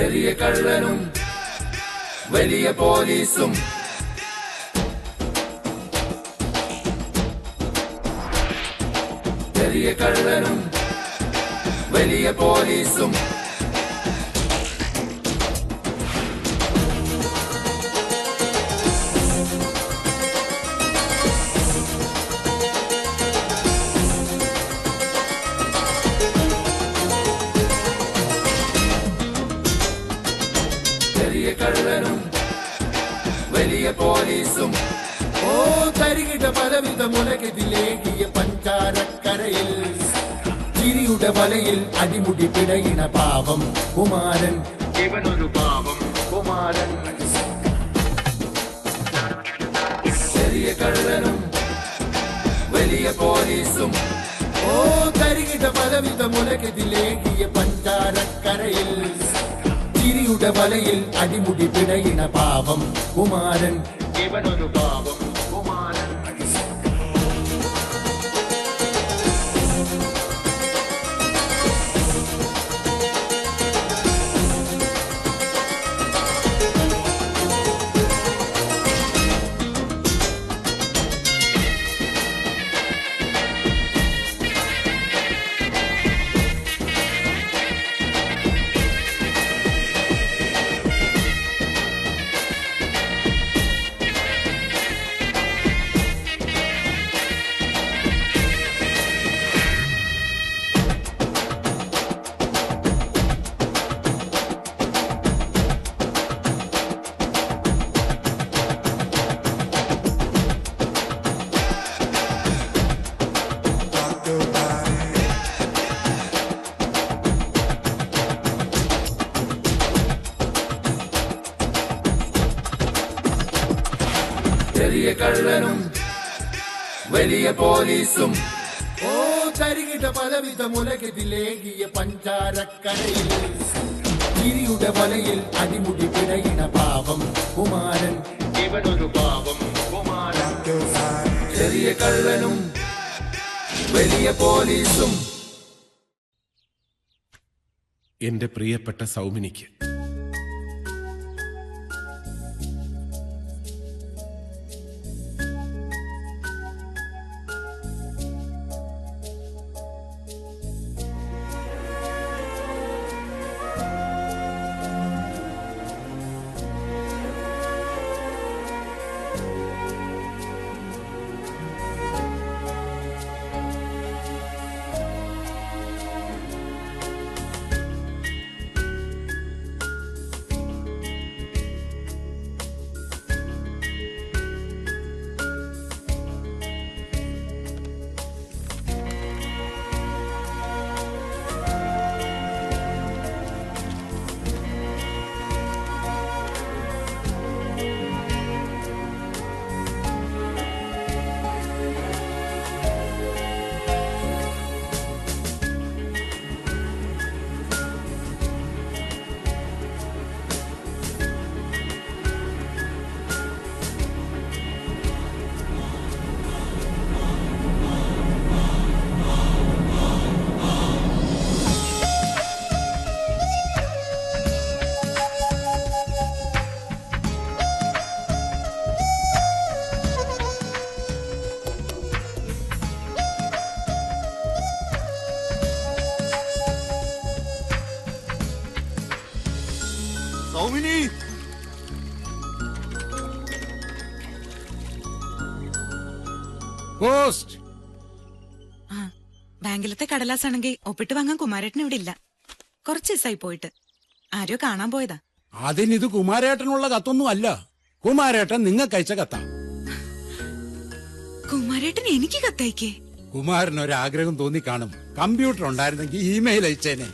ചെറിയ കള്ളനും വലിയ പോലീസും ചെറിയ കള്ളനും വലിയ പോലീസും ചെറിയ കള്ളനും വലിയ പോലീസും ഓ തരികിട പലവിധ മുലകെതിലേകിയ പഞ്ചാരക്കരയിൽ ചിരിയുടെ വലയിൽ അടിമുടി പിടയിണ പാവം കുമാരൻ ഇവനൊരു പാവം കുമാരൻ ചെറിയ കള്ളനും വലിയ പോലീസും ഓ തരികിട പലവിധ മുലകെതിലേകിയ പഞ്ചാരക്കരയിൽ ചിരിയുടെ വലയിൽ അടിമുടി പിടയിണ പാവം കുമാരൻ ഇവനൊരു പാവം കുമാരൻ ചെറിയ കള്ളനും വലിയ പോലീസും ഓ തരികിട പലവിധ മുലകെതിലേകിയ പഞ്ചാരക്കരയിൽ ചിരിയുടെ വലയിൽ അടിമുടി പിടയിണ പാവം കുമാരൻ ഇവനൊരു പാവം കുമാരൻ ചെറിയ കള്ളനും വലിയ പോലീസും. എന്റെ പ്രിയപ്പെട്ട സൗമിനിക്ക് സൗമിനി പോസ്റ്റ് ബാങ്കിലത്തെ കടലാസാണെങ്കിൽ ഒപ്പിട്ട് വാങ്ങാൻ കുമാരേട്ടൻ ഇവിടെ ഇല്ല. കുറച്ച് ദിവസമായി പോയിട്ട്. ആരോ കാണാൻ പോയതാ. അതിനിത് കുമാരേട്ടനുള്ള കത്തൊന്നും അല്ല. കുമാരേട്ടൻ നിങ്ങൾക്ക് അയച്ച കത്താ. കുമാരേട്ടൻ എനിക്ക് കത്തയക്കേ? കുമാരൻ ഒരാഗ്രഹം തോന്നി കാണും. കമ്പ്യൂട്ടർ ഉണ്ടായിരുന്നെങ്കിൽ ഇമെയിൽ അയച്ചേനെ.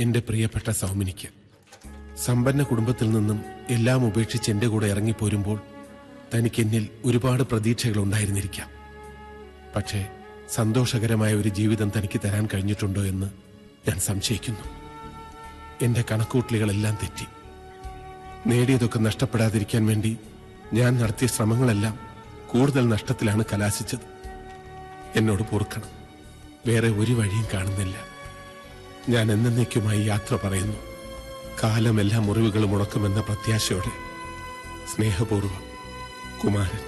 എന്റെ പ്രിയപ്പെട്ട സൗമിനിക്ക് സമ്പന്ന കുടുംബത്തിൽ നിന്നും എല്ലാം ഉപേക്ഷിച്ച് എന്റെ കൂടെ ഇറങ്ങിപ്പോരുമ്പോൾ തനിക്ക് എന്നിൽ ഒരുപാട് പ്രതീക്ഷകൾ ഉണ്ടായിരുന്നിരിക്കാം. പക്ഷേ സന്തോഷകരമായ ഒരു ജീവിതം തനിക്ക് തരാൻ കഴിഞ്ഞിട്ടുണ്ടോ എന്ന് ഞാൻ സംശയിക്കുന്നു. എന്റെ കണക്കൂട്ടലുകളെല്ലാം തെറ്റി. നേടിയതൊക്കെ നഷ്ടപ്പെടാതിരിക്കാൻ വേണ്ടി ഞാൻ നടത്തിയ ശ്രമങ്ങളെല്ലാം കൂടുതൽ നഷ്ടത്തിലാണ് കലാശിച്ചത്. എന്നോട് പൊറുക്കണം. വേറെ ഒരു വഴിയും കാണുന്നില്ല. ഞാൻ എന്നേക്കുമായി യാത്ര പറയുന്നു. കാലം എല്ലാ മുറിവുകളും ഉണക്കുമെന്ന പ്രത്യാശയോടെ. സ്നേഹപൂർവ്വം, കുമാരൻ.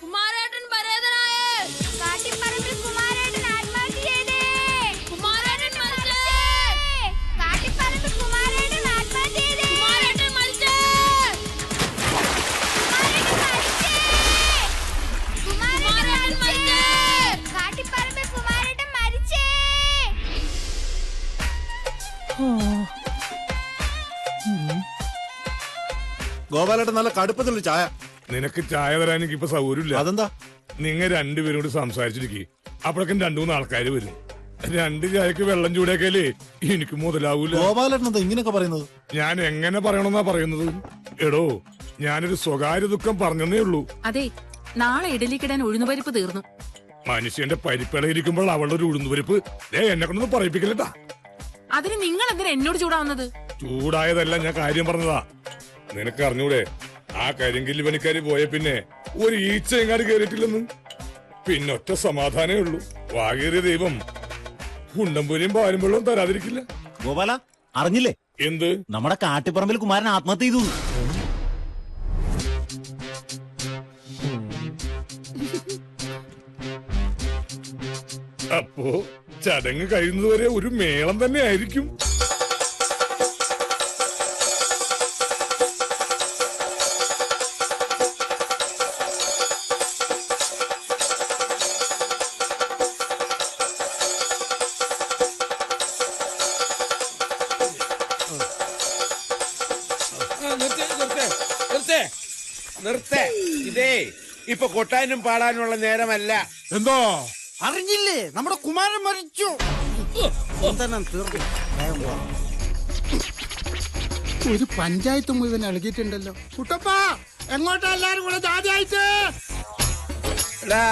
കുമാരേട്ടൻ പരേതനായേ. കാട്ടിപ്പറമ്പിൽ കുമാരേട്ടൻ ആത്മഹത്യ ചെയ്തേ. കുമാരേട്ടൻ മരിച്ചേ. കാട്ടിപ്പറമ്പിൽ കുമാരേട്ടൻ ആത്മഹത്യ ചെയ്തേ. കുമാരേട്ടൻ മരിച്ചേ. കുമാരേട്ടൻ മരിച്ചേ. കാട്ടിപ്പറമ്പിൽ കുമാരേട്ടൻ മരിച്ചേ. ഗോപാലേട്ടൻ നല്ല കടുപ്പത്തിലുള്ള ചായ. നിനക്ക് ചായ തരാൻ എനിക്ക് ഇപ്പൊ സൗകര്യമില്ല. അതെന്താ? നിങ്ങൾ രണ്ടുപേരും കൂടി സംസാരിച്ചിരിക്കും. അപ്പോഴേക്കും 2-3 ആൾക്കാര് വരും. 2 ചായക്ക് വെള്ളം ചൂടാക്കിയാലേ എനിക്ക് മുതലാവൂല. ഗോപാലേട്ടൻ എന്താ ഇങ്ങനെയൊക്കെ പറയുന്നത്? ഞാൻ എങ്ങനെ പറയണമെന്നാ പറയുന്നത്? എടോ, ഞാനൊരു സ്വകാര്യ ദുഃഖം പറഞ്ഞതേ ഉള്ളൂ. അതെ, നാളെ ഇഡലിക്കിടാൻ ഉഴുന്നുപരിപ്പ് തീർന്നു. മനുഷ്യന്റെ പരിപ്പിളയിരിക്കുമ്പോൾ അവളുടെ ഒരു ഉഴുന്നുപരിപ്പ് എന്നെ കൊണ്ടൊന്നും പറയിപ്പിക്കില്ലട്ടാ. അതിന് നിങ്ങൾ എന്തിനാ എന്നോട് ചൂടാവുന്നത്? ചൂടായതല്ല, ഞാൻ കാര്യം പറഞ്ഞതാ. നിനക്ക് അറിഞ്ഞൂടെ, ആ കരിങ്കില്ലി പണിക്കാര് പോയ പിന്നെ ഒരു ഈച്ച എങ്ങാട് കേറിയിട്ടില്ലെന്ന്. പിന്നൊറ്റ സമാധാനേ ഉള്ളൂ, വാകേറിയ ദൈവം ഉണ്ടംപൂരിയും പാലും വെള്ളവും തരാതിരിക്കില്ല. ഗോപാല, അറിഞ്ഞില്ലേ എന്ത്? നമ്മുടെ കാട്ടിപ്പറമ്പിൽ കുമാരൻ ആത്മഹത്യ ചെയ്തു. അപ്പോ ചടങ്ങ് കഴിയുന്നതുവരെ ഒരു മേളം തന്നെ ആയിരിക്കും. നിർത്തേ. ഇതേ ഇപ്പൊ കൊട്ടാനും പാടാനുള്ള നേരമല്ല. എന്തോ അറിഞ്ഞില്ലേ, നമ്മുടെ കുമാരൻ മരിച്ചു. ഒരു പഞ്ചായത്ത് മുഴുവൻ ഇളകിയിട്ടുണ്ടല്ലോ. കുട്ടപ്പാ, എങ്ങോട്ടാ എല്ലാരും കൂടെ ജാതിയായിട്ട്?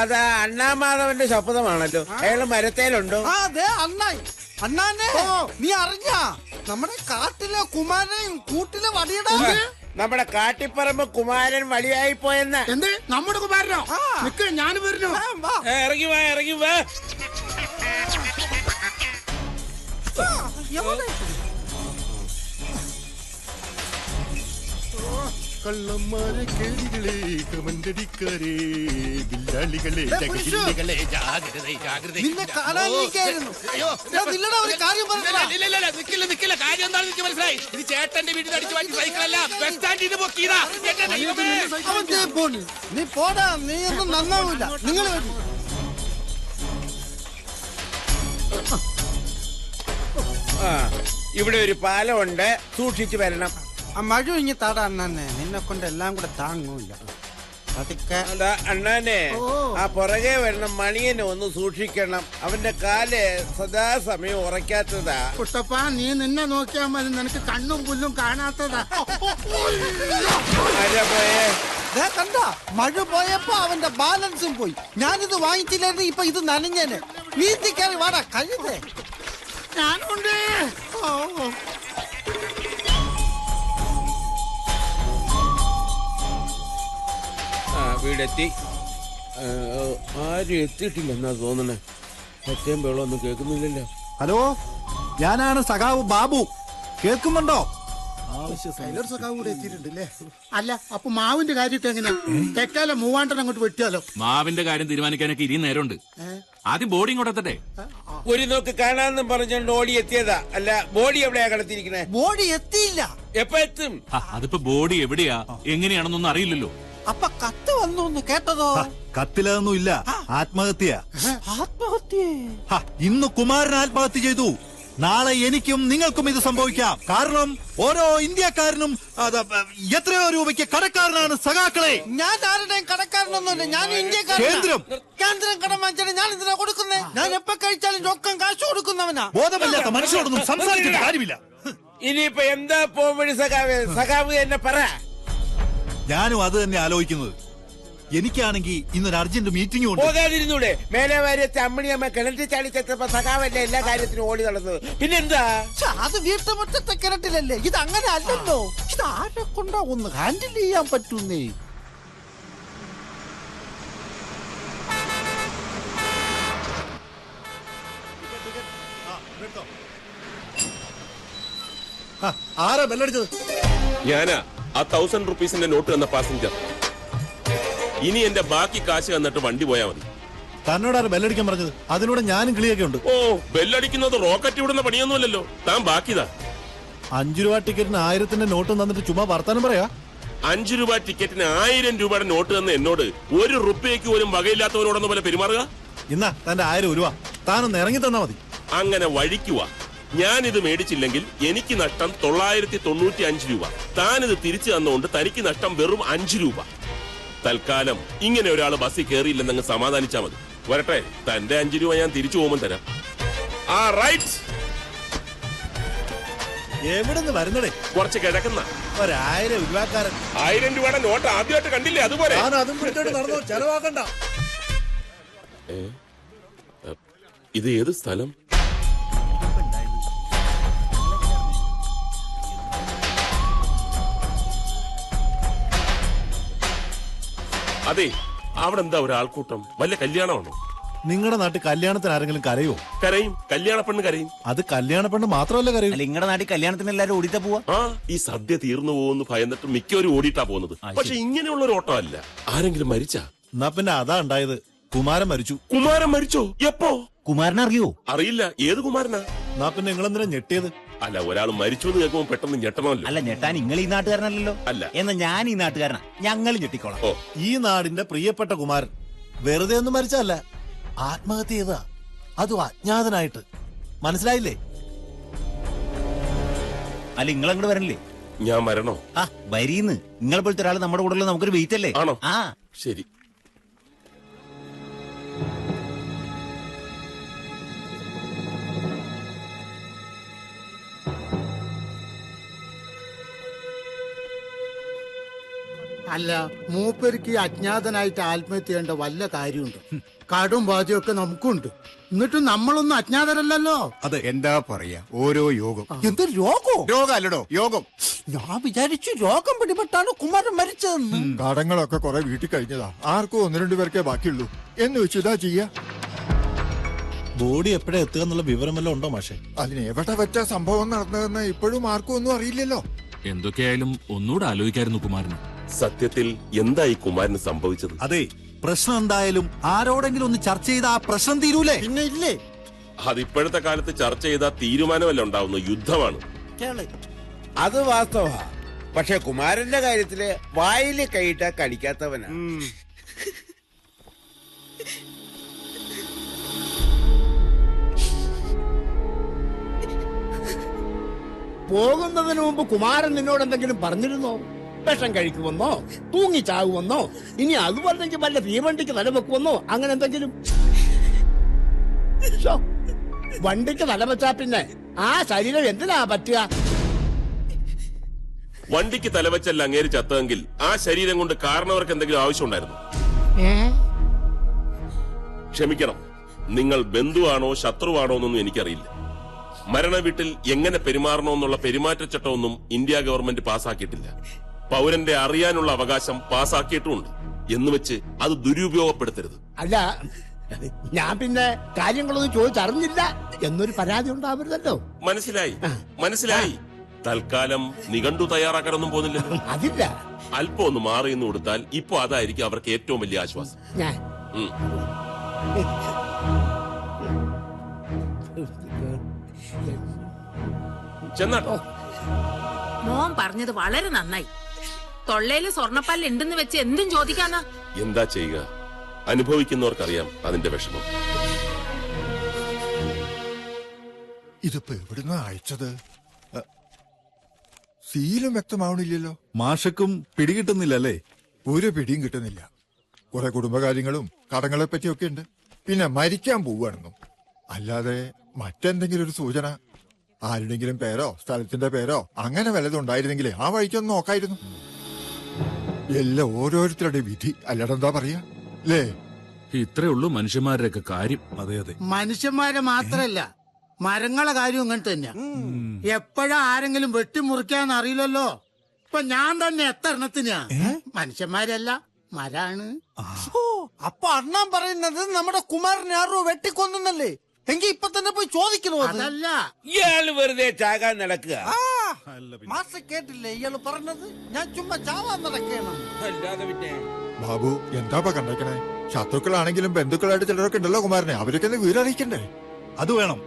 അതാ അണ്ണാമാധവന്റെ ശബ്ദമാണല്ലോ. അയാള് മരത്തേലുണ്ടോ? അതെ, അണ്ണായി. അണ്ണാനെ നീ അറിഞ്ഞാ നമ്മുടെ കാട്ടിലെ കുമാരൻ കൂട്ടിലെ വടിയുടെ നമ്മുടെ കാട്ടിപ്പറമ്പ് കുമാരൻ വഴിയായി പോയെന്ന്. എന്ത്? നമ്മുടെ കുമാരനോ? നിക്ക്, ഞാനും വരുന്നു. ഇറങ്ങി വാ, ഇറങ്ങി വാ. കള്ളന്മാരെ കേടികളെ കമന്റടിക്കാരെ ബില്ലാളികളെ ജഗജില്ലികളെ ജാഗ്രത ജാഗ്രത. നിന്നെ കാണാനിരിക്കായിരുന്നു. നില്ലടാ, ഒരു കാര്യം പറഞ്ഞില്ല. നിക്കില്ല കാര്യം എന്താണെന്ന് എനിക്ക് മനസ്സിലായി. ഇത് ചേട്ടന്റെ വീട്ടിൽ അടിച്ചു മാറ്റി സൈക്കിളല്ല, ബസ് സ്റ്റാൻഡിൽ നിന്ന് പൊക്കിയതാ. നീ പോടാ, നീ ഒന്നും നന്നാവൂല. നിങ്ങൾ വരും. ഇവിടെ ഒരു പാലമുണ്ട്, സൂക്ഷിച്ചു വരണം. മഴ ഇങ്ങി താടാ അണ്ണാനെ, നിന്നെ കൊണ്ട് എല്ലാം കൂടെ താങ്ങൂല. അതാ അണ്ണാനെ, ആ പുറകെ വരുന്ന മണിയനെ ഒന്ന് സൂക്ഷിക്കണം. അവന്റെ കാല് സദാസമയം ഉറയ്ക്കാത്തതാ. കുട്ടപ്പാ, നീ നിന്നെ നോക്കിയാ മതി, നിനക്ക് കണ്ണും പുല്ലും കാണാത്തതാ. കണ്ട, മഴ പോയപ്പോ അവന്റെ ബാലൻസും പോയി. ഞാനിത് വാങ്ങിച്ചില്ലായിരുന്നു, ഇപ്പൊ ഇത് നനഞ്ഞേനെ. നീന്തിക്കാറി വാടാ, കഴുതേ. ഞാനുണ്ട്. വീടെത്തി. ആരും എത്തിയിട്ടില്ലെന്നാ തോന്നണേ. സത്യം വെള്ളമൊന്നും കേൾക്കുന്നില്ലല്ലോ. ഹലോ, ഞാനാണ് സഖാവ് ബാബു. കേൾക്കുന്നുണ്ടോ? സഖാവ് കൂടെ എത്തിയിട്ടുണ്ടല്ലേ? അല്ല, അപ്പൊ മാവിന്റെ കാര്യമൊക്കെ എങ്ങനെയാ? തെക്കാലെ മൂവാണ്ടൻ അങ്ങോട്ട് വെട്ടിയാലോ? മാവിന്റെ കാര്യം തീരുമാനിക്കാനൊക്കെ ഇനി നേരമുണ്ട്. ആദ്യം ബോഡി ഇങ്ങോട്ട് എത്തട്ടെ. ഒരു നോക്ക് കാണാന്നും പറഞ്ഞോണ്ട് ഓടി എത്തിയതാ. അല്ല, ബോഡി എവിടെയാ കിടത്തിയിരിക്കണേ? ബോഡി എത്തിയില്ല. എപ്പ എത്തും? അതിപ്പോ ബോഡി എവിടെയാ എങ്ങനെയാണെന്നൊന്നും അറിയില്ലല്ലോ. അപ്പൊ കത്ത് വന്നു കേട്ടതോ? കത്തിലൊന്നും ഇല്ല, ആത്മഹത്യ. ആത്മഹത്യ? ഇന്ന് കുമാരൻ ആത്മഹത്യ ചെയ്തു. നാളെ എനിക്കും നിങ്ങൾക്കും ഇത് സംഭവിക്കാം. കാരണം ഓരോ ഇന്ത്യക്കാരനും എത്രയോ രൂപയ്ക്ക് കടക്കാരനാണ് സഖാക്കളെ. ഞാൻ ആരുടെയും കടക്കാരനൊന്നുമില്ല, ഞാൻ ഇന്ത്യക്കാരൻ. കേന്ദ്രം കടം വാങ്ങിച്ചാൽ ഞാൻ ഇതിനാ കൊടുക്കുന്നേ. ഞാൻ എപ്പോ കഴിച്ചാലും രൊക്കം കാശ് കൊടുക്കുന്നവനാ. ബോധമില്ലാത്ത മനുഷ്യരോടൊന്നും സംസാരിച്ചിട്ട് കാര്യമില്ല. ഇനിയിപ്പൊ എന്താ പോംവഴി സഖാവ്? സഖാവ് എന്നെ പറ. ഞാനും അത് തന്നെ ആലോചിക്കുന്നത്. എനിക്കാണെങ്കിൽ ഇന്നൊരു അർജന്റ് മീറ്റിംഗ് ഉണ്ട്. പോകാതിരുന്നൂടെ? മേലെ വാര്യത്തെ അമ്മണിയമ്മ കിണറ്റിൽ ചാടി ചെത്തപ്പോ സഖാവല്ലേ എല്ലാ കാര്യത്തിനും ഓടി നടന്നത്. പിന്നെന്താ? അത് വീട്ടുമുറ്റത്തെ കിണറ്റിലല്ലേ, ഇത് അങ്ങനെ അല്ലല്ലോ. ഇത് ആരെ കൊണ്ടാ ഒന്ന് ഹാൻഡിൽ ചെയ്യാൻ പറ്റുന്നേ? ആരാ ബെല്ലടിച്ചത്? ഞാനാ, ആ 1000 റുപ്പീസിന്റെ നോട്ട് തന്ന പാസഞ്ചർ. ഇനി എന്റെ ബാക്കി കാശ് തന്നിട്ട് വണ്ടി പോയാ മതി. തന്നോടാണ് ബെല്ലടിക്കാൻ പറഞ്ഞത്? അതിലൂടെ ഞാനും കിളിയൊക്കെ ഉണ്ട്. ഓ, ബെല്ലടിക്കുന്നത് റോക്കറ്റ് വിടുന്ന പണിയൊന്നുമല്ലല്ലോ. താൻ ബാക്കിതാ. 5 രൂപ ടിക്കറ്റിന് 1000 നോട്ട് തന്നിട്ട് ചുമ്മാ വർത്താനം പറയാ. 5 രൂപ ടിക്കറ്റിന് 1000 രൂപയുടെ നോട്ട് തന്ന എന്നോട് 1 റുപ്യക്ക് പോലും വകയില്ലാത്തവരോടൊന്നും പോലെ പെരുമാറുക. ഇന്നാ തന്റെ 1000 രൂപ താനൊന്ന് ഇറങ്ങി തന്നാ മതി. അങ്ങനെ വഴിക്കുക. ഞാനിത് മേടിച്ചില്ലെങ്കിൽ എനിക്ക് നഷ്ടം 995 രൂപ. താനിത് തിരിച്ചു തന്നുകൊണ്ട് തനിക്ക് നഷ്ടം വെറും 5 രൂപ. തൽക്കാലം ഇങ്ങനെ ഒരാൾ ബസ്സിൽ കയറിയില്ലെന്നങ്ങ് സമാധാനിച്ചാ മതി. വരട്ടെ, തന്റെ 5 രൂപ ഞാൻ തിരിച്ചു പോകുമ്പോൾ തരാം. ആ റൈറ്റ്. എവിടുന്ന് വരുന്നടേ? കുറച്ച് കിഴക്കുന്ന 1000 രൂപക്കാരൻ. 1000 രൂപയുടെ നോട്ട് ആദ്യമായിട്ട് കണ്ടില്ലേ? അതുപോലെ അതും പിടിച്ചോട്ട് നടന്നോ, ചെലവാക്കണ്ട. ഇത് ഏത് സ്ഥലം? അതെ, അവിടെ എന്താ ഒരാൾക്കൂട്ടം? വല്ല കല്യാണമാണോ? നിങ്ങളുടെ നാട്ടിൽ കല്യാണത്തിന് ആരെങ്കിലും കരയോ? കരയും. കല്യാണ പെണ്ണ് കരയും. അത് കല്യാണ പെണ്ണ് മാത്രമല്ല കരയും. നിങ്ങളുടെ നാട്ടിൽ കല്യാണത്തിന് എല്ലാരും ഓടിട്ടാ പോവാ. ആ, ഈ സദ്യ തീർന്നു പോകുന്നു ഭയന്നിട്ട് മിക്കവരും ഓടിയിട്ടാ പോകുന്നത്. പക്ഷെ ഇങ്ങനെയുള്ള ഒരു ഓട്ടം അല്ല. ആരെങ്കിലും മരിച്ചാ? എന്നാ പിന്നെ അതാ ഉണ്ടായത്. കുമാരൻ മരിച്ചു. കുമാരൻ മരിച്ചോ? എപ്പോ? കുമാരൻ അറിയോ? അറിയില്ല. ഏത് കുമാരനാ? എന്നാ പിന്നെ നിങ്ങളെന്തിനാ ഞെട്ടിയത്? അല്ല, ഒരാൾ മരിച്ചു എന്ന് കേൾക്കുമ്പോൾ പെട്ടെന്ന് ഞെട്ടണമല്ലോ. അല്ല, ഞെട്ടാൻ നിങ്ങൾ ഈ നാട്ടുകാരനല്ലോ. അല്ല, എന്നാ ഞാൻ ഈ നാട്ടുകാരനാ. ഞങ്ങൾ ഞെട്ടിക്കോളാം. ഈ നാടിന്റെ പ്രിയപ്പെട്ട കുമാരൻ വെറുതെ ഒന്നും മരിച്ചല്ല, ആത്മഹത്യ ചെയ്താ. അതും അജ്ഞാതനായിട്ട്. മനസ്സിലായില്ലേ? അല്ല, നിങ്ങളങ്ങോട്ട് വരണില്ലേ? ഞാൻ വരണോ? ആ, വരീന്ന്. നിങ്ങളെ പോലത്തെ ഒരാൾ നമ്മുടെ കൂടെ ഉള്ള നമുക്കൊരു വെയിറ്റ് അല്ലേ? ആണോ? ആ, ശരി. അല്ല, മൂപ്പർക്ക് ഈ അജ്ഞാതനായിട്ട് ആത്മഹത്യ ചെയ്യേണ്ട വല്ല കാര്യമുണ്ട്? കടും ബാധ്യമൊക്കെ നമുക്കുണ്ട്. എന്നിട്ടും നമ്മളൊന്നും അജ്ഞാതരല്ലോ. അതെ, എന്താ പറയാ, ഓരോ യോഗം. എന്ത് രോഗോ? രോഗമല്ലടോ, യോഗം. ഞാൻ വിചാരിച്ചു രോഗം പിടിപെട്ടാണ് കുമാരൻ മരിച്ചതെന്ന്. കടങ്ങളൊക്കെ കുറെ വീട്ടിൽ കഴിഞ്ഞതാ. ആർക്കും 1-2 പേർക്കേ ബാക്കിയുള്ളൂ എന്ന് വെച്ച് ഇതാ ചെയ്യാ. ബോഡി എപ്പോഴാ എത്തുക എന്നുള്ള വിവരമല്ലോ ഉണ്ടോ മാഷെ? അതിന് എവിടെ വെച്ച സംഭവം നടന്നതെന്ന് ഇപ്പോഴും ആർക്കും ഒന്നും അറിയില്ലല്ലോ. എന്തൊക്കെയായാലും ഒന്നുകൂടെ ആലോചിക്കായിരുന്നു കുമാരന്. സത്യത്തിൽ എന്തായി കുമാരന് സംഭവിച്ചത്? അതെ, പ്രശ്നം എന്തായാലും ആരോടെങ്കിലും ഒന്ന് ചർച്ച ചെയ്ത ആ പ്രശ്നം തീരൂലേ? പിന്നെ ഇല്ലേ? അത് ഇപ്പോഴത്തെ കാലത്ത് ചർച്ച ചെയ്താൽ തീരുമാനമല്ല ഉണ്ടാവുന്നു, യുദ്ധമാണ്. അത് വാസ്തവാ. പക്ഷെ കുമാരന്റെ കാര്യത്തില് വായില് കൈയിട്ട കടിക്കാത്തവനാ. പോകുന്നതിന് മുമ്പ് കുമാരൻ നിന്നോട് എന്തെങ്കിലും പറഞ്ഞിരുന്നോ? വിഷം കഴിക്കുമെന്നോ, തൂങ്ങിച്ചാകുമെന്നോ, ഇനി അതുപോലെങ്കിൽ വല്ല തീവണ്ടിക്ക് തലവെക്കുമെന്നോ, അങ്ങനെ എന്തെങ്കിലും? വണ്ടിക്ക് തലവെച്ചാ പിന്നെ ആ ശരീരം എന്തിനാ പറ്റുക? വണ്ടിക്ക് തലവെച്ചല്ല അങ്ങേര് ചത്തതെങ്കിൽ ആ ശരീരം കൊണ്ട് കാരണവർക്ക് എന്തെങ്കിലും ആവശ്യമുണ്ടായിരുന്നു? ക്ഷമിക്കണം, നിങ്ങൾ ബന്ധുവാണോ ശത്രുവാണോ എന്നൊന്നും എനിക്കറിയില്ല. മരണ വീട്ടിൽ എങ്ങനെ പെരുമാറണമെന്നുള്ള പെരുമാറ്റച്ചട്ടമൊന്നും ഇന്ത്യ ഗവൺമെന്റ് പാസാക്കിയിട്ടില്ല. പൗരന്റെ അറിയാനുള്ള അവകാശം പാസാക്കിയിട്ടുമുണ്ട്. എന്നുവെച്ച് അത് ദുരുപയോഗപ്പെടുത്തരുത്. അല്ല, ഞാൻ പിന്നെ കാര്യങ്ങളൊന്നും ചോദിച്ചറിഞ്ഞില്ല എന്നൊരു പരാതി ഉണ്ടാവരുതല്ലോ. മനസ്സിലായി, മനസ്സിലായി. തൽക്കാലം നിഘണ്ടു തയ്യാറാക്കാനൊന്നും പോകുന്നില്ലല്ലോ. അതില്ല. അല്പം ഒന്ന് മാറിയെന്ന് കൊടുത്താൽ ഇപ്പൊ അതായിരിക്കും അവർക്ക് ഏറ്റവും വലിയ ആശ്വാസം. ചെന്നാട്ടോ. മോൻ പറഞ്ഞത് വളരെ നന്നായി. തൊള്ളയില് സ്വർണ്ണപ്പല്ല് ഉണ്ടെന്ന് വെച്ച് എന്തും ചോദിക്കാന്നാ. എന്താ ചെയ്യുക, അനുഭവിക്കുന്നവർക്കറിയാം അതിന്റെ വിഷമം. ഇതിപ്പോ എവിടുന്ന അയച്ചത്? സീലും വ്യക്തമാവണില്ലല്ലോ. മാഷക്കും പിടികിട്ടുന്നില്ലല്ലേ? ഒരു പിടിയും കിട്ടുന്നില്ല. കുറെ കുടുംബകാര്യങ്ങളും കടങ്ങളെ പറ്റിയൊക്കെ ഉണ്ട്. പിന്നെ മരിക്കാൻ പോവുകയാണെന്നും. അല്ലാതെ മറ്റെന്തെങ്കിലും ഒരു സൂചന, ആരുടെങ്കിലും പേരോ സ്ഥലത്തിന്റെ പേരോ അങ്ങനെ വല്ലതും ഉണ്ടായിരുന്നെങ്കിലേ ആ വഴിക്കൊന്ന് നോക്കായിരുന്നു. എല്ലാം ഓരോരുത്തരുടെ വിധി അല്ലടെന്താ പറയാ അല്ലേ? ഇത്രേ ഉള്ളൂ മനുഷ്യന്മാരുടെയൊക്കെ കാര്യം. അതെ അതെ. മനുഷ്യന്മാരെ മാത്രല്ല, മരങ്ങളെ കാര്യം അങ്ങനെ തന്നെയാ. എപ്പോഴാ ആരെങ്കിലും വെട്ടിമുറിക്കാന്ന് അറിയില്ലല്ലോ. ഇപ്പൊ ഞാൻ തന്നെ എത്ര എണ്ണത്തിനാ? മനുഷ്യന്മാരല്ല, മരാണ്. അപ്പൊ അണ്ണാൻ പറയുന്നത് നമ്മുടെ കുമാരനെ ആരോ വെട്ടിക്കൊന്നല്ലേ? എങ്കി ഇപ്പൊ തന്നെ പോയി ചോദിക്കണോ? അതല്ല, ഇയാള് വെറുതെ ചാകാൻ നടക്കുക. മാസ്റ്റർ കേട്ടില്ലേ ഇയാള് പറഞ്ഞത്? ഞാൻ ചുമ്മാ ചാവാൻ നടക്കണം. അല്ലാതെ പിന്നെ ബാബു എന്താ കണ്ടേക്കണേ? ശത്രുക്കളാണെങ്കിലും ബന്ധുക്കളായിട്ട് ചിലരൊക്കെ ഉണ്ടല്ലോ കുമാരനെ, അവരൊക്കെ ഒന്ന് വിവരറിയിക്കണ്ടേ? അത് വേണം.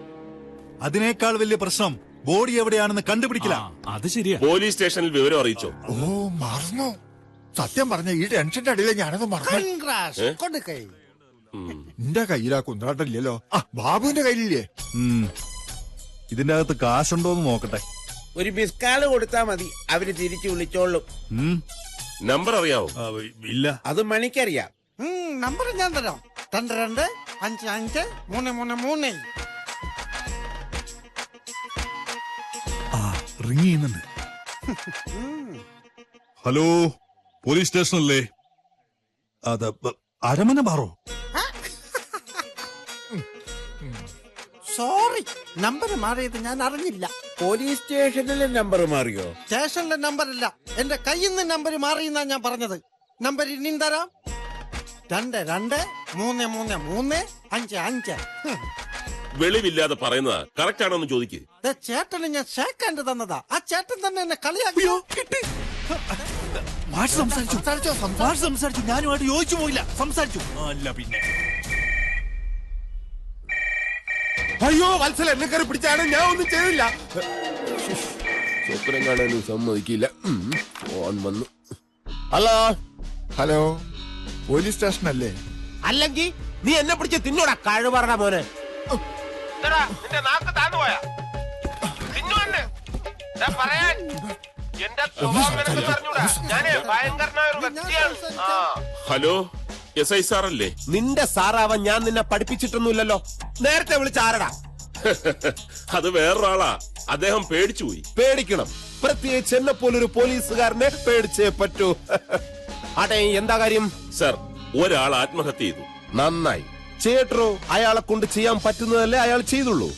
അതിനേക്കാൾ വലിയ പ്രശ്നം ബോഡി എവിടെയാണെന്ന് കണ്ടുപിടിക്കില്ല. അത് ശരിയാ. പോലീസ് സ്റ്റേഷനിൽ വിവരം അറിയിച്ചോ? ഓ മറന്നു. സത്യം പറഞ്ഞ ഈ ടെൻഷന്റെ അടിയിലെ ഞാനത് മറന്നു. കൊടുക്കൈ എന്റെ കയ്യിലാ കുന്ത്രാട്ടമില്ലല്ലോ. ബാബുവിന്റെ കയ്യിലില്ലേ? ഇതിന്റെ അകത്ത് കാശുണ്ടോന്ന് നോക്കട്ടെ. ഒരു മിസ്കാള് കൊടുത്താ മതി, അവര് തിരിച്ചു വിളിച്ചോളും. നമ്പർ അറിയാവോ? ഇല്ല. അത് മണിക്കറിയാം. നമ്പർ ഞാൻ തരാം. 22555333. റിങ് ചെയ്യുന്നുണ്ട്. ഹലോ, പോലീസ് സ്റ്റേഷനല്ലേ? അത് അരമന ബാറോ? സോറി, നമ്പർ മാറിയത് ഞാൻ അറിഞ്ഞില്ല. പോലീസ് സ്റ്റേഷനിലെ നമ്പർ മാറിയോ? സ്റ്റേഷനിലെ നമ്പറല്ല, എന്റെ കയ്യിൽ നിന്ന് നമ്പർ മാറിയെന്നാ ഞാൻ പറഞ്ഞത്. നമ്പർ ഇനിയും തരാം. 223335. വെളിവില്ലാതെ പറയുന്നതാ. കറക്റ്റ് ആണോന്ന് ചോദിക്ക്. ചേട്ടന് ഞാൻ ഷേക്കാൻഡ് തന്നതാ. ആ ചേട്ടൻ തന്നെ എന്നെ കളിയാക്കിയോ? സംസാരിച്ചു. ഞാനുമായിട്ട് യോജിച്ചു പോയില്ല. സംസാരിച്ചു. അല്ല പിന്നെ അയ്യോ വത്സല, എന്നെ കയറി പിടിച്ചാണ്, ഞാൻ ഒന്നും ചെയ്തില്ല. സ്വപ്നം കാണാനും സമ്മതിക്കില്ല. ഫോൺ വന്നു. ഹലോ ഹലോ, പോലീസ് സ്റ്റേഷൻ അല്ലേ? അല്ലെങ്കിൽ നീ എന്നെ പിടിച്ച് തിന്നോടാ കഴിവറ മോനെ. നിന്റെ നാക്ക് താന്നു പോയാ തിന്നോന്നെ പറയാൻ. എന്റെ സ്വഭാവം നിനക്ക് അറിഞ്ഞൂടാ. ഞാനേ ഭയങ്കരനായ ഒരു വ്യക്തിയാണ്. ഹലോ, SI സാറല്ലേ? നിന്റെ സാറാവാൻ ഞാൻ നിന്നെ പഠിപ്പിച്ചിട്ടൊന്നുമില്ലല്ലോ. നേരത്തെ വിളിച്ച ആരടാ? അത് വേറൊരാളാ. അദ്ദേഹം പേടിച്ചുപോയി. പേടിക്കണം, പ്രത്യേകിച്ച് എന്നെ പോലൊരു പോലീസുകാരനെ പേടിച്ചേ പറ്റൂ. ആട്ടെ, എന്താ കാര്യം? സർ, ഒരാൾ ആത്മഹത്യ ചെയ്തു. നന്നായി. ചേട്ടറോ, അയാളെ കൊണ്ട് ചെയ്യാൻ പറ്റുന്നതല്ലേ അയാൾ ചെയ്തുള്ളൂ.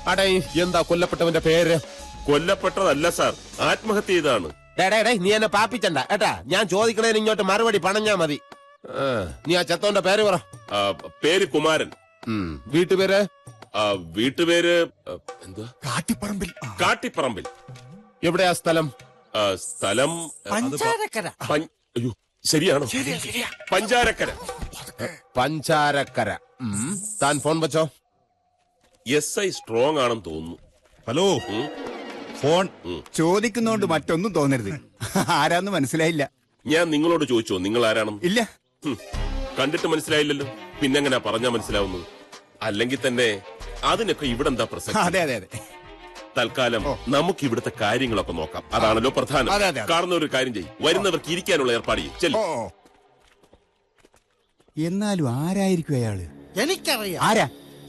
ആട്ടെ, എന്താ കൊല്ലപ്പെട്ടവന്റെ പേര്? കൊല്ലപ്പെട്ടതല്ല സാർ, ആത്മഹത്യ ചെയ്താണ്. നീ എന്നെ പാപ്പിച്ചണ്ട കേട്ടാ. ഞാൻ ചോദിക്കണേന് ഇങ്ങോട്ട് മറുപടി പണഞ്ഞാ മതി. നീ ആ ചത്തോന്റെ പേര് പറ. പേര് കുമാരൻ. വീട്ടുപേര്? വീട്ടുപേര് എന്താ? കാട്ടിപ്പറമ്പിൽ. എവിടെയാ സ്ഥലം? സ്ഥലം പഞ്ചാരക്കര. അയ്യോ, ശരിയാണോ? പഞ്ചാരക്കര. താൻ ഫോൺ വെച്ചോ. SI സ്ട്രോങ് ആണെന്ന് തോന്നുന്നു. ഹലോ, ഫോൺ ചോദിക്കുന്നോണ്ട് മറ്റൊന്നും തോന്നരുത്. ആരാന്ന് മനസ്സിലായില്ല. ഞാൻ നിങ്ങളോട് ചോദിച്ചോ നിങ്ങൾ ആരാണെന്ന്? ഇല്ല. കണ്ടിട്ട് മനസ്സിലായില്ലല്ലോ, പിന്നെങ്ങനാ പറഞ്ഞാ മനസ്സിലാവുന്നത്? അല്ലെങ്കിൽ തന്നെ അതിനൊക്കെ ഇവിടെ എന്താ പ്രസക്തി? അതെ അതെ അതെ. തൽക്കാലം നമുക്ക് ഇവിടുത്തെ കാര്യങ്ങളൊക്കെ നോക്കാം. അതാണല്ലോ പ്രധാനം. കാണുന്ന ഒരു കാര്യം ചെയ്യും, വരുന്നവർക്ക് ഇരിക്കാനുള്ള ഏർപ്പാട് ചെയ്യും. ചെല്ലു. എന്നാലും ആരായിരിക്കും അയാള്? എനിക്കറിയാം. ആരാ?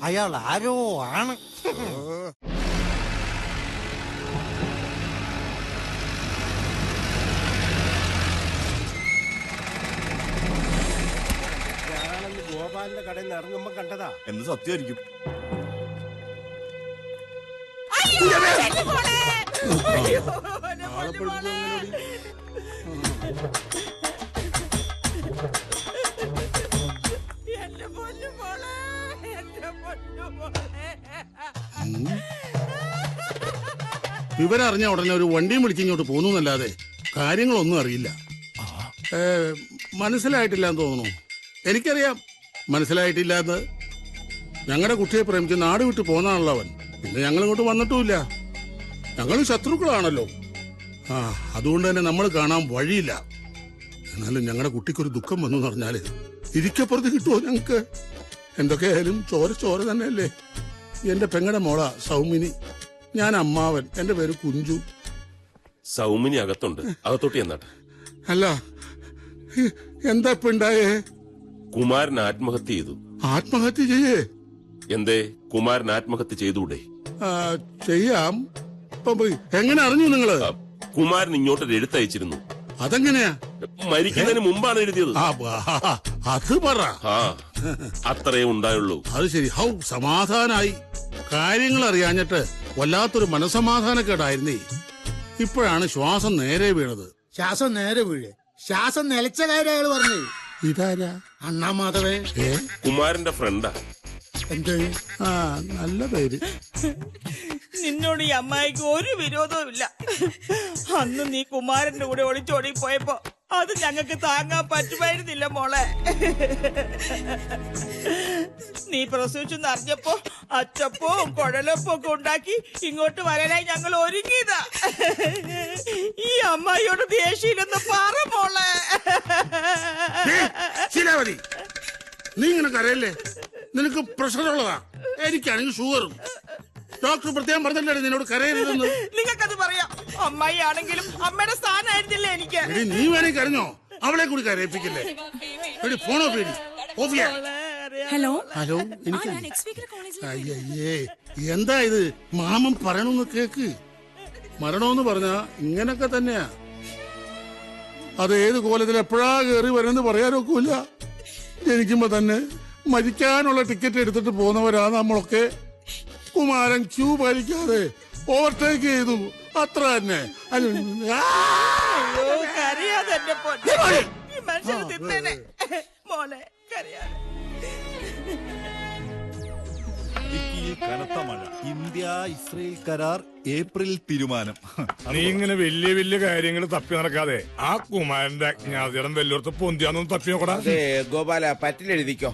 അയാൾ ആരോ ആണ്. ഗോപാലിന്റെ കടയിൽ നിന്ന് ഇറങ്ങുമ്പോ കണ്ടതാ. എന്ന് സത്യമായിരിക്കും. വിവരം അറിഞ്ഞ ഉടനെ ഒരു വണ്ടിയും വിളിച്ച് ഇങ്ങോട്ട് പോന്നല്ലാതെ കാര്യങ്ങളൊന്നും അറിയില്ല. മനസ്സിലായിട്ടില്ലാന്ന് തോന്നുന്നു. എനിക്കറിയാം മനസ്സിലായിട്ടില്ലാന്ന്. ഞങ്ങളുടെ കുട്ടിയെ പ്രേമിച്ച് നാട് വിട്ട് പോന്നാണല്ലോ അവൻ. പിന്നെ ഞങ്ങൾ ഇങ്ങോട്ട് വന്നിട്ടുമില്ല. ഞങ്ങൾ ശത്രുക്കളാണല്ലോ. അതുകൊണ്ട് തന്നെ നമ്മൾ കാണാൻ വഴിയില്ല. എന്നാലും ഞങ്ങളുടെ കുട്ടിക്കൊരു ദുഃഖം വന്നു എന്ന് പറഞ്ഞാല് ഇരിക്കപ്പുറത്ത് കിട്ടുമോ ഞങ്ങക്ക്? എന്തൊക്കെയായാലും ചോര തന്നെയല്ലേ. എന്റെ പെങ്ങടെ മോള സൗമിനി, ഞാൻ അമ്മാവൻ, എന്റെ പേര് കുഞ്ചു. സൗമിനി അകത്തുണ്ട്, അകത്തോട്ട് എന്നാട്ടെ. അല്ല, എന്താ ഇപ്പൊ ഉണ്ടായേ? കുമാരൻ ആത്മഹത്യ ചെയ്തു. ആത്മഹത്യ ചെയ്യേ? എന്തേ, കുമാരൻ ആത്മഹത്യ ചെയ്തൂടെ? ചെയ്യാം. എങ്ങനെ അറിഞ്ഞു നിങ്ങള്? കുമാരൻ ഇങ്ങോട്ടൊരു എഴുത്തയച്ചിരുന്നു. അതെങ്ങനെയാ? മരിക്കുന്നതിന് മുമ്പാണ് എഴുതിയത്. അത് പറ. അത്രേ ഉണ്ടായുള്ളൂ. അത് ശരി. ഹൗ സമാധാനായി. കാര്യങ്ങൾ അറിയാഞ്ഞിട്ട് വല്ലാത്തൊരു മനസമാധാനക്കേടായിരുന്നേ. ഇപ്പോഴാണ് ശ്വാസം നേരെ വീണത്. ശ്വാസം നേരെ വീഴ്. ശ്വാസം നിലച്ച കാര്യം അയാൾ പറഞ്ഞു. ഇതാരാ? അണ്ണാമാധവേ. കുമാരന്റെ ഫ്രണ്ടാ. എന്ത്? നല്ല പേര്. നിന്നോട് ഈ അമ്മായിക്ക് ഒരു വിരോധവും ഇല്ല. അന്ന് നീ കുമാരന്റെ കൂടെ ഒളിച്ചോടി പോയപ്പോ അത് ഞങ്ങൾക്ക് താങ്ങാൻ പറ്റുമായിരുന്നില്ല മോളെ. നീ പ്രസവിച്ചെന്ന് അറിഞ്ഞപ്പോ അച്ചപ്പവും കുഴലപ്പവും ഒക്കെ ഉണ്ടാക്കി ഇങ്ങോട്ട് വരാനായി ഞങ്ങൾ ഒരുങ്ങിയതാ. ഈ അമ്മായിയോട് ദേഷ്യയില്ലെന്ന് പറ മോളെ. ശീലാവതി, നീ ഇങ്ങനെ കരയല്ലേ? നിനക്ക് പ്രഷറുള്ളതാ. എനിക്കാണെങ്കിൽ ഷുഗറും. ഡോക്ടർ പ്രത്യേകം പറഞ്ഞല്ലേ നിന്നോട് കരയരുതെന്ന്. നിങ്ങൾക്കത് പറയാം. അമ്മായി ആണെങ്കിലും അമ്മയുടെ സ്ഥാനമായിരുന്നില്ലേ എനിക്ക്. നീ വേണമെങ്കിൽ കരഞ്ഞോ, അവളെ കൂടി കരയിപ്പിക്കില്ലേ? ഫോണോ പേടി. ഹലോ ഹലോ, എനിക്ക് അയ്യേ, എന്താ ഇത്? മാമൻ പറയണമെന്ന് കേക്ക്. മരണമെന്ന് പറഞ്ഞാ ഇങ്ങനൊക്കെ തന്നെയാ. അത് ഏത് കോലത്തിൽ എപ്പോഴാ കയറി വരുമെന്ന് പറയാനൊക്കില്ല. ജനിക്കുമ്പോ തന്നെ മരിക്കാനുള്ള ടിക്കറ്റ് എടുത്തിട്ട് പോകുന്നവരാ നമ്മളൊക്കെ. കുമാരൻ ക്യൂ പാലിക്കാതെ ഓവർടേക്ക് ചെയ്തു, അത്ര തന്നെ. കനത്ത മഴ. ഇന്ത്യ ഇസ്രയേൽ കരാർ ഏപ്രിൽ തീരുമാനം. നീ ഇങ്ങനെ വലിയ വലിയ കാര്യങ്ങൾ തപ്പി നടക്കാതെ ആ കുമാരന്റെ അജ്ഞാതീരം വല്ലോടത്ത് പൊന്തിയാന്നൊന്ന് തപ്പി നോക്കടാ. ഗോപാല, പറ്റിലെഴുതിക്കോ.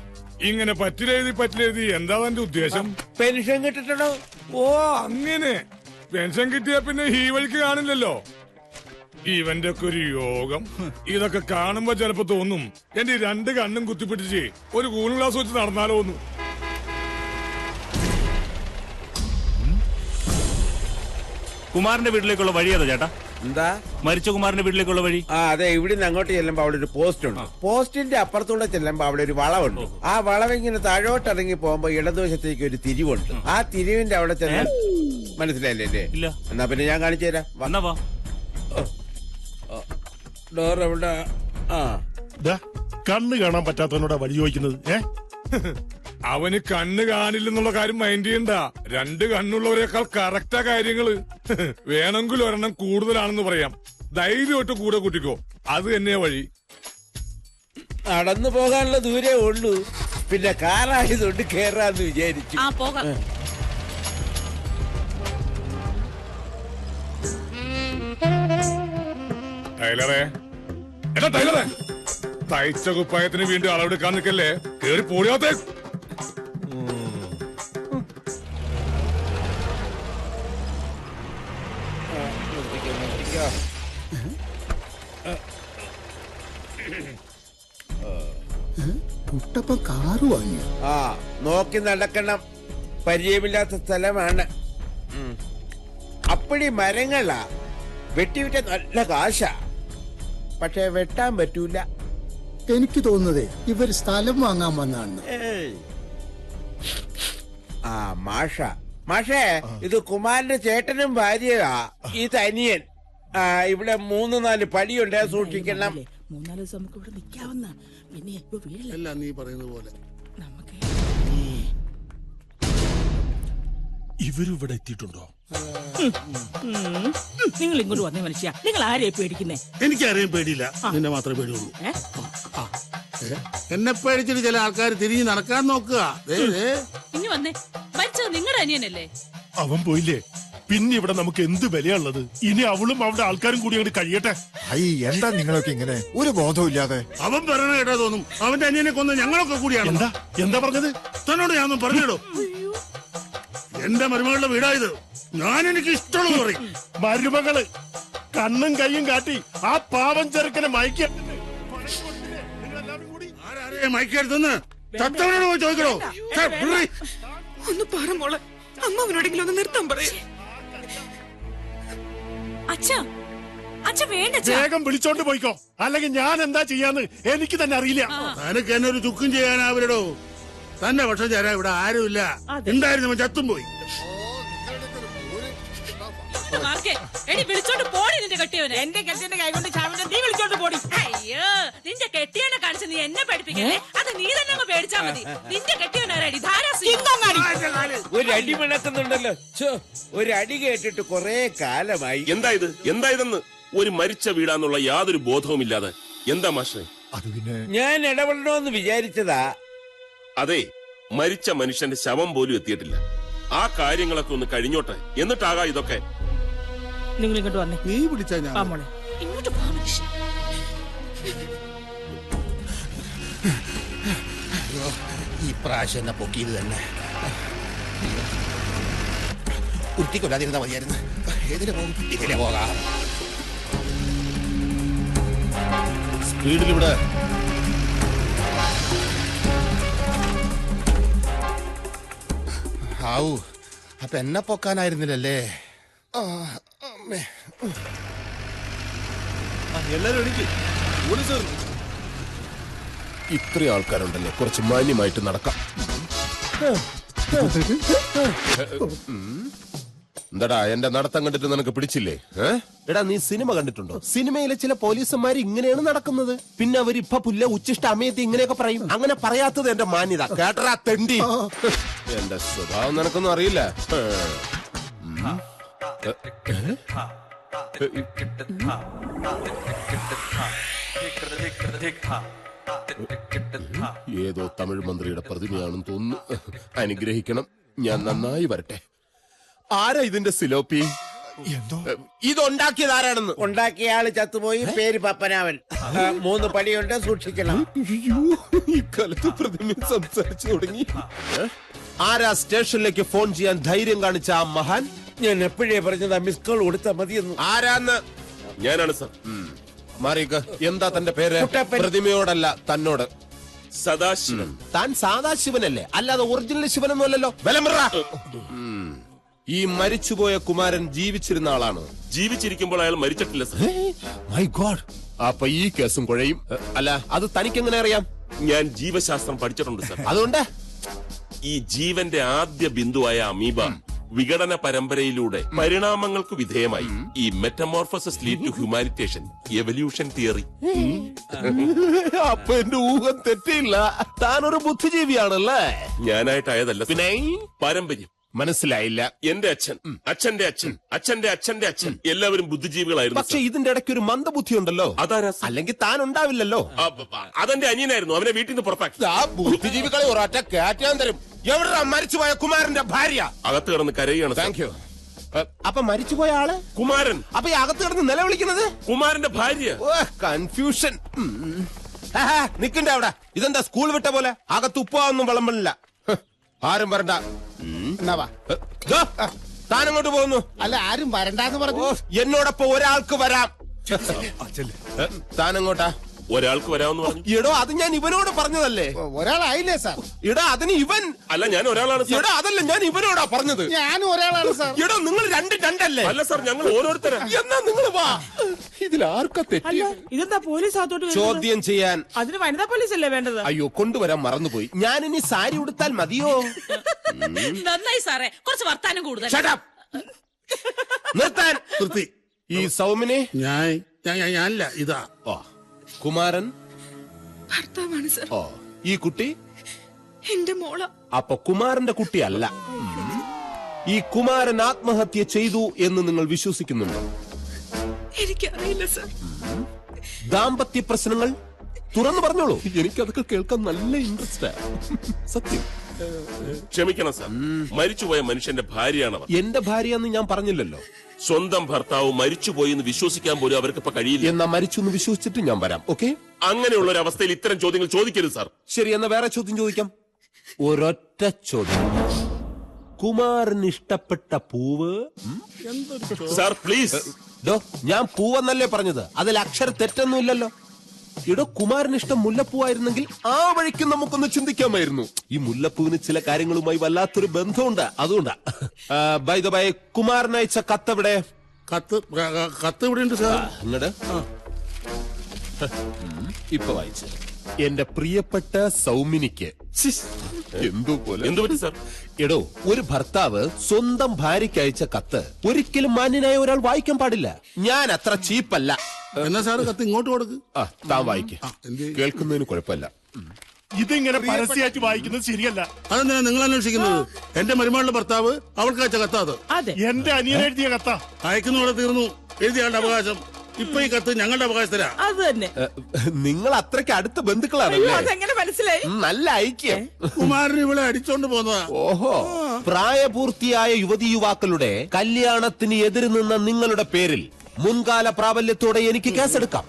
ഇങ്ങനെ പറ്റിലെഴുതി എന്താ തന്റെ ഉദ്ദേശം? പെൻഷൻ കിട്ടിട്ടോ? ഓ അങ്ങനെ. പെൻഷൻ കിട്ടിയാ പിന്നെ ഈ വഴിക്ക് കാണില്ലല്ലോ. ഇവന്റെ ഒക്കെ ഒരു യോഗം. ഇതൊക്കെ കാണുമ്പോ ചിലപ്പോ തോന്നും എന്റെ രണ്ട് കണ്ണും കുത്തിപ്പിടിച്ച് ഒരു കൂൾ ഗ്ലാസ് വെച്ച് നടന്നാലോ ഒന്ന്. കുമാരന്റെ വീട്ടിലേക്കുള്ള വഴി ഏതാ ചേട്ടാ? എന്താ? മരിച്ച കുമാരന്റെ വീട്ടിലേക്കുള്ള വഴി. അതെ, ഇവിടുന്ന് അങ്ങോട്ട് ചെല്ലുമ്പോ അവിടെ ഒരു പോസ്റ്റ് ഉണ്ട്. പോസ്റ്റിന്റെ അപ്പുറത്തൂടെ ചെല്ലുമ്പോ അവിടെ ഒരു വളവുണ്ട്. ആ വളവ് ഇങ്ങനെ താഴോട്ട് ഇറങ്ങി പോകുമ്പോ ഇടതുവശത്തേക്ക് ഒരു തിരിവുണ്ട്. ആ തിരിവിന്റെ അവിടെ ചെന്ന് മനസ്സിലായില്ലേ? ഇല്ല. എന്നാ പിന്നെ ഞാൻ കാണിച്ചു തരാം. ഡോർ എവിടെ? കണ്ണ് കാണാൻ പറ്റാത്തവനോടാ വഴി ചോദിക്കുന്നത്. അവന് കണ്ണ് കാണില്ലെന്നുള്ള കാര്യം മൈൻഡ് ചെയ്യണ്ട. രണ്ട് കണ്ണുള്ളവരെക്കാൾ കറക്റ്റാ കാര്യങ്ങള്. വേണമെങ്കിൽ ഒരെണ്ണം കൂടുതലാണെന്ന് പറയാം. ധൈര്യമായിട്ട് കൂടെ കൂട്ടിക്കോ. അത് തന്നെയാ വഴി. നടന്നു പോകാനുള്ള ദൂരേ ഉള്ളൂ. പിന്നെ കാറായതുകൊണ്ട് കേറാന്ന് വിചാരിച്ചു. ടൈലറേ, എടാ ടൈലറേ, തയ്ച്ച കുപ്പായത്തിന് വീണ്ടും അളവെടുക്കാൻ നിൽക്കല്ലേ. കേറി പോടിയാത്തേ. കുട്ടപ്പം കാറ് വാങ്ങി. നോക്കി നടക്കണം. പരിചയമില്ലാത്ത സ്ഥലമാണ്. അപ്പടി മരങ്ങളാ. വെട്ടിവിറ്റ നല്ല കാശാ. പക്ഷെ വെട്ടാൻ പറ്റൂല. എനിക്ക് തോന്നുന്നതേ ഇവർ സ്ഥലം വാങ്ങാൻ വന്നാണ്. മാഷേ, ഇത് കുമാരന്റെ ചേട്ടനും ഭാര്യയാ. ഈ തനിയൻ. ഇവിടെ 3-4 പടിയുണ്ട്, സൂക്ഷിക്കണം. 3-4 ദിവസം നമുക്ക് ഇവിടെ നിൽക്കാവുന്ന. പിന്നെ എല്ലാം നീ പറയുന്നത് പോലെ ഇവരിവിടെ എത്തിയിട്ടുണ്ടോ? നിങ്ങൾ ഇങ്ങോട്ട് വന്നേ മനുഷ്യ. നിങ്ങൾ ആരെയും പേടിക്കുന്നേ? എനിക്കാരെയും പേടിയില്ല. നിന്നെ മാത്രമേ പേടിയുള്ളൂ. എന്നെ പേടിച്ചിട്ട് ചില ആൾക്കാർ തിരിഞ്ഞ് നടക്കാൻ നോക്കുക. ഇനി വന്നേ. മരിച്ചത് നിങ്ങളുടെ അനിയനല്ലേ? അവൻ പോയില്ലേ, പിന്നെ ഇവിടെ നമുക്ക് എന്ത് വിലയുള്ളത്? ഇനി അവളും അവളുടെ ആൾക്കാരും കൂടി അങ്ങോട്ട് കഴിയട്ടെ. എന്താ നിങ്ങളൊക്കെ ഇങ്ങനെ ഒരു ബോധമില്ലാതെ? അവൻ പറയണ കേട്ടാ തോന്നും അവന്റെ അനിയനെ കൊന്ന് ഞങ്ങളൊക്കെ കൂടിയാണ്. എന്താ പറഞ്ഞത്? തന്നോട് ഞാനൊന്നും പറഞ്ഞിടോ. എന്റെ മരുമകളുടെ വീടായത്. ഞാൻ എനിക്ക് ഇഷ്ടമുള്ളത് പറയും. മരുമകള് കണ്ണും കൈയും കാട്ടി ആ പാവം ചെറുക്കനെ മയക്കരുതെന്ന് തത്തവനോട് പോയി ചോദിക്കണോ? ഒന്ന് പറ മോളെ. അമ്മവനോടെങ്കിലും ഒന്ന് നിർത്താൻ പറയൂ. വേഗം വിളിച്ചോണ്ട് പോയിക്കോ, അല്ലെങ്കിൽ ഞാൻ എന്താ ചെയ്യാന്ന് എനിക്ക് തന്നെ അറിയില്ല. തനക്ക് എന്നെ ഒരു ചുക്കും ചെയ്യാനാവില്ലടോ. തന്നെ പക്ഷം ചേരാ ഇവിടെ ആരുമില്ല. ഉണ്ടായിരുന്നു ചത്തും പോയി. എടി വിളിച്ചോണ്ട് പോടി നിന്റെ കെട്ടിയവനെ. എന്റെ കെട്ടിയന്റെ കൈ കൊണ്ട് ചാവിന്റെ നീ വിളിച്ചോണ്ട് പോടി. അയ്യോ നിന്റെ കെട്ടിയവനെ കാണിച്ച് നീ എന്നെ പഠിപ്പിക്കല്ലേ? അത് നീ തന്നെ അങ്ങ് പേടിച്ചാ മതി. നിന്റെ കെട്ടിയവനാരടി? ഒരു അടി വിളക്കുന്നുണ്ടല്ലോ. ഒരു അടി കേട്ടിട്ട് കൊറേ കാലമായി. എന്താ ഇതെന്ന് ഒരു മരിച്ച വീടാന്നുള്ള യാതൊരു ബോധവുമില്ലാതെ എന്താ മാഷേ? ഞാൻ ഇടപെടണമെന്ന് വിചാരിച്ചതാ. അതെ, മരിച്ച മനുഷ്യന്റെ ശവം പോലും എത്തിയിട്ടില്ല. ആ കാര്യങ്ങളൊക്കെ ഒന്ന് കഴിഞ്ഞോട്ടെ, എന്നിട്ടാകാ ഇതൊക്കെ. നിങ്ങൾ ഇങ്ങോട്ട് വന്നേ. നീ പിടിച്ചാ ഞാൻ ഇങ്ങോട്ട് പോ മനുഷ്യ. ഈ പ്രാവശ്യം എന്നെ പൊക്കിയത് തന്നെ കുട്ടിക്കൊല്ലാതിരുന്നാ മതിയായിരുന്നു. ഏതിനെ പോകും? ഇതിനെ പോകാം. സ്പീഡിൽ ഇവിടെ. ആവൂ, അപ്പൊ എന്നെ പൊക്കാനായിരുന്നില്ലല്ലേ? എല്ലാരും എണീക്ക്. ഇത്രയും ആൾക്കാരുണ്ടല്ലേ, കുറച്ച് മാന്യമായിട്ട് നടക്കാം. എന്താടാ എന്റെ നടത്തം കണ്ടിട്ട് നിനക്ക് പിടിച്ചില്ലേ? എടാ നീ സിനിമ കണ്ടിട്ടുണ്ടോ? സിനിമയിലെ ചില പോലീസുമാർ ഇങ്ങനെയാണ് നടക്കുന്നത്. പിന്നെ അവരിപ്പ പുല്ല ഉച്ചിഷ്ട അമ്മയത്തി ഇങ്ങനെയൊക്കെ പറയും. അങ്ങനെ പറയാത്തത് എന്റെ മാന്യത. കേട്ടറാ തെണ്ടി. എന്റെ സ്വഭാവം നിനക്കൊന്നും അറിയില്ല. ഏതോ തമിഴ് മന്ത്രിയുടെ പ്രതിമയാണെന്ന് തോന്നുന്നു. അനുഗ്രഹിക്കണം, ഞാൻ നന്നായി വരട്ടെ. ആരാ ഇതിന്റെ സിലോപ്പി? ഇതുണ്ടാക്കിയത് ആരാണെന്ന്? ഉണ്ടാക്കിയ ആള് ചത്തുപോയി. പേര് പപ്പനാവൻ. 3 പടിയുണ്ട്, സൂക്ഷിക്കണം. ഇക്കാലത്ത് പ്രതിമ സംസാരിച്ചു തുടങ്ങി. ആരാ സ്റ്റേഷനിലേക്ക് ഫോൺ ചെയ്യാൻ ധൈര്യം കാണിച്ച ആ മഹാൻ? ഞാൻ എപ്പോഴേ പറഞ്ഞതാ മിസ് കോൾ കൊടുത്താൽ മതിയെന്ന്. ആരാന്ന്? ഞാനാണ് സർ. മാറിക്ക്. എന്താ തന്റെ പേര്? പ്രതിമയോടല്ല, തന്നോട്. സദാശിവൻ. താൻ സാദാശിവനല്ലേ, അല്ലാതെ ഒറിജിനൽ ശിവനൊന്നും അല്ലല്ലോ. ഈ മരിച്ചുപോയ കുമാരൻ ജീവിച്ചിരുന്ന ആളാണ്. ജീവിച്ചിരിക്കുമ്പോൾ അയാൾ മരിച്ചിട്ടില്ല സർ. My God. അപ്പൊ ഈ കേസും കുഴയും. അല്ല, അത് തനിക്ക് എങ്ങനെ അറിയാം? ഞാൻ ജീവശാസ്ത്രം പഠിച്ചിട്ടുണ്ട് സർ. അതുകൊണ്ട് ഈ ജീവന്റെ ആദ്യ ബിന്ദുവായ അമീബ വിഘടന പരമ്പരയിലൂടെ പരിണാമങ്ങൾക്ക് വിധേയമായി ഈ metamorphosis lead to humanization evolution theory. അപ്പൊ എന്റെ ഊഹം തെറ്റില്ല. താനൊരു ബുദ്ധിജീവിയാണല്ലേ? ഞാനായിട്ടായതല്ല, പിന്നെ പാരമ്പര്യം. മനസ്സിലായില്ല. എന്റെ അച്ഛൻ, അച്ഛന്റെ അച്ഛൻ, അച്ഛന്റെ അച്ഛന്റെ അച്ഛൻ എല്ലാവരും ബുദ്ധിജീവികളായിരുന്നു. പക്ഷെ ഇതിന്റെ ഇടയ്ക്ക് ഒരു മന്ദബുദ്ധി ഉണ്ടല്ലോ. അതാരാ? അല്ലെങ്കിൽ താൻ ഉണ്ടാവില്ലല്ലോ. അതെന്റെ അനിയനായിരുന്നു. അവനെ വീട്ടിൽ നിന്ന് പുറത്താക്കി. ആ ബുദ്ധിജീവികളെ ഒരൊറ്റ കയറ്റാൻ തരും. എവിടെ മരിച്ചുപോയ കുമാരന്റെ ഭാര്യ? അകത്ത് കിടന്ന് കരയുകയാണ്. Thank you. അപ്പൊ മരിച്ചുപോയ ആള് കുമാരൻ. അപ്പൊ ഈ അകത്ത് കിടന്ന് നിലവിളിക്കുന്നത് കുമാരന്റെ ഭാര്യ. കൺഫ്യൂഷൻ. നിക്കണ്ടേ അവിടെ. ഇതെന്താ സ്കൂൾ വിട്ട പോലെ? അകത്ത് ഉപ്പാവൊന്നും വിളമ്പില്ല. ആരും വരണ്ട. താനങ്ങോട്ട് പോകുന്നു. അല്ല, ആരും വരണ്ടെന്ന് പറഞ്ഞു. എന്നോടൊപ്പം ഒരാൾക്ക് വരാം. താനങ്ങോട്ടാ? ഒരാൾക്ക് വരാമെന്ന് പറഞ്ഞു. എടോ, അത് ഞാൻ ഇവനോട് പറഞ്ഞതല്ലേ. ഒരാളായില്ലേ സാർ? എടാ, അതിന് ഇവൻ. അല്ല, ഞാൻ ഒരാളാണ്. എടാ, അതല്ല, ഞാൻ ഇവനോടാ പറഞ്ഞത്. ഞാനും ഒരാളാണ് സാർ. എടോ, നിങ്ങൾ രണ്ടല്ലേ? അല്ല സാർ, ഞങ്ങൾ ഓരോരുത്തരാ. എന്നാ നിങ്ങൾ വാ. ഇതിൽ ആർക്കാ തെറ്റി? ഇതെന്താ പോലീസ് അകത്തോട്ട് ചോദ്യം ചെയ്യാൻ. അതിന് വനിതാ പോലീസ് അല്ലേ വേണ്ടത്? അയ്യോ, കൊണ്ടുവരാൻ മറന്നുപോയി. ഞാൻ ഇനി സാരി ഉടുത്താൽ മതിയോ? നന്നായി സാറേ, കുറച്ച് വർത്താനം കൂടുതൽ. നിർത്താൻ. ഈ സൗമിനെ ഞാനില്ല. ഇതാ കുമാരൻ ഭർത്താവാണ് സർ. ഓ, ഈ കുട്ടി എന്റെ മോള. അപ്പൊ കുമാരന്റെ കുട്ടിയല്ല. ഈ കുമാരൻ ആത്മഹത്യ ചെയ്തു എന്ന് നിങ്ങൾ വിശ്വസിക്കുന്നുണ്ടോ? എനിക്കറിയില്ല സർ. ദാമ്പത്യ പ്രശ്നങ്ങൾ തുറന്നു പറഞ്ഞോളൂ. എനിക്കതൊക്കെ കേൾക്കാൻ നല്ല ഇൻട്രസ്റ്റ്. സത്യം. ക്ഷമിക്കണം സാർ, മരിച്ചുപോയ മനുഷ്യന്റെ ഭാര്യയാണ്. എന്റെ ഭാര്യയെന്ന് ഞാൻ പറഞ്ഞില്ലല്ലോ. സ്വന്തം ഭർത്താവ് മരിച്ചുപോയി എന്ന് വിശ്വസിക്കാൻ പോലും അവർക്ക് ഇപ്പൊ കഴിയില്ല. എന്നാ മരിച്ചു എന്ന് വിശ്വസിച്ചിട്ട് ഞാൻ വരാം. ഓക്കെ? അങ്ങനെയുള്ള ഒരു അവസ്ഥയിൽ ഇത്തരം ചോദ്യങ്ങൾ ചോദിക്കരുത് സാർ. ശരി, എന്നാ വേറെ ചോദ്യം ചോദിക്കാം. ഒരൊറ്റ ചോദ്യം. കുമാരന് ഇഷ്ടപ്പെട്ട പൂവ്? Sir please. ഞാൻ പൂവെന്നല്ലേ പറഞ്ഞത്. അതിൽ അക്ഷര തെറ്റൊന്നുമില്ലല്ലോ. ഇടോ, കുമാരന് ഇഷ്ടം മുല്ലപ്പൂവായിരുന്നെങ്കിൽ ആ വഴിക്ക് നമുക്കൊന്ന് ചിന്തിക്കാമായിരുന്നു. ഈ മുല്ലപ്പൂവിന് ചില കാര്യങ്ങളുമായി വല്ലാത്തൊരു ബന്ധമുണ്ട്. അതുകൊണ്ടാ. ബൈ ദ ബൈ, കുമാരൻ അയച്ച കത്തെവിടെ? കത്ത് ഇവിടെ ഉണ്ട് സാർ. ഇങ്ങട് ഇപ്പൊ വായിച്ചു. എന്റെ പ്രിയപ്പെട്ട സൗമിനിക്ക് എന്തോ പോലെ എന്തു പറ്റി സാർ? എടോ, ഒരു ഭർത്താവ് സ്വന്തം ഭാര്യയ്ക്ക് അയച്ച കത്ത് ഒരിക്കലും മാന്യനായ ഒരാൾ വായിക്കാൻ പാടില്ല. ഞാൻ അത്ര ചീപ്പല്ല. എന്നാ സാറ് കത്ത് ഇങ്ങോട്ട് കൊടുക്ക്. താൻ വായിക്ക, കേൾക്കുന്നതിന് കുഴപ്പമില്ല. ഇതിങ്ങനെ പരസ്യമായിട്ട് വായിക്കുന്നത് ശരിയല്ല. അതെന്തിനാ നിങ്ങൾ അന്വേഷിക്കുന്നത്? എന്റെ മരുമകളുടെ ഭർത്താവ് അവൾക്ക് അയച്ച കത്താ അത്. എന്റെ അനിയൻ എഴുതിയ കത്താ. അയക്കുന്നതോടെ തീർന്നു. എഴുതിയാളുടെ അവകാശം. ഇപ്പൊ ഈ കത്ത് ഞങ്ങളുടെ അവകാശത്തിലാ. അത് തന്നെ. നിങ്ങൾ അത്രയ്ക്ക് അടുത്ത ബന്ധുക്കളാണല്ലേ? അതെങ്ങനെ മനസ്സിലായി? നല്ല ഐക്യം. കുമാരൻ ഇവിടെ അടിച്ചോണ്ട് പോന്നതാ. ഓഹോ, പ്രായപൂർത്തിയായ യുവതി യുവാക്കളുടെ കല്യാണത്തിന് എതിര് നിന്ന നിങ്ങളുടെ പേരിൽ മുൻകാല പ്രാബല്യത്തോടെ എനിക്ക് കേസെടുക്കാം.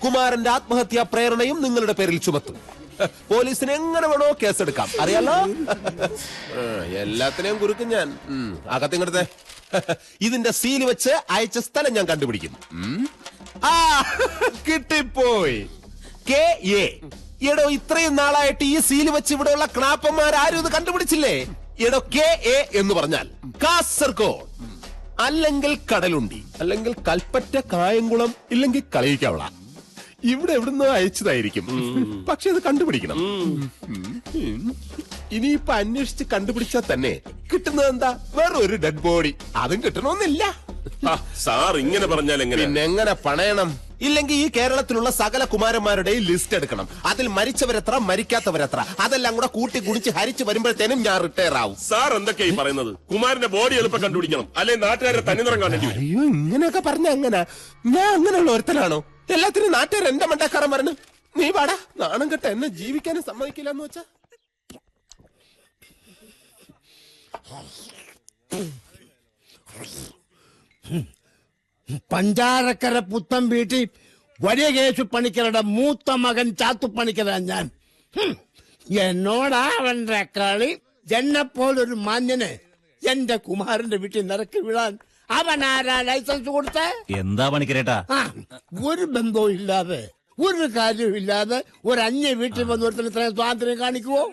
കുമാരന്റെ ആത്മഹത്യാ പ്രേരണയും നിങ്ങളുടെ പേരിൽ ചുമത്തും. പോലീസിന് എങ്ങനെ വേണോ കേസെടുക്കാം, അറിയാലോ. എല്ലാത്തിനെയും കുറുക്കും ഞാൻ. അകത്തിങ്ങടുത്തെ ഇതിന്റെ സീല് വെച്ച് അയച്ച സ്ഥലം ഞാൻ കണ്ടുപിടിക്കും. കിട്ടിപ്പോയി. KA. എടോ, ഇത്രയും നാളായിട്ട് ഈ സീല് വെച്ച് ഇവിടെയുള്ള ക്ലാപ്പന്മാരും ഇത് കണ്ടുപിടിച്ചില്ലേ? എടോ, KA എന്ന് പറഞ്ഞാൽ കാസർഗോഡ്, അല്ലെങ്കിൽ കടലുണ്ടി, അല്ലെങ്കിൽ കൽപ്പറ്റ, കായംകുളം, ഇല്ലെങ്കിൽ കളിയിക്കവള. ഇവിടെ എവിടുന്ന് അയച്ചതായിരിക്കും. പക്ഷെ ഇത് കണ്ടുപിടിക്കണം. ഇനിയിപ്പൊ അന്വേഷിച്ച് കണ്ടുപിടിച്ചാൽ തന്നെ കിട്ടുന്നത് എന്താ? വേറെ ഒരു ഡെഡ് ബോഡി. അതും കിട്ടണമെന്നില്ല. സാർ ഇങ്ങനെ പറഞ്ഞാൽ എങ്ങനെ? പിന്നെ എങ്ങനെ പണയണം? ഇല്ലെങ്കിൽ ഈ കേരളത്തിലുള്ള സകല കുമാരന്മാരുടെയും ലിസ്റ്റ് എടുക്കണം. അതിൽ മരിച്ചവരെത്ര, മരിക്കാത്തവരെത്ര, അതെല്ലാം കൂടെ കൂട്ടി കുടിച്ച് ഹരിച്ച് വരുമ്പോഴത്തേനും ഞാൻ റിട്ടയർ ആവും. സാർ എന്തൊക്കെയായി പറയുന്നത്? കുമാരന്റെ ബോഡി എളുപ്പം കണ്ടുപിടിക്കണം, അല്ലെ നാട്ടുകാരുടെ തന്നിനിറം കാണേണ്ടി വരും. അയ്യോ, ഇങ്ങനെയൊക്കെ പറഞ്ഞ എങ്ങനെ? ഞാൻ അങ്ങനെയുള്ള ഒരുത്തനാണോ? എല്ലാത്തിനും നാട്ടുകാർ എന്റെ മണ്ടക്കാരൻ പറഞ്ഞു. നീ പാടാ, നാണം കെട്ട എന്നെ ജീവിക്കാനും സമ്മതിക്കില്ല എന്ന് വെച്ചാ. പഞ്ചാരക്കര പുത്തം വീട്ടിൽ വലിയ കേശു പണിക്കരുടെ മൂത്ത മകൻ ചാത്തുപ്പണിക്കരാ ഞാൻ. എന്നോടാ അവന്റെ കളി. എന്നെപ്പോലൊരു മാന്യന് എന്റെ കുമാരന്റെ വീട്ടിൽ നിറക്കി വിടാൻ അവനാരാ ലൈസൻസ് കൊടുത്തേ? എന്താ പണിക്കരേട്ടാ? ഒരു ബന്ധവും ഇല്ലാതെ, ഒരു കാര്യവും ഇല്ലാതെ ഒരു അന്യ വീട്ടിൽ വന്ന് ഒരുത്തിന് ഇത്രയും സ്വാതന്ത്ര്യം കാണിക്കുവോ?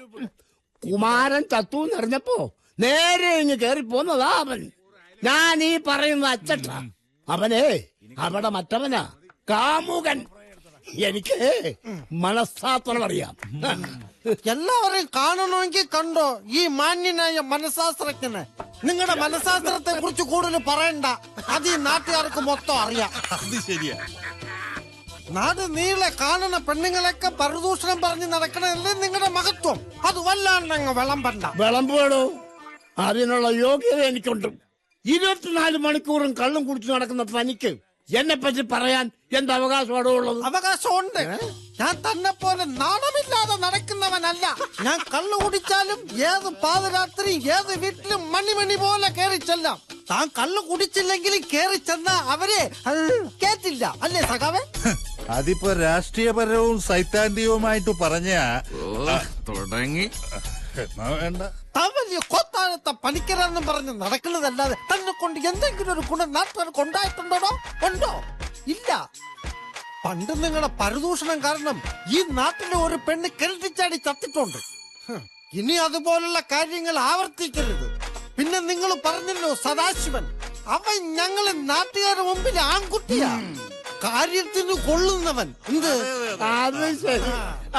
കുമാരൻ ചത്തു എന്നറിഞ്ഞപ്പോ നേരെ ഇങ്ങ് കേറി പോന്നതാ അവൻ. ഞാൻ ഈ പറയുന്ന അച്ചട്ട. അവനെ അവിടെ മറ്റവനാ കാമുകൻ. എനിക്ക് മനഃശാസ്ത്രം അറിയാം. എല്ലാവരെയും കാണണമെങ്കിൽ കണ്ടോ ഈ മാന്യനായ മനഃശാസ്ത്രജ്ഞന്. നിങ്ങളുടെ മനഃശാസ്ത്രത്തെ കുറിച്ച് കൂടുതൽ പറയണ്ട, അത് ഈ നാട്ടുകാർക്ക് മൊത്തം അറിയാം. അത് ശരിയാ. നാട് നീളെ കാണുന്ന പെണ്ണുങ്ങളൊക്കെ പരദൂഷണം പറഞ്ഞ് നടക്കണല്ലേ നിങ്ങളുടെ മഹത്വം. അത് വല്ലാണ്ടങ്ങ് വിളമ്പണ്ട. വിളമ്പുവേടോ, അതിനുള്ള യോഗ്യത എനിക്കുണ്ട്. 24 മണിക്കൂറും കള്ളും കുടിച്ചു നടക്കുന്ന തനിക്ക് എന്നെ പറ്റി പറയാൻ എന്ത് അവകാശമാണോ ഉള്ളത്? അവകാശമുണ്ട്. ഞാൻ തന്നെ പോലെ നാണമില്ലാതെ നടക്കുന്നവനല്ല. ഞാൻ കള്ളു കുടിച്ചാലും ഏത് പാതിരാത്രി ഏത് വീട്ടിലും മണിമണി പോലെ കയറി ചെല്ലാം. താൻ കള്ളു കുടിച്ചില്ലെങ്കിലും കയറി ചെന്ന അവരെ കേട്ടില്ല, അല്ലേ സഖാവേ? അതിപ്പോ രാഷ്ട്രീയപരവും സൈദ്ധാന്തികവുമായിട്ട് പറഞ്ഞ തുടങ്ങി. വേണ്ട. താൻ വലിയ കൊത്താഴത്ത പണിക്കരാന്നും പറഞ്ഞ് നടക്കുന്നതല്ലാതെ തന്നെ കൊണ്ട് എന്തെങ്കിലും ഒരു ഗുണം നാട്ടുകാർക്ക് ഉണ്ടായിട്ടുണ്ടോ? ഉണ്ടോ? ഇല്ല. പണ്ട് നിങ്ങളുടെ പരദൂഷണം കാരണം ഈ നാട്ടിലെ ഒരു പെണ്ണ് കിണറ്റിച്ചാടി ചത്തിട്ടുണ്ട്. ഇനി അതുപോലുള്ള കാര്യങ്ങൾ ആവർത്തിക്കരുത്. പിന്നെ നിങ്ങൾ പറഞ്ഞല്ലോ സദാശിവൻ, അവൻ ഞങ്ങള് നാട്ടുകാരുടെ മുമ്പിൽ ആൺകുട്ടിയാ, കാര്യത്തിന് കൊള്ളുന്നവൻ. എന്ത്? അത് ശരി.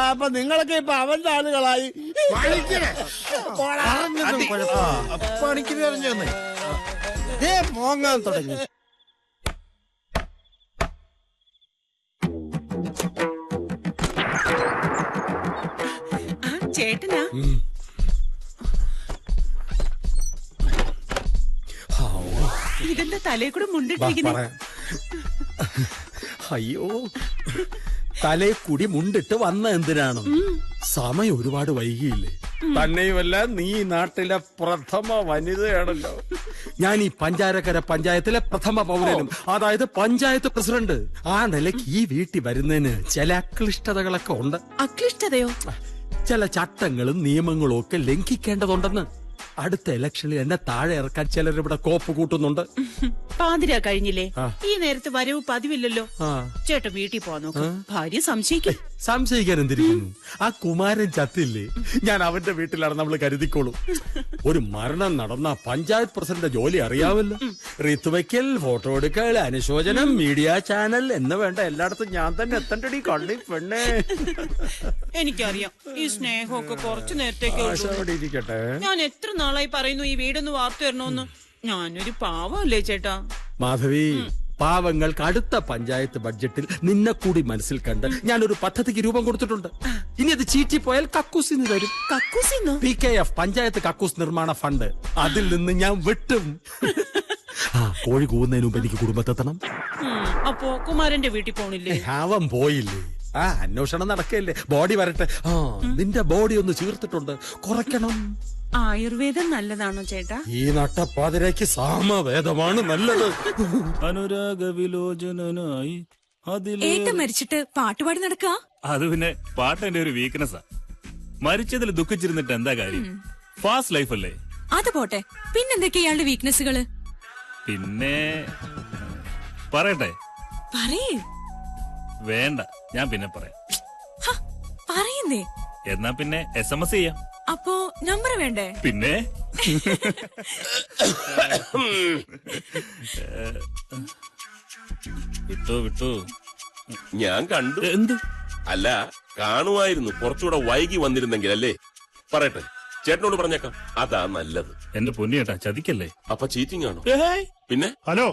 അപ്പൊ നിങ്ങളൊക്കെ ഇപ്പൊ അവന്റെ ആളുകളായി. മോങ്ങാൻ തുടങ്ങി. ചേട്ടനാ? ഇതെന്താ തലേ കൂടെ മുണ്ടിട്ടിരിക്കുന്നു? അയ്യോ, തലേ കൂടി മുണ്ടിട്ട് വന്ന എന്തിനാണ്? സമയം ഒരുപാട് വൈകിയില്ലേ? തന്നെയുമല്ല, നീ നാട്ടിലെ പ്രഥമ വനിതയാണല്ലോ. ഞാൻ ഈ പഞ്ചാരക്കര പഞ്ചായത്തിലെ പ്രഥമ പൗരനും, അതായത് പഞ്ചായത്ത് പ്രസിഡന്റ്. ആ നിലയ്ക്ക് ഈ വീട്ടിൽ വരുന്നതിന് ചില അക്ലിഷ്ടതകളൊക്കെ ഉണ്ട്. അക്ലിഷ്ടതയോ? ചില ചട്ടങ്ങളും നിയമങ്ങളും ഒക്കെ ലംഘിക്കേണ്ടതുണ്ടെന്ന്. അടുത്ത ഇലക്ഷനിൽ എന്നെ താഴെ ഇറക്കാൻ ചിലരിവിടെ കോപ്പ് കൂട്ടുന്നുണ്ട്. പാതിരാ കഴിഞ്ഞില്ലേ? ഈ നേരത്തെ വരവ് പതിവില്ലല്ലോ. ചേട്ടൻ വീട്ടിൽ പോവാൻ നോക്ക്, ഭാര്യ സംശയിക്കും. സംശയിക്കാൻ എന്തിരിക്കുന്നു? ആ കുമാരൻ ചത്തില്ലേ, ഞാൻ അവന്റെ വീട്ടിലാണ് നമ്മൾ കരുതിക്കോളൂ. ഒരു മരണം നടന്ന പഞ്ചായത്ത് പ്രസിഡന്റ് ജോലി അറിയാമല്ലോ. റീത്ത് വയ്ക്കൽ, ഫോട്ടോ എടുക്കൽ, അനുശോചനം, മീഡിയ ചാനൽ എന്ന് വേണ്ട എല്ലായിടത്തും ഞാൻ തന്നെ എത്തണ്ടടി കള്ളി പെണ്ണേ. എനിക്കറിയാം ഈ സ്നേഹമൊക്കെ കുറച്ചു നേരത്തേക്ക് ഇരിക്കട്ടെ. ഞാൻ എത്ര നാളായി പറയുന്നു ഈ വീടൊന്ന് വാർത്തു തരണോന്ന്. ഞാനൊരു പാവല്ലേ ചേട്ടാ. മാധവി, പാവങ്ങൾക്ക് അടുത്ത പഞ്ചായത്ത് ബഡ്ജറ്റിൽ നിന്നെ കൂടി മനസ്സിൽ കണ്ട് ഞാനൊരു പദ്ധതിക്ക് രൂപം കൊടുത്തിട്ടുണ്ട്. ഇനി അത് ചീറ്റിപ്പോയാൽ കക്കൂസിന് തരും. കക്കൂസിന്നോ? PKF പഞ്ചായത്ത് കക്കൂസ് നിർമ്മാണ ഫണ്ട്. അതിൽ നിന്ന് ഞാൻ വെട്ടും. കോഴി കൂവുന്നതിന് മുമ്പ് എനിക്ക് കുടുംബത്തെത്തണം. അപ്പോ കുമാരന്റെ വീട്ടിൽ പോണില്ലേ? അവൻ പോയില്ലേ? അന്വേഷണം നടക്കല്ലേ. ബോഡി വരട്ടെ. നിന്റെ ബോഡി ഒന്ന് ചീർത്തിട്ടുണ്ട്, കുറയ്ക്കണം. ആയുർവേദം നല്ലതാണോ ചേട്ടാ? ഈ നട്ടപ്പാതിരയ്ക്ക് സാമവേദമാണ് നല്ലത്. അനുരാഗവിലോചനായി ഏട്ടൻ മരിച്ചിട്ട് പാട്ടുപാടി നടക്കുക. അത് പിന്നെ പാട്ട് എന്റെ ഒരു വീക്ക്നെസ്സാ. മരിച്ചതിൽ ദുഃഖിച്ചിരുന്നിട്ട് എന്താ കാര്യം? ഫാസ്റ്റ് ലൈഫ് അല്ലേ. അത് പോട്ടെ, പിന്നെന്തൊക്കെയാ ഇയാളുടെ വീക്ക്നെസ്സുകള്? പിന്നെ പറയട്ടെ? പറയേ. വേണ്ട, ഞാൻ പിന്നെ പറയാം. പറയുന്നേ. എന്നാ പിന്നെ SMS ചെയ്യാം. അപ്പോ നമ്പർ വേണ്ടേ? പിന്നെ വിട്ടു ഞാൻ കണ്ടു. എന്ത്? അല്ല, കാണുമായിരുന്നു. കുറച്ചുകൂടെ വൈകി വന്നിരുന്നെങ്കിൽ അല്ലേ? പറയട്ടെ, ചേട്ടനോട് പറഞ്ഞേക്കാം. അതാ നല്ലത്. എന്റെ പൊന്നിയേട്ടാ, ചതിക്കല്ലേ. അപ്പൊ ചീറ്റിംഗ് ആണോ? പിന്നെ ഹലോ,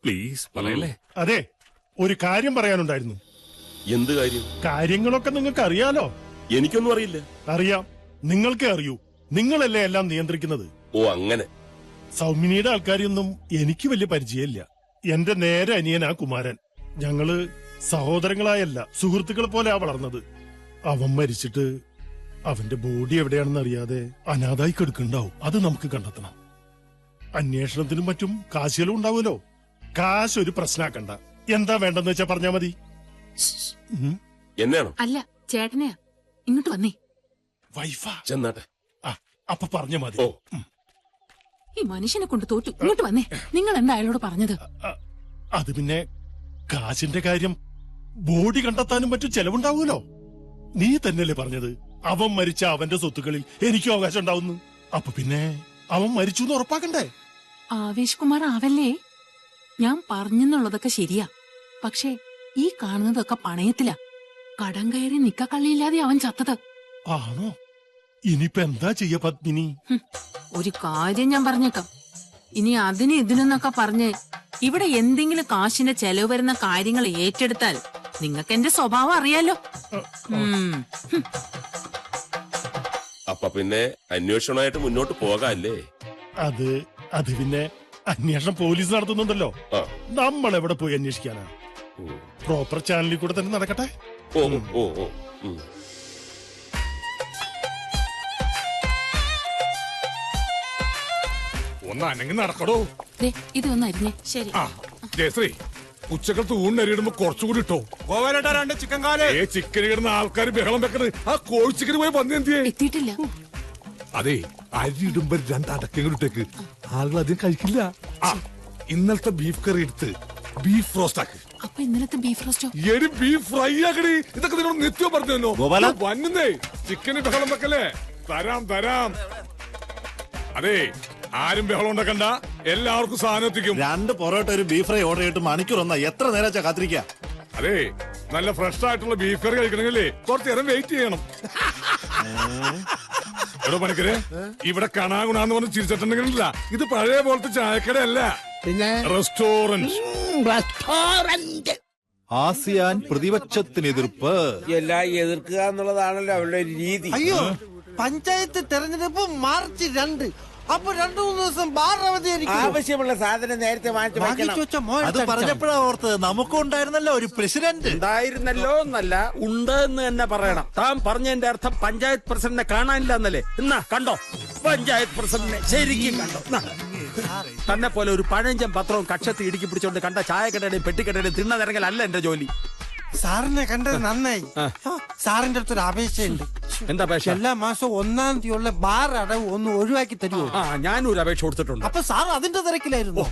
പ്ലീസ് പറയല്ലേ. അതെ, ഒരു കാര്യം പറയാനുണ്ടായിരുന്നു. എന്ത് കാര്യം? കാര്യങ്ങളൊക്കെ നിങ്ങൾക്ക് അറിയാലോ. എനിക്കൊന്നും അറിയില്ല. അറിയാം, നിങ്ങൾക്കേ അറിയൂ. നിങ്ങളല്ലേ എല്ലാം നിയന്ത്രിക്കുന്നത്. ഓ, അങ്ങനെ. സൗമിനിയുടെ ആൾക്കാരെയൊന്നും എനിക്ക് വലിയ പരിചയമില്ല. എന്റെ നേരെ അനിയനാ കുമാരൻ. ഞങ്ങള് സഹോദരങ്ങളായല്ല, സുഹൃത്തുക്കളെ പോലെയാ വളർന്നത്. അവൻ മരിച്ചിട്ട് അവന്റെ ബോഡി എവിടെയാണെന്ന് അറിയാതെ അനാഥായി കെടുക്കുന്നുണ്ടാവും. അത് നമുക്ക് കണ്ടെത്തണം. അന്വേഷണത്തിനും മറ്റും കാശുകളും ഉണ്ടാവുമല്ലോ. കാശ് ഒരു പ്രശ്നമാക്കണ്ട. എന്താ വേണ്ടെന്ന് വെച്ചാ പറഞ്ഞാ മതി. എന്നാണോ? അല്ല, ചേട്ടനെയാ. ഇങ്ങോട്ട് വന്നേ. വൈഫാ? ചെന്നാട്ടെ. അപ്പൊ പറഞ്ഞ മതി. ഈ മനുഷ്യനെ കൊണ്ട് തോറ്റു. ഇങ്ങോട്ട് വന്നേ. നിങ്ങൾ എന്താ അയാളോട് പറഞ്ഞത്? അത് പിന്നെ കാശിന്റെ കാര്യം ബോഡി കണ്ടെത്താനും മറ്റും ചെലവുണ്ടാവുമല്ലോ. നീ തന്നെയല്ലേ പറഞ്ഞത് അവൻ മരിച്ച അവന്റെ സ്വത്തുക്കളിൽ എനിക്കും അവകാശം ഉണ്ടാവുന്നു. അപ്പൊ പിന്നെ അവൻ മരിച്ചു എന്ന് ഉറപ്പാക്കണ്ടേ? ആവേശ് കുമാർ ആവല്ലേ? ഞാൻ പറഞ്ഞെന്നുള്ളതൊക്കെ ശരിയാ. പക്ഷേ ഈ കാണുന്നതൊക്കെ പണയത്തിലാ. കടം കയറി നിക്കക്കള്ളിയില്ലാതെ അവൻ ചത്തത്. ആണോ? ഇനിയിപ്പോ എന്താ ചെയ്യ പത്മിനി? ഒരു കാര്യം ഞാൻ പറഞ്ഞേക്കാം. ഇനി അതിന് ഇതിനെന്നൊക്കെ പറഞ്ഞ് ഇവിടെ എന്തെങ്കിലും കാശിന്റെ ചെലവ് വരുന്ന കാര്യങ്ങൾ ഏറ്റെടുത്താൽ നിങ്ങൾക്ക് എന്റെ സ്വഭാവം അറിയാലോ. അപ്പൊ പിന്നെ അന്വേഷണമായിട്ട് മുന്നോട്ട് പോകാല്ലേ? അത് പിന്നെ അന്വേഷണം പോലീസ് നടത്തുന്നുണ്ടല്ലോ. നമ്മൾ എവിടെ പോയി അന്വേഷിക്കാനാ? പ്രോപ്പർ ചാനലിൽ കൂടെ തന്നെ നടക്കട്ടെ. ഒന്നല്ലെങ്കിൽ നടക്കടോ. ഇതൊന്നും അരിഞ്ഞേ. ശരി. ജയശ്രീ, ഉച്ചക്കലത്ത് ഊണിനരിയിടുമ്പോ കുറച്ചുകൂടി ഇട്ടോ. രണ്ട് ചിക്കൻ കാല്. ചിക്കൻ ഇടുന്ന ആൾക്കാർ ബഹളം വെക്കുന്നത് ആ കോഴി ചിക്കന് പോയി പന്നി എന്തിയെ? എത്തിയിട്ടില്ല. അതെ, അരി ഇടുമ്പോ 2 അടക്കങ്ങൾ ഇട്ടേക്ക്. ആളുകൾ അധികം കഴിക്കില്ല. ഇന്നലത്തെ ബീഫ് കറി എടുത്ത് ബീഫ് റോസ്റ്റ് ആക്ക്. അപ്പൊ ഇന്നലത്തെ ബീഫ് റോസ്റ്റോ? എടി ബീഫ് ഫ്രൈ ആക്കടി. ഇതൊക്കെ നിന്നോട് നിത്യം പറഞ്ഞു വന്നേ. ചിക്കന് ബഹളം വെക്കല്ലേ? തരാം. അതെ, ആരും ബഹളം ഉണ്ടാക്കണ്ട. എല്ലാവർക്കും സാധനം എത്തിക്കും. 2 പൊറോട്ട ഒരു ബീഫ് ഫ്രൈ ഓർഡർ ചെയ്തിട്ട് മണിക്കൂർ ഒന്നാ. എത്ര നേരം കാത്തിരിക്കാ? അതെ, നല്ല ഫ്രഷ് ആയിട്ടുള്ള ബീഫ് കറി കഴിക്കണമെങ്കിലേ കുറച്ചു നേരം വെയിറ്റ് ചെയ്യണം. എടോ പണിക്കരെ, ഇവിടെ കണാകുണാന്ന് പറഞ്ഞ് ചിരിച്ചിട്ടുണ്ടെങ്കിലില്ല, ഇത് പഴയ പോലത്തെ ചായക്കടയല്ല, പിന്നെ റെസ്റ്റോറന്റ്. ആസിയാൻ പ്രതിപക്ഷത്തിന് എതിർപ്പ്. എല്ലാം എതിർക്കുക എന്നുള്ളതാണല്ലോ അവരുടെ ഒരു രീതി. അയ്യോ, പഞ്ചായത്ത് തെരഞ്ഞെടുപ്പ് മാർച്ച് 2. അപ്പൊ 2-3 ദിവസം ബാർ അവധിയായിരിക്കും. ആവശ്യമുള്ള സാധനം നേരത്തെ അത് പറഞ്ഞപ്പോഴാ ഓർത്ത് നമുക്കും ഉണ്ടായിരുന്നല്ലോ ഒരു പ്രസിഡന്റ്. ഉണ്ടായിരുന്നല്ലോ എന്നല്ല, ഉണ്ട് എന്ന് തന്നെ പറയണം. താൻ പറഞ്ഞതിന്റെ അർത്ഥം പഞ്ചായത്ത് പ്രസിഡന്റിനെ കാണാനില്ല എന്നല്ലേ? എന്നാ കണ്ടോ പഞ്ചായത്ത് പ്രസിഡന്റിനെ ശരിക്കും കണ്ടോ? തന്നെ പോലെ ഒരു പഴഞ്ചൻ പത്രവും കക്ഷത്തി ഇടുക്കി പിടിച്ചോണ്ട് കണ്ട ചായക്കടയുടെയും പെട്ടിക്കടയുടെയും തിണ്ണനിറങ്ങലല്ല എന്റെ ജോലി. സാറിനെ കണ്ടത് നന്നായി. സാറിന്റെ അടുത്തൊരു അപേക്ഷയുണ്ട്. എന്താ അപേക്ഷ? എല്ലാ മാസവും 1-ാം തീയതിയുള്ള ബാർ അടവ് ഒന്ന് ഒഴിവാക്കി തരുമോ? ഞാനൊരു അപേക്ഷ കൊടുത്തിട്ടുണ്ട്. അപ്പൊ സാർ അതിന്റെ തിരക്കിലായിരുന്നു.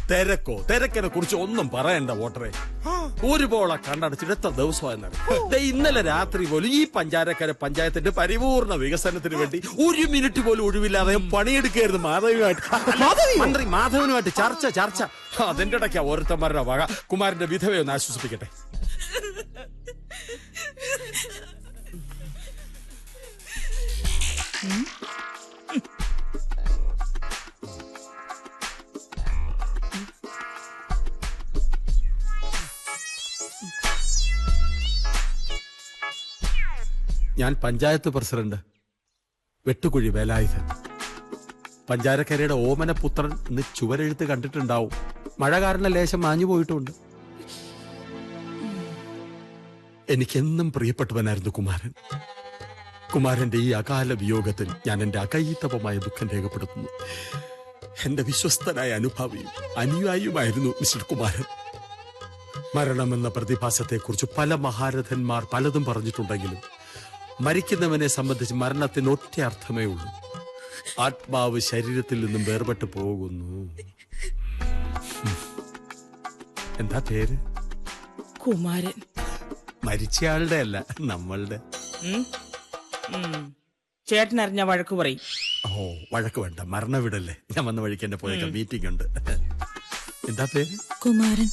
തിരക്കിനെ കുറിച്ച് ഒന്നും പറയണ്ട വോട്ടറെ. ഒരുപോലെ കണ്ടടച്ചിട്ട് എത്ര ദിവസമായി. ഇന്നലെ രാത്രി പോലും ഈ പഞ്ചാരക്കാരെ പഞ്ചായത്തിന്റെ പരിപൂർണ വികസനത്തിന് വേണ്ടി 1 മിനിറ്റ് പോലും ഒഴിവില്ലാതെ പണിയെടുക്കുകയായിരുന്നു മന്ത്രി മാധവനുമായിട്ട് ചർച്ച. അതിന്റെ ഇടയ്ക്കാ ഓരോരുത്തന്മാരുടെ വക. കുമാരന്റെ വിധവയെ ഒന്ന് ആശ്വസിപ്പിക്കട്ടെ. ഞാൻ പഞ്ചായത്ത് പ്രസിഡന്റ് വെട്ടുകുഴി വേലായുധൻ. പഞ്ചാരക്കരയുടെ ഓമനപുത്രൻ എന്ന് ചുവരെഴുത്ത് കണ്ടിട്ടുണ്ടാവും. മഴ കാരണം ലേശം മാഞ്ഞു പോയിട്ടുണ്ട്. എനിക്കെന്നും പ്രിയപ്പെട്ടവനായിരുന്നു കുമാരൻ. കുമാരന്റെ ഈ അകാല വിയോഗത്തിൽ ഞാൻ എന്റെ അകൈത്തവമായ ദുഃഖം രേഖപ്പെടുത്തുന്നു. എന്റെ വിശ്വസ്തനായ അനുഭാവിയും അനുയായിയുമായിരുന്നു മിസ്റ്റർ കുമാരൻ. മരണമെന്ന പ്രതിഭാസത്തെക്കുറിച്ച് പല മഹാരഥന്മാർ പലതും പറഞ്ഞിട്ടുണ്ടെങ്കിലും മരിക്കുന്നവനെ സംബന്ധിച്ച് മരണത്തിന് ഒറ്റ അർത്ഥമേ ഉള്ളൂ. ആത്മാവ് ശരീരത്തിൽ നിന്നും വേർപെട്ടു പോകുന്നു. എന്താ പേര്? കുമാരൻ. മരിച്ചയാളുടെ അല്ല, നമ്മളുടെ. ചേട്ടൻ അറിഞ്ഞ വഴക്ക് പറയും. വഴക്ക് വേണ്ട, മരണവിടല്ലേ. ഞാൻ വന്ന വഴിക്ക് എന്നെ പോയേക്കാം, മീറ്റിംഗ് ഉണ്ട്. എന്താ പേര്? കുമാരൻ.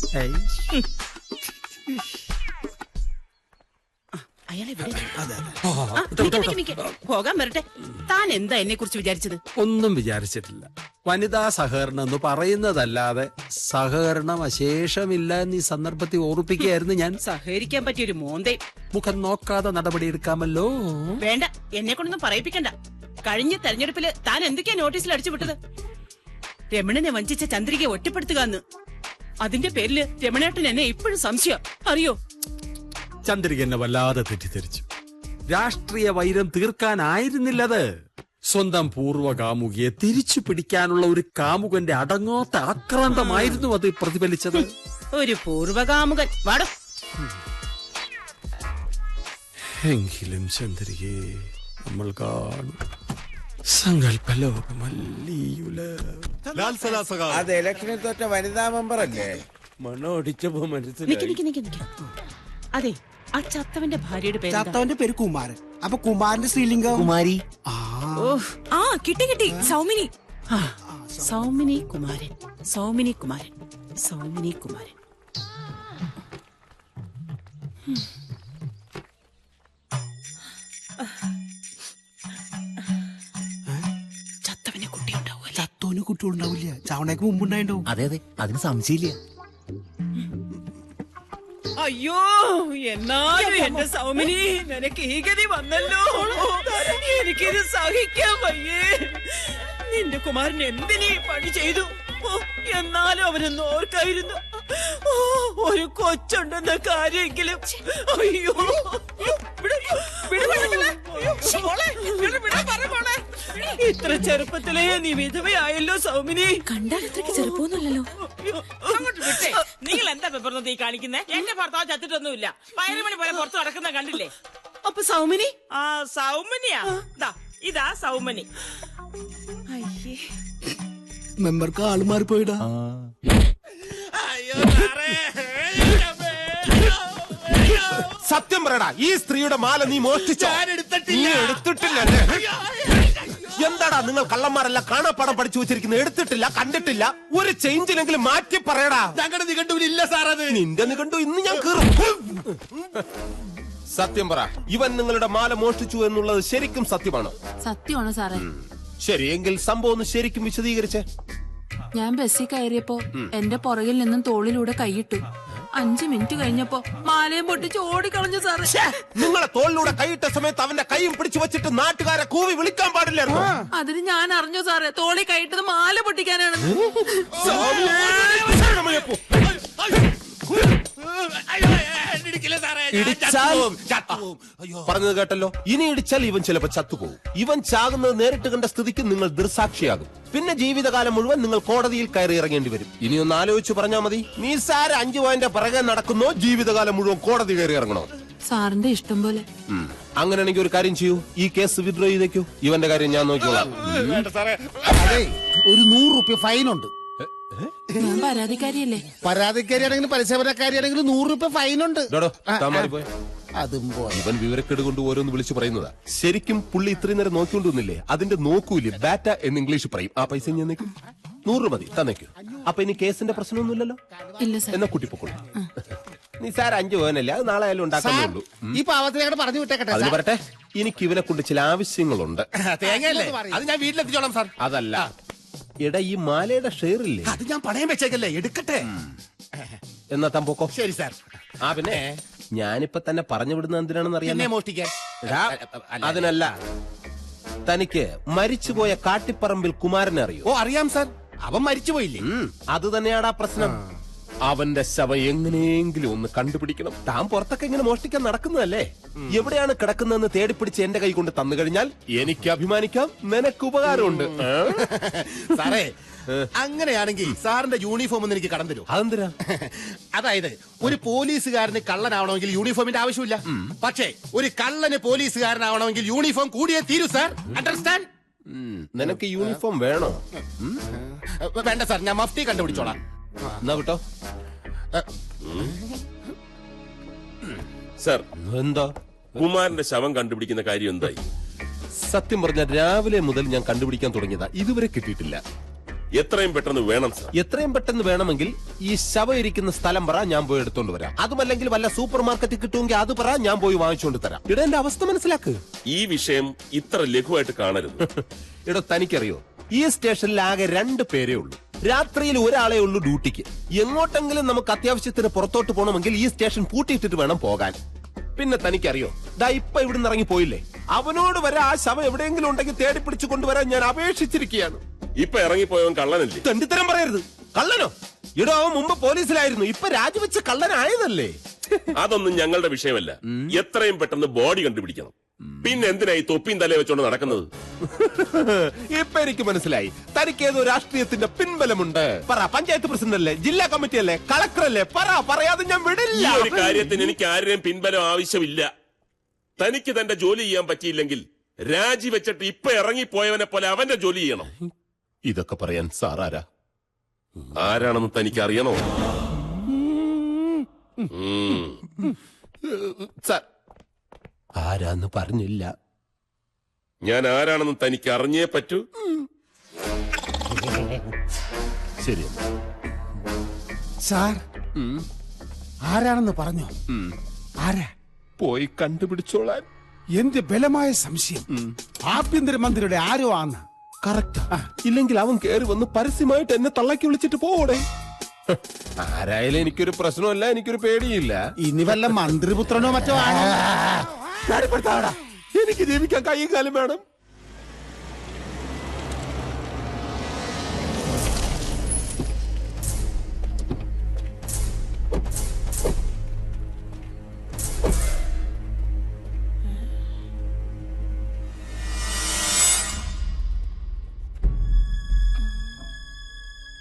പോകാൻ വരട്ടെ. താൻ എന്താ എന്നെ കുറിച്ച് വിചാരിച്ചത്? ഒന്നും വിചാരിച്ചിട്ടില്ല. വനിതാ സഹകരണം എന്ന് പറയുന്നതല്ലാതെ സഹകരണം അശേഷമില്ല എന്ന് ഈ സന്ദർഭത്തിൽ ഓർപ്പിക്കുകയായിരുന്നു ഞാൻ. സഹകരിക്കാൻ പറ്റിയൊരു മോന്തേ. മുഖം നോക്കാതെ നടപടിയെടുക്കാമല്ലോ. വേണ്ട, എന്നെ കൊണ്ടൊന്നും പറയിപ്പിക്കണ്ട. കഴിഞ്ഞ തെരഞ്ഞെടുപ്പില് താൻ എന്തൊക്കെയാ നോട്ടീസിൽ അടിച്ചു വിട്ടത്? രമണനെ വഞ്ചിച്ച ചന്ദ്രികയെ ഒറ്റപ്പെടുത്തുക എന്ന്. അതിന്റെ പേരില് രമണേട്ടൻ എന്നെ ഇപ്പോഴും സംശയം, അറിയോ? ചന്ദ്രിക എന്നെ വല്ലാതെ തെറ്റിദ്ധരിച്ചു. രാഷ്ട്രീയ വൈരം തീർക്കാനായിരുന്നില്ലത്. സ്വന്തം പൂർവ്വ കാമുകിയെ തിരിച്ചു പിടിക്കാനുള്ള ഒരു കാമുകന്റെ അടങ്ങാത്ത ആക്രാന്തമായിരുന്നു അത് പ്രതിഫലിച്ചത്. ഒരു പൂർവ്വകാമുകൻ. വാടോ. എങ്കിലും ചന്ദ്രികയെ നമ്മൾ കാണും. സങ്കല്പലോകമല്ലീയുല. അത് ഇലക്ഷനിൽ തോറ്റ വനിതാ മെമ്പർ അല്ലേ? മണ്ണോടിച്ചപ്പോ മനസ്സിലായി. അതെ, ആ ചത്തവന്റെ ഭാര്യയുടെ പേര്? ചത്തവന്റെ പേര് കുമാരൻ. അപ്പൊ കുമാരന്റെ സ്ത്രീലിംഗം കുമാരി. കിട്ടി. സൗമിനി. സൗമിനി കുമാരൻ. സൗമിനി കുമാരൻ. സൗമിനി കുമാരൻ. ചത്തവന് കുട്ടിയുണ്ടാവും. ചത്തോന് കുട്ടികളുണ്ടാവില്ല, ചവണയ്ക്ക് മുമ്പുണ്ടായിണ്ടാവും. അതെ, അതിന് സംശയമില്ല. അയ്യോ, എന്നാലും എന്റെ സൗമിനി, നിനക്ക് ഈ ഗതി വന്നല്ലോ. എനിക്കിത് സഹിക്കാൻ വയ്യേ. നിന്റെ കുമാരൻ എന്തിനീ പണി ചെയ്തു? എന്നാലും അവനൊന്ന് ഓർക്കായിരുന്നു. ഒരു കൊച്ചുണ്ടെന്ന കാര്യമെങ്കിലും. അയ്യോ, ഇത്ര ചെറുപ്പത്തിലേ നീ വിധവയായല്ലോ സൗമിനി. കണ്ടാൽ അത്രയ്ക്ക് ചെറുപ്പമൊന്നുമല്ലല്ലോ. നിങ്ങൾ എന്താ പേപ്പർ നീ കാണിക്കുന്നേ? എന്റെ ഭർത്താവ് ചത്തിട്ടൊന്നുമില്ല. 10 മണി പോലെ പുറത്ത് നടക്കുന്ന കണ്ടില്ലേ? അപ്പൊ സൗമിനി? സൗമിനിയാ. ഇതാ സൗമിനി. മെമ്പർക്ക് ആള് മാറിപ്പോയിടാ. സത്യം പറയടാ, ഈ സ്ത്രീയുടെ മാല നീ മോഷ്ടിച്ചോ? എടുത്തിട്ടില്ല. എന്താടാ നിങ്ങൾ കള്ളന്മാരല്ല കാണാപ്പാടം പഠിച്ചു വെച്ചിരിക്കുന്നത്? എടുത്തിട്ടില്ല, കണ്ടിട്ടില്ല. ഒരു ചേഞ്ചിലെങ്കിലും മാറ്റി പറയടാ. ഞങ്ങളുടെ നിഘണ്ടുവിലില്ല സാർ അത്. നിന്റെ നിഘണ്ടു ഇന്ന് ഞാൻ കീറും. സത്യം പറ, ഇവൻ നിങ്ങളുടെ മാല മോഷ്ടിച്ചു എന്നുള്ളത് ശരിക്കും സത്യമാണോ? സത്യമാണ് സാറേ. ശരി, എങ്കിൽ സംഭവം ഒന്ന് ശരിക്കും വിശദീകരിച്ചേ. ഞാൻ ബസ്സിൽ കയറിയപ്പോ എന്റെ പുറകിൽ നിന്നും തോളിലൂടെ കൈയിട്ടു. 5 മിനിറ്റ് കഴിഞ്ഞപ്പോ മാലയും പൊട്ടിച്ച് ഓടിക്കളഞ്ഞു സാറേ. നിങ്ങളെ തോളിലൂടെ കൈയിട്ട സമയത്ത് അവന്റെ കൈയും പിടിച്ചു വെച്ചിട്ട് നാട്ടുകാരെ കൂവി വിളിക്കാൻ പാടില്ലായിരുന്നു. അതിന് ഞാൻ അറിഞ്ഞു സാറേ, തോളി കൈയിട്ടത് മാല പൊട്ടിക്കാനാണ്. ഇടിച്ചാൽ പറഞ്ഞത് കേട്ടല്ലോ. ഇനി ഇടിച്ചാൽ ഇവൻ ചിലപ്പോ ചത്തുപോകും. ഇവൻ ചാകുന്നത് നേരിട്ട് കണ്ട സ്ഥിതിക്ക് നിങ്ങൾ ദൃസാക്ഷിയാകും. പിന്നെ ജീവിതകാലം മുഴുവൻ നിങ്ങൾ കോടതിയിൽ കയറി ഇറങ്ങേണ്ടി വരും. ഇനി ഒന്ന് ആലോചിച്ച് പറഞ്ഞാൽ മതി. നിസാര 5 പോയിന്റ് പിറകെ നടക്കുന്നോ ജീവിതകാലം മുഴുവൻ കോടതി കയറി ഇറങ്ങണോ? സാറിന്റെ ഇഷ്ടം പോലെ. അങ്ങനെയാണെങ്കിൽ ഒരു കാര്യം ചെയ്യൂ, ഈ കേസ് വിഡ്രോ ചെയ്തേക്കൂ. ഇവന്റെ കാര്യം ഞാൻ നോക്കിക്കോളാം. അതെ, ഒരു 100 രൂപ ഫൈനുണ്ട്. ഞാൻ പരാതിക്കാരിയല്ലേ? പരാതിക്കാരിയാണെങ്കിലും പരസ്യപരക്കാരിയാണെങ്കിലും 100 രൂപ ഫൈനുണ്ട്. അതും ഇവൻ വിവരക്കേട് കൊണ്ട് ഓരോന്ന് വിളിച്ചു പറയുന്നതാ. ശരിക്കും പുള്ളി ഇത്രയും നേരം നോക്കിക്കൊണ്ടിരുന്നില്ലേ? അതിന്റെ നോക്കൂല്ലേ ബാറ്റ എന്ന് ഇംഗ്ലീഷ് പറയും. ആ പൈസ ഞാൻ 100 മതി തന്നേക്കൂ. അപ്പൊ ഇനി കേസിന്റെ പ്രശ്നമൊന്നുമില്ലല്ലോ. എന്നാ കുട്ടിപ്പൊക്കൊള്ളു. നിസാര 5 പോകാനല്ലേ, അത് നാളെ ആയാലും ഉണ്ടാക്കാനുള്ളൂ. ഈ പാവത്തിനെ പറഞ്ഞു വിട്ടേക്കട്ടെ. അത് പറട്ടെ, എനിക്ക് ഇവനെ കൊണ്ട് ചില ആവശ്യങ്ങളുണ്ട്. തേങ്ങയല്ലേ? അത് ഞാൻ വീട്ടിലെത്തിച്ചോളാം സാർ. അതല്ല, എടാ ഈ മാലയുടെ ഷെയർ ഇല്ലേ? അത് ഞാൻ പണയം വെച്ചേക്കല്ലേ, എടുക്കട്ടെ. എന്നാ താൻ പോക്കോ. ശരി സാർ. ആ പിന്നെ ഞാനിപ്പോ തന്നെ പറഞ്ഞു വിടുന്ന എന്തിനാണെന്ന് അറിയാം. മോഷ്ടിക്കാൻ അതിനല്ല, തനിക്ക് മരിച്ചുപോയ കാട്ടിപ്പറമ്പിൽ കുമാരനെ അറിയോ? ഓ അറിയാം സാർ, അവൻ മരിച്ചുപോയില്ലേ? അത് തന്നെയാടാ പ്രശ്നം. അവന്റെ ശവം എങ്ങനെയെങ്കിലും ഒന്ന് കണ്ടുപിടിക്കണം. താൻ പുറത്തൊക്കെ ഇങ്ങനെ മോഷ്ടിക്കാൻ നടക്കുന്നതല്ലേ? എവിടെയാണ് കിടക്കുന്നതെന്ന് തേടിപ്പിടിച്ച് എന്റെ കൈ കൊണ്ട് തന്നു കഴിഞ്ഞാൽ എനിക്ക് അഭിമാനിക്കാം, നിനക്ക് ഉപകാരമുണ്ട്. സാറേ, അങ്ങനെയാണെങ്കിൽ സാറിന്റെ യൂണിഫോം ഒന്ന് എനിക്ക് കടം തരൂ. അതെന്തിനാ? അതായത് ഒരു പോലീസുകാരന് കള്ളനാവണമെങ്കിൽ യൂണിഫോമിന്റെ ആവശ്യമില്ല. പക്ഷേ ഒരു കള്ളന് പോലീസുകാരനാവണമെങ്കിൽ യൂണിഫോം കൂടിയേ തീരൂ സാർ. അണ്ടർസ്റ്റാൻഡ്? നിനക്ക് യൂണിഫോം വേണോ? വേണ്ട സാർ, ഞാൻ മഫ്തി കണ്ടുപിടിച്ചോളാം. എന്നാ കേട്ടോ സർ. എന്താ കുമാരന്റെ ശവം കണ്ടുപിടിക്കുന്ന കാര്യം എന്തായി? സത്യം പറഞ്ഞ രാവിലെ മുതൽ ഞാൻ കണ്ടുപിടിക്കാൻ തുടങ്ങിയതാ, ഇതുവരെ കിട്ടിയിട്ടില്ല. എത്രയും പെട്ടെന്ന് വേണം സർ. എത്രയും പെട്ടെന്ന് വേണമെങ്കിൽ ഈ ശവം ഇരിക്കുന്ന സ്ഥലം പറ, ഞാൻ പോയി എടുത്തോണ്ട് വരാം. അതുമല്ലെങ്കിൽ വല്ല സൂപ്പർ മാർക്കറ്റിൽ കിട്ടുമെങ്കിൽ അത് പറ, ഞാൻ പോയി വാങ്ങിച്ചുകൊണ്ട് തരാം. ഇട എന്റെ അവസ്ഥ മനസ്സിലാക്ക്. ഈ വിഷയം ഇത്ര ലഘുവായിട്ട് കാണരുത്. ഇടോ തനിക്കറിയോ, ഈ സ്റ്റേഷനിൽ ആകെ 2 പേരേ ഉള്ളൂ. രാത്രിയിൽ ഒരാളെ ഉള്ളൂ ഡ്യൂട്ടിക്ക്. എങ്ങോട്ടെങ്കിലും നമുക്ക് അത്യാവശ്യത്തിന് പുറത്തോട്ട് പോകണമെങ്കിൽ ഈ സ്റ്റേഷൻ പൂട്ടിയിട്ടിട്ട് വേണം പോകാൻ. പിന്നെ തനിക്കറിയോ, ദാ ഇപ്പൊ ഇവിടുന്ന് ഇറങ്ങി പോയില്ലേ, അവനോട് വരെ ആ ശവം എവിടെയെങ്കിലും ഉണ്ടെങ്കിൽ തേടി പിടിച്ചു കൊണ്ടുവരാൻ ഞാൻ അപേക്ഷിച്ചിരിക്കുകയാണ്. ഇപ്പൊ ഇറങ്ങിപ്പോയവൻ കള്ളനല്ലേ? തണ്ടിത്തരം പറയരുത്. കള്ളനോ? ഇടോ അവൻ മുമ്പ് പോലീസിലായിരുന്നു, ഇപ്പൊ രാജിവെച്ച് കള്ളനായതല്ലേ. അതൊന്നും ഞങ്ങളുടെ വിഷയമല്ല. എത്രയും പെട്ടെന്ന് ബോഡി കണ്ടുപിടിക്കണം. പിന്നെ എന്തിനായി തൊപ്പിയും തലേ വെച്ചോണ്ട് നടക്കുന്നത്? ഇപ്പൊ എനിക്ക് മനസ്സിലായി, തനിക്ക് ഏതോ രാഷ്ട്രീയത്തിന്റെ പിൻബലമുണ്ട്. പറ, പഞ്ചായത്ത് പ്രസിഡന്റ് അല്ലേ, ജില്ലാ കമ്മിറ്റി അല്ലേ, കളക്ടർ അല്ലേ? പറയാതെ ഞാൻ വിടില്ല. ഈ ഒരു കാര്യത്തിന് എനിക്ക് ആരുടെയും പിൻബലം ആവശ്യമില്ല. തനിക്ക് തന്റെ ജോലി ചെയ്യാൻ പറ്റിയില്ലെങ്കിൽ രാജിവെച്ചിട്ട് ഇപ്പൊ ഇറങ്ങിപ്പോയവനെ പോലെ അവന്റെ ജോലി ചെയ്യണം. ഇതൊക്കെ പറയാൻ സാറാരാ? ആരാണെന്ന് തനിക്ക് അറിയണോ? സാർ ആരാന്ന് പറഞ്ഞില്ല. ഞാൻ ആരാണെന്ന് തനിക്ക് അറിഞ്ഞേ പറ്റൂ. ശരി സാർ, ആരാണെന്ന് പറഞ്ഞോ? ആരാ? പോയി കണ്ടുപിടിച്ചോളാൻ. എന്റെ ബലമായ സംശയം ആഭ്യന്തരമന്ത്രിയുടെ ആരോ ആണ്. കറക്റ്റ്. ഇല്ലെങ്കിൽ അവൻ കയറി വന്ന് പരസ്യമായിട്ട് എന്നെ തള്ളക്കി വിളിച്ചിട്ട് പോവൂടെ? ആരായാലും എനിക്കൊരു പ്രശ്നമല്ല, എനിക്കൊരു പേടിയില്ല. ഇനി വല്ല മന്ത്രിപുത്രനോ മറ്റോ എനിക്ക് ജീവിക്കാൻ കൈയും കാലം വേണം.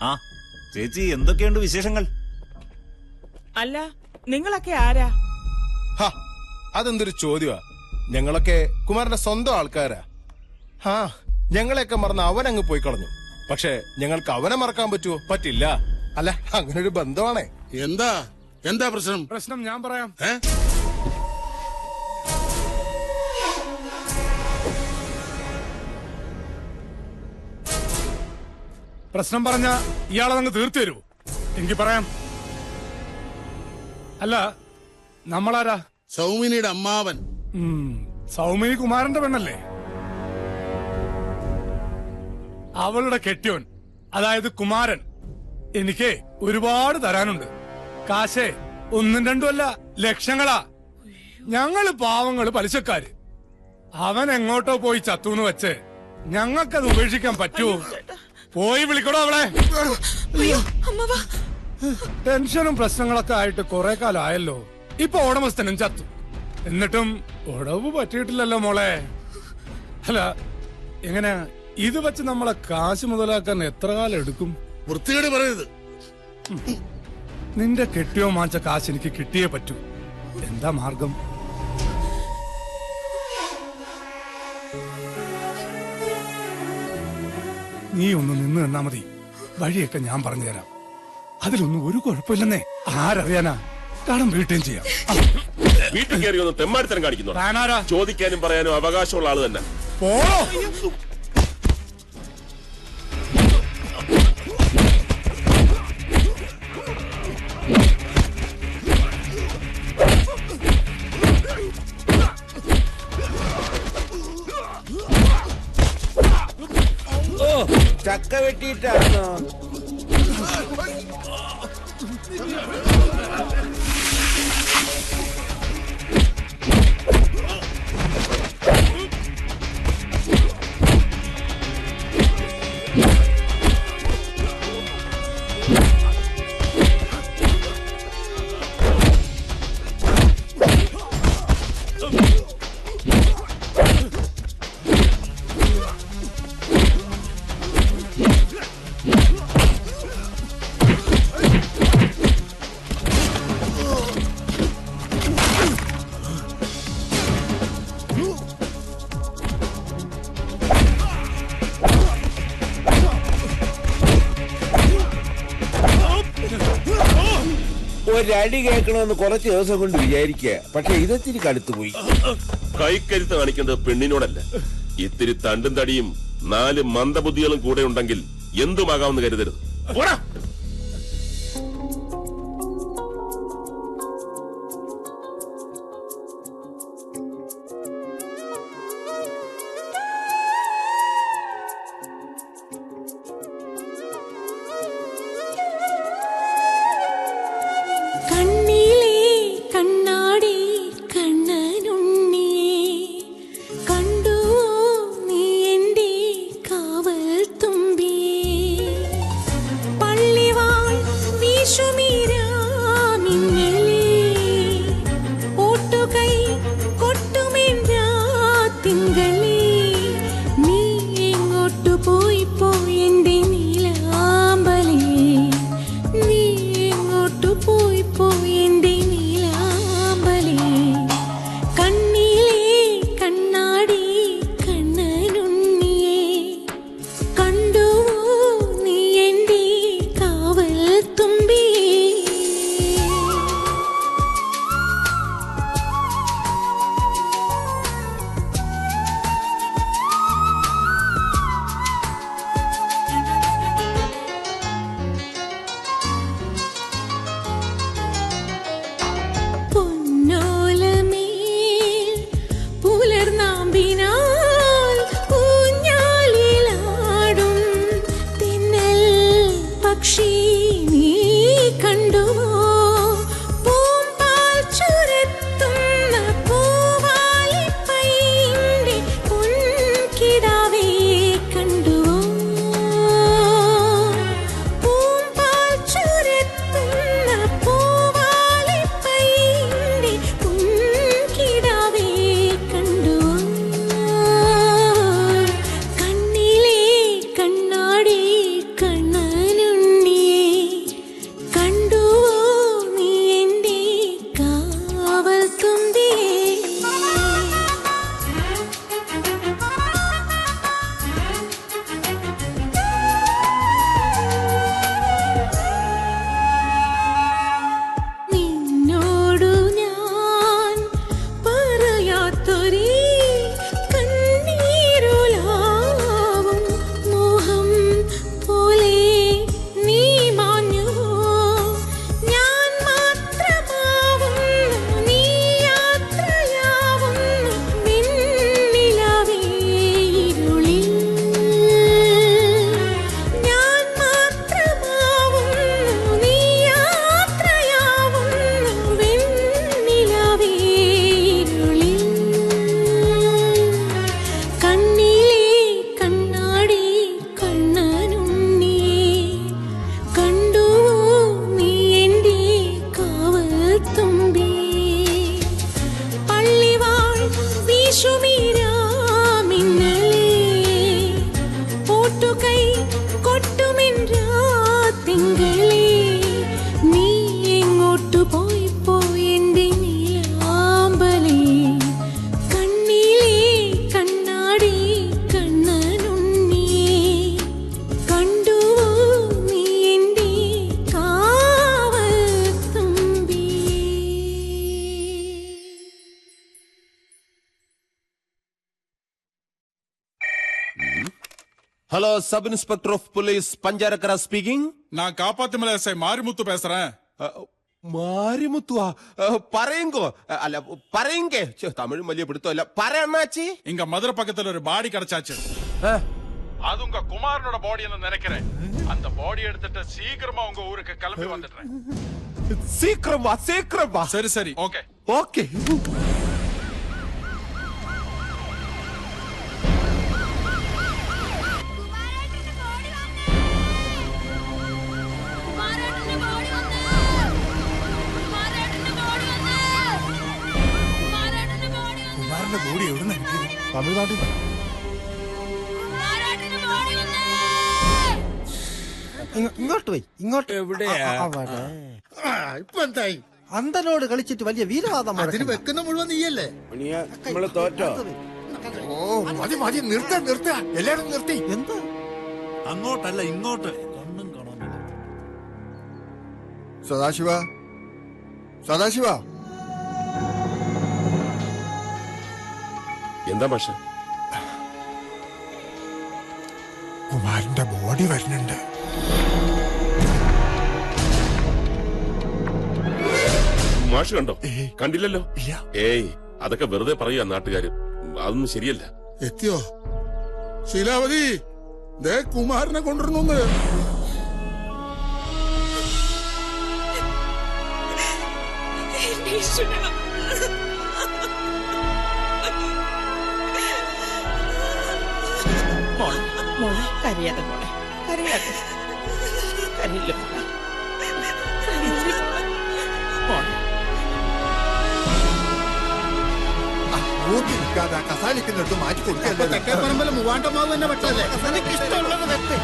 ആ ചേച്ചി, എന്തൊക്കെയുണ്ട് വിശേഷങ്ങൾ? അല്ല, നിങ്ങളൊക്കെ ആരാ? അതെന്തൊരു ചോദ്യമാ. ഞങ്ങളൊക്കെ കുമാരന്റെ സ്വന്തം ആൾക്കാരാ. ഞങ്ങളെയൊക്കെ മറന്ന് അവനങ്ങ് പോയി കളഞ്ഞു. പക്ഷെ ഞങ്ങൾക്ക് അവനെ മറക്കാൻ പറ്റുമോ? പറ്റില്ല. അല്ല, അങ്ങനെ ഒരു ബന്ധമാണേ. എന്താ പ്രശ്നം ഞാൻ പറയാം. പ്രശ്നം പറഞ്ഞ ഇയാളെ അങ്ങ് തീർത്തു തരൂ. എനിക്ക് പറയാം. അല്ല, നമ്മളാരാ? സൗമിനിയുടെ അമ്മാവൻ. സൗമിനി കുമാരന്റെ പെണ്ണല്ലേ? അവളുടെ കെട്ടിയോൻ, അതായത് കുമാരൻ, എനിക്ക് ഒരുപാട് തരാനുണ്ട്. കാശേ 1 2 അല്ല, ലക്ഷങ്ങളാ. ഞങ്ങള് പാവങ്ങള് പലിശക്കാര്. അവൻ എങ്ങോട്ടോ പോയി ചത്തൂന്ന് വെച്ച് ഞങ്ങൾക്കത് ഉപേക്ഷിക്കാൻ പറ്റുമോ? പോയി വിളിക്കണോ അവളെ? ടെൻഷനും പ്രശ്നങ്ങളൊക്കെ ആയിട്ട് കുറെ കാലം ആയല്ലോ. ഇപ്പൊ ഉടമസ്ഥനും ചത്തു. എന്നിട്ടും ഉടവ് പറ്റിയിട്ടില്ലല്ലോ മോളെ. അല്ല എങ്ങനെയാ ഇത് വെച്ച് നമ്മളെ കാശ് മുതലാക്കാൻ എത്ര കാലം എടുക്കും? വൃത്തികേട് പറയരുത്. നിന്റെ കെട്ടിയോ മാച്ച കാശ് എനിക്ക് കിട്ടിയേ പറ്റൂ. എന്താ മാർഗം? നീ ഒന്ന് നിന്ന് തന്നാ മതി. വഴിയൊക്കെ ഞാൻ പറഞ്ഞുതരാം. അതിലൊന്നും ഒരു കുഴപ്പമില്ലെന്നേ. ആരറിയാനാ? കടം വീട്ടുകയും ചെയ്യാം. വീട്ടിൽ കയറി ഒന്ന് തെമ്മാടിത്തരം കാണിക്കുന്നു. ചോദിക്കാനും പറയാനും അവകാശമുള്ള ആള് തന്നെ. ചക്ക വെട്ടിയിട്ടാണോ? ഒരടി കേൾക്കണമെന്ന് കുറച്ച് ദിവസം കൊണ്ട് വിചാരിക്കുക. പക്ഷെ ഇതൊത്തിരി കടുത്തുപോയി. കൈക്കരുത്ത് കാണിക്കുന്നത് പെണ്ണിനോടല്ല. ഇത്തിരി തണ്ടും തടിയും 4 മന്ദബുദ്ധികളും കൂടെ ഉണ്ടെങ്കിൽ എന്തുമാകാമെന്ന് കരുതരുത്. Hello sub inspector of police Pancharakkara speaking. நான் காப்பாத்துமலை எஸ்ஐ மாரிமுத்து பேசுறேன். മാരിമുത്തുവാ പറയുങ്കോ അല്ല പറയെങ്കേ തമിഴ് വലിയ പിടുത്തമല്ല പറയണ്ണാച്ചി. இங்க மதுரை பக்கத்துல ஒரு பாடி கிடைச்சாச்சு. அது உங்க குமாரனோட பாடின்னு நினைக்கிறேன். அந்த பாடி எடுத்துட்டு சீக்கிரமா உங்க ஊருக்கு கிளம்பி வந்துடுறேன். சீக்கிரமா சீக்கிரமா. சரி சரி ஓகே ஓகே. ബോഡി എവിടെ തമിഴ്നാട്ടിൽ ഇങ്ങോട്ട് പോയി ഇങ്ങോട്ട്. എവിടെയാ? ഇപ്പൊ എന്തായി? അന്തനോട് കളിച്ചിട്ട് വലിയ വീരവാദം അതിന് വെക്കുന്ന മുഴുവൻ നീയല്ലേ? നമ്മള് തോറ്റോ? ഓ മതി മതി നിർത്ത എല്ലാരും നിർത്തി. എന്ത്? അങ്ങോട്ടല്ല ഇങ്ങോട്ട്. സദാശിവ സദാശിവ എന്താ പക്ഷെ കുമാരന്റെ ബോഡി വരുന്നുണ്ട്. മാഷ് കണ്ടോ? കണ്ടില്ലല്ലോ. ഏയ് അതൊക്കെ വെറുതെ പറയുക നാട്ടുകാര്. അതൊന്നും ശരിയല്ല. എത്തിയോ ശീലാവതി? ദേ കുമാരനെ കൊണ്ടുവരുന്നു. മോളെ കരയാതെ മോളെ കരയാതെ കരയില്ല കസാലിക്കുന്നിടത്ത് മാറ്റി കൊടുക്കാൻ തെക്കേപ്പറമ്പിൽ മൂവാണ്ടമാവ് തന്നെ വെട്ടല്ലേ? എനിക്ക് ഇഷ്ടമുള്ളത് വെട്ട്.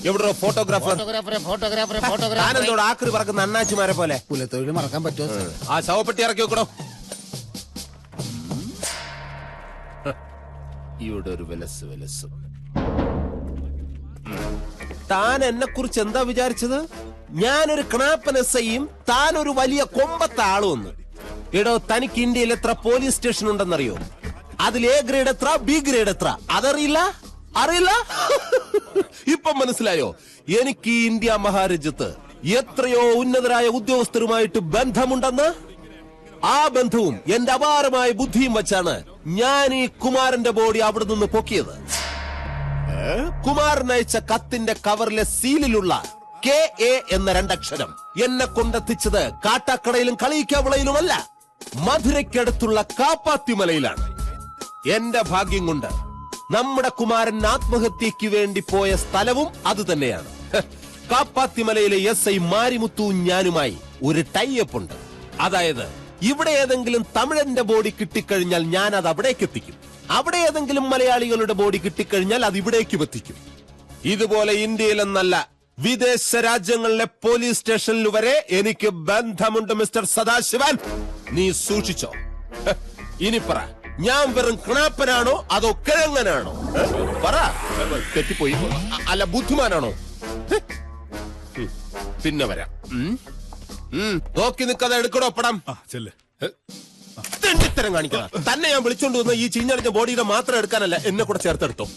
എവിടെ ഫോട്ടോഗ്രാഫർ? ആനന്ദോട് ആക്രി പറക്കുന്ന അണ്ണാച്ചിമാരെ പോലെ. കുലത്തൊഴിൽ മറക്കാൻ പറ്റുമോ? ആ ശവപ്പെട്ടി ഇറക്കി വെക്കണോ? ഇവിടെ ഒരു വിലസ്. താൻ എന്നെ കുറിച്ച് എന്താ വിചാരിച്ചത്? ഞാനൊരു ക്നാപ്പൻ എസ്ഐയും താൻ ഒരു വലിയ കൊമ്പത്തെ ആളുമെന്ന്. എടോ, തനിക്ക് ഇന്ത്യയിൽ എത്ര പോലീസ് സ്റ്റേഷൻ ഉണ്ടെന്നറിയോ? അതിൽ എ ഗ്രേഡ് എത്ര, ബി ഗ്രേഡ് എത്ര? അതറിയില്ല? ഇപ്പം മനസ്സിലായോ? എനിക്ക് ഈ ഇന്ത്യ മഹാരാജ്യത്ത് എത്രയോ ഉന്നതരായ ഉദ്യോഗസ്ഥരുമായിട്ട് ബന്ധമുണ്ടെന്ന്. ആ ബന്ധവും എന്റെ അപാരമായ ബുദ്ധിയും വെച്ചാണ് ഞാൻ ഈ കുമാരന്റെ ബോഡി അവിടെ നിന്ന് പൊക്കിയത്. കുമാരൻ അയച്ച കത്തിന്റെ കവറിലെ സീലിലുള്ള KA എന്ന രണ്ടക്ഷരം എന്നെ കൊണ്ടെത്തിച്ചത് കാട്ടാക്കടയിലും കളിയിക്കാവിളയിലുമല്ല, മധുരയ്ക്കടുത്തുള്ള കാപ്പാത്തിമലയിലാണ്. എന്റെ ഭാഗ്യം കൊണ്ട് നമ്മുടെ കുമാരൻ ആത്മഹത്യക്ക് വേണ്ടി പോയ സ്ഥലവും അത് തന്നെയാണ്. കാപ്പാത്തിമലയിലെ SI മാരിമുത്തുവും ഞാനുമായി ഒരു ടൈഅപ്പ് ഉണ്ട്. അതായത് ഇവിടെ ഏതെങ്കിലും തമിഴന്റെ ബോഡി കിട്ടിക്കഴിഞ്ഞാൽ ഞാൻ അത് അവിടേക്ക് എത്തിക്കും. അവിടെ ഏതെങ്കിലും മലയാളികളുടെ ബോഡി കിട്ടിക്കഴിഞ്ഞാൽ അത് ഇവിടേക്കും എത്തിക്കും. ഇതുപോലെ ഇന്ത്യയിലെന്നല്ല, വിദേശ രാജ്യങ്ങളിലെ പോലീസ് സ്റ്റേഷനിൽ വരെ എനിക്ക് ബന്ധമുണ്ട് മിസ്റ്റർ സദാശിവൻ. നീ സൂക്ഷിച്ചോ. ഇനി പറ, ഞാൻ വെറും ക്ണാപ്പനാണോ അതോ കിഴങ്ങനാണോ? പറ. തെറ്റിപ്പോയി. അല്ല, ബുദ്ധിമാനാണോ? പിന്നെ വരാം. നോക്കി നിൽക്കാതെ എടുക്കണോ പടം? തെണ്ടിത്തരം കാണിക്കണം. തന്നെ ഞാൻ വിളിച്ചോണ്ട് വന്ന ഈ ചീഞ്ഞടിഞ്ഞ ബോഡിയുടെ മാത്രം എടുക്കാനല്ല, എന്നെ കൂടെ ചേർത്തെടുത്തോ.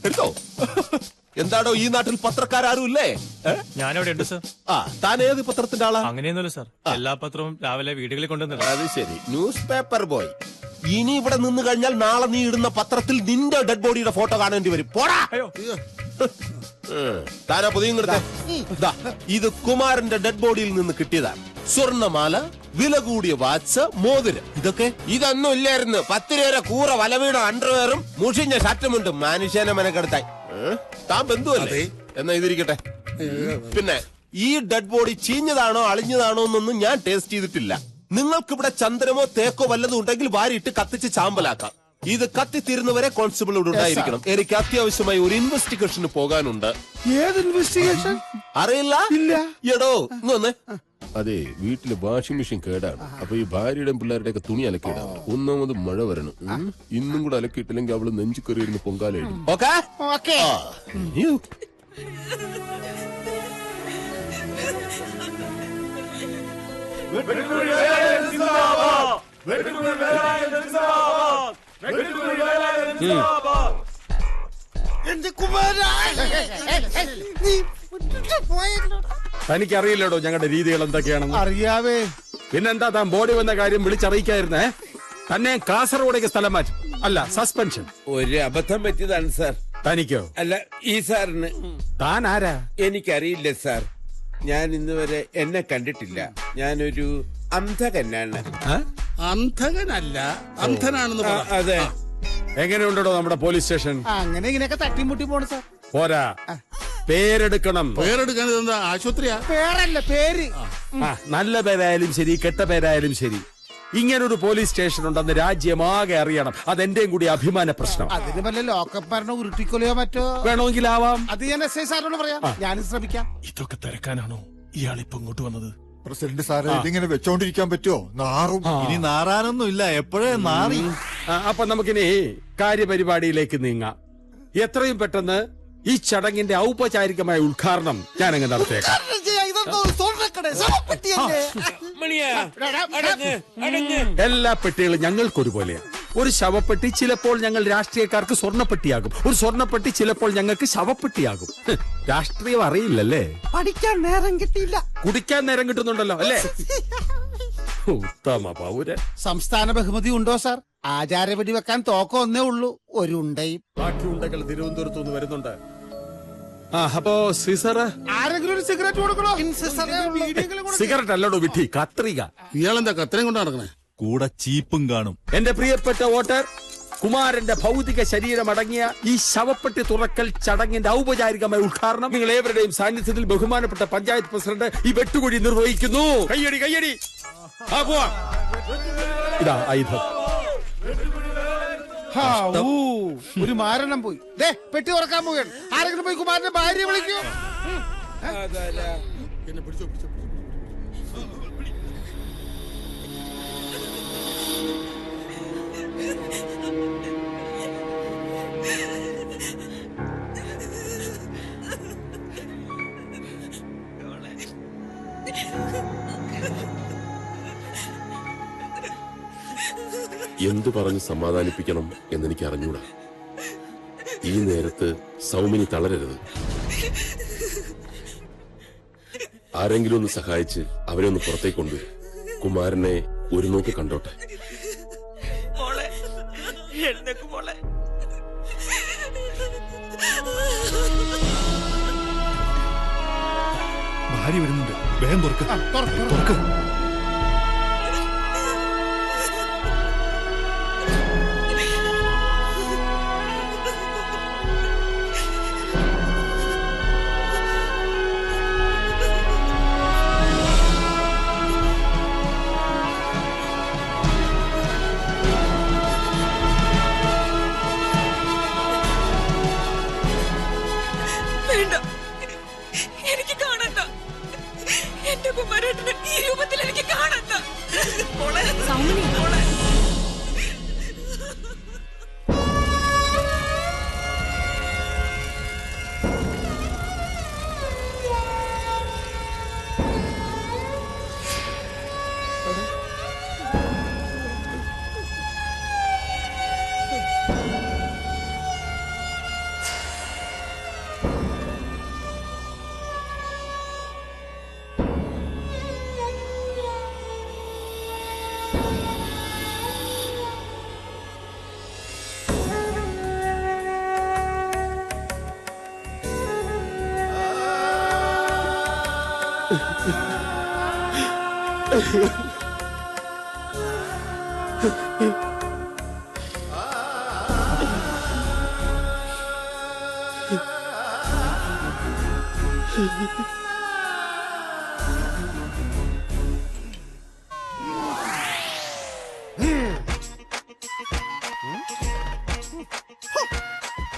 എടുത്തോ. എന്താണോ ഈ നാട്ടിൽ പത്രക്കാരും ഇല്ലേ? ഞാനവിടെ ഉണ്ട് സർ. താൻ ഏത് പത്രത്തിന്റെ ആളാ? അങ്ങനെയൊന്നുമില്ല സർ, എല്ലാ പത്രവും രാവിലെ വീടുകളിൽ കൊണ്ടുവന്നത്. അത് ശരി, ന്യൂസ് പേപ്പർ ബോയ്. ഇനി ഇവിടെ നിന്ന് കഴിഞ്ഞാൽ നാളെ നീ ഇടുന്ന പത്രത്തിൽ നിന്റെ ഡെഡ് ബോഡിയുടെ ഫോട്ടോ കാണേണ്ടി വരും. പോടാ. താനാ പൊതിയും. ഇത് കുമാരന്റെ ഡെഡ് ബോഡിയിൽ നിന്ന് കിട്ടിയതാണ്. സ്വർണ്ണമാല, വില കൂടിയ വാച്ച്, മോതിരം. ഇതൊന്നും ഇല്ലായിരുന്നു. 10 രൂപ കൂറ വലവീണ അണ്ടർവെയറും മുഷിഞ്ഞ ഷർട്ടുമുണ്ട്. മനുഷ്യനെ മെനക്കെടുത്തായി. താൻ ബന്ധുവല്ലേ? എന്നാ ഇതിരിക്കട്ടെ. പിന്നെ ഈ ഡെഡ് ബോഡി ചീഞ്ഞതാണോ അളിഞ്ഞതാണോ എന്നൊന്നും ഞാൻ ടേസ്റ്റ് ചെയ്തിട്ടില്ല. നിങ്ങൾക്കിവിടെ ചന്ദനമോ തേക്കോ വല്ലതും ഉണ്ടെങ്കിൽ വാരിയിട്ട് കത്തിച്ച് ചാമ്പലാക്കാം. ഇത് കത്തിത്തീരുന്നവരെ കോൺസ്റ്റബിൾ ഇവിടെ ഉണ്ടായിരിക്കണം. എനിക്ക് അത്യാവശ്യമായി ഒരു ഇൻവെസ്റ്റിഗേഷന് പോകാനുണ്ട്. ഏത് ഇൻവെസ്റ്റിഗേഷൻ? അറിയില്ല? ഇല്ല. എടോ ഇങ്ങ് അതെ, വീട്ടില് വാഷിംഗ് മെഷീൻ കേടാണ്. അപ്പൊ ഈ ഭാര്യയുടെയും പിള്ളേരുടെ ഒക്കെ തുണി അലക്കിയിടാം. ഒന്നാമത് മഴ വരണം. ഇന്നും കൂടെ അലക്കിയിട്ടില്ലെങ്കിൽ അവള് നെഞ്ചു കയറിയിരുന്ന് പൊങ്കാലായിരുന്നു. ഓക്കെ. എന്റെ കുമാര, തനിക്കറിയില്ലടോ ഞങ്ങളുടെ രീതികൾ എന്തൊക്കെയാണെന്ന്. അറിയാവേ. പിന്നെന്താ താൻ ബോഡി വന്ന കാര്യം വിളിച്ചറിയിക്കായിരുന്നേ? തന്നെ കാസർഗോഡേക്ക് സ്ഥലം മാറ്റും. അല്ല, സസ്പെൻഷൻ. ഒരു അബദ്ധം പറ്റിയതാണ് സാർ. തനിക്കോ? അല്ല, ഈ സാറിന്. താൻ ആരാ? എനിക്കറിയില്ല സാർ. ഞാൻ ഇന്ന് വരെ എന്നെ കണ്ടിട്ടില്ല. ഞാനൊരു അന്ധകനാണ്. അന്ധകനല്ല, അന്ധനാണെന്ന് പറ. അതെ. എങ്ങനെയുണ്ടോ നമ്മുടെ പോലീസ് സ്റ്റേഷൻ? അങ്ങനെ ഇങ്ങനെയൊക്കെ തട്ടിമുട്ടി പോണു സാർ. പോരാ, പേരെടുക്കണം. പേരെടുക്കാൻ എന്താ ആശുപത്രിയാ? പേരല്ല, പേര്. നല്ല പേരായാലും ശരി, കെട്ട പേരായാലും ശരി, ഇങ്ങനൊരു പോലീസ് സ്റ്റേഷൻ ഉണ്ടെന്ന് രാജ്യമാകെ അറിയണം. അതെന്റെയും കൂടി അഭിമാന പ്രശ്നം. അതിന് വല്ല ലോക്കപ്പ് മരണോ ഉരുട്ടിക്കൊലയോ മറ്റോ വേണമെങ്കിലാവാം. അത് ഞാൻ എസ് ഐ സാറിനോട് പറയാം. ഞാനും ശ്രമിക്കാം. ഇതൊക്കെ തിരക്കാനാണോ ഇയാളിപ്പോ ഇങ്ങോട്ട് വന്നത്? പ്രസിഡന്റ് സാറേ, ഇതിങ്ങനെ വെച്ചോണ്ടിരിക്കാൻ പറ്റുമോ? നാറും. ഇനി നാറാനൊന്നും ഇല്ല, എപ്പോഴേ നാറി. അപ്പൊ നമുക്കിനി കാര്യപരിപാടിയിലേക്ക് നീങ്ങാം. എത്രയും പെട്ടെന്ന് ഈ ചടങ്ങിന്റെ ഔപചാരികമായ ഉദ്ഘാടനം ഞാനങ്ങ് നടത്തിയേക്കാം. എല്ലാ പെട്ടികളും ഞങ്ങൾക്കൊരുപോലെയാണ്. ഒരു ശവപ്പെട്ടി ചിലപ്പോൾ ഞങ്ങൾ രാഷ്ട്രീയക്കാർക്ക് സ്വർണ്ണപ്പെട്ടിയാകും, ഒരു സ്വർണ്ണപ്പെട്ടി ചിലപ്പോൾ ഞങ്ങൾക്ക് ശവപ്പെട്ടിയാകും. രാഷ്ട്രീയം അറിയില്ലല്ലേ? പഠിക്കാൻ നേരം കിട്ടിയില്ല. കുടിക്കാൻ നേരം കിട്ടുന്നുണ്ടല്ലോ അല്ലേ? ഉത്തമ പൗരൻ. സംസ്ഥാന ബഹുമതി ഉണ്ടോ സാർ? ആചാരപടി വെക്കാൻ തോക്കം ഒന്നേ ഉള്ളൂ, ഒരു ഉണ്ടയും. ബാക്കി ഉണ്ടകൾ തിരുവനന്തപുരത്ത് നിന്ന് വരുന്നുണ്ട്. അപ്പോ സീസർ, ആരെങ്കിലും ഒരു സിഗരറ്റ് കൊടുക്കണോ? സിഗരറ്റ് അല്ലടോ വിട്ടി, കത്രിക. ഇയാളെന്താ കത്രയും കൊണ്ട് നടക്കണേ? കൂടെ ചീപ്പും കാണും. എന്റെ പ്രിയപ്പെട്ട വോട്ടർ, കുമാരന്റെ ഭൗതിക ശരീരമടങ്ങിയ ഈ ശവപ്പെട്ടി തുറക്കൽ ചടങ്ങിന്റെ ഔപചാരികമായ ഉദ്ഘാടനം നിങ്ങൾ ഏവരുടെയും സാന്നിധ്യത്തിൽ ബഹുമാനപ്പെട്ട പഞ്ചായത്ത് പ്രസിഡന്റ് ഈ വെട്ടുകുഴി നിർവഹിക്കുന്നു. കയ്യടി കയ്യടി. ഇതാ ആയുധം. ഒരു മാരണം പോയി. പെട്ടി തുറക്കാൻ പോവുകയാണ്. ആരെങ്കിലും പോയി കുമാരന്റെ ഭാര്യ വിളിക്കൂ. എന്നെ പിടിച്ചോ പിടിച്ചോ. എന്തു പറഞ്ഞ് സമാധാനിപ്പിക്കണം എന്നെനിക്ക് അറിഞ്ഞൂടാ. ഈ നേരത്ത് സൗമിനി തളരരുത്. ആരെങ്കിലും ഒന്ന് സഹായിച്ച് അവരെ ഒന്ന് പുറത്തേക്ക് കൊണ്ടുവരും. കുമാരനെ ഒരു നോക്ക് കണ്ടോട്ടെ. ഭാര്യ വരുന്നുണ്ട്, വേഗം തുറക്ക്. എനിക്ക് കാണണ്ട. എന്റെ കുമാരേട്ടനെ ഈ രൂപത്തിൽ എനിക്ക് കാണണ്ട.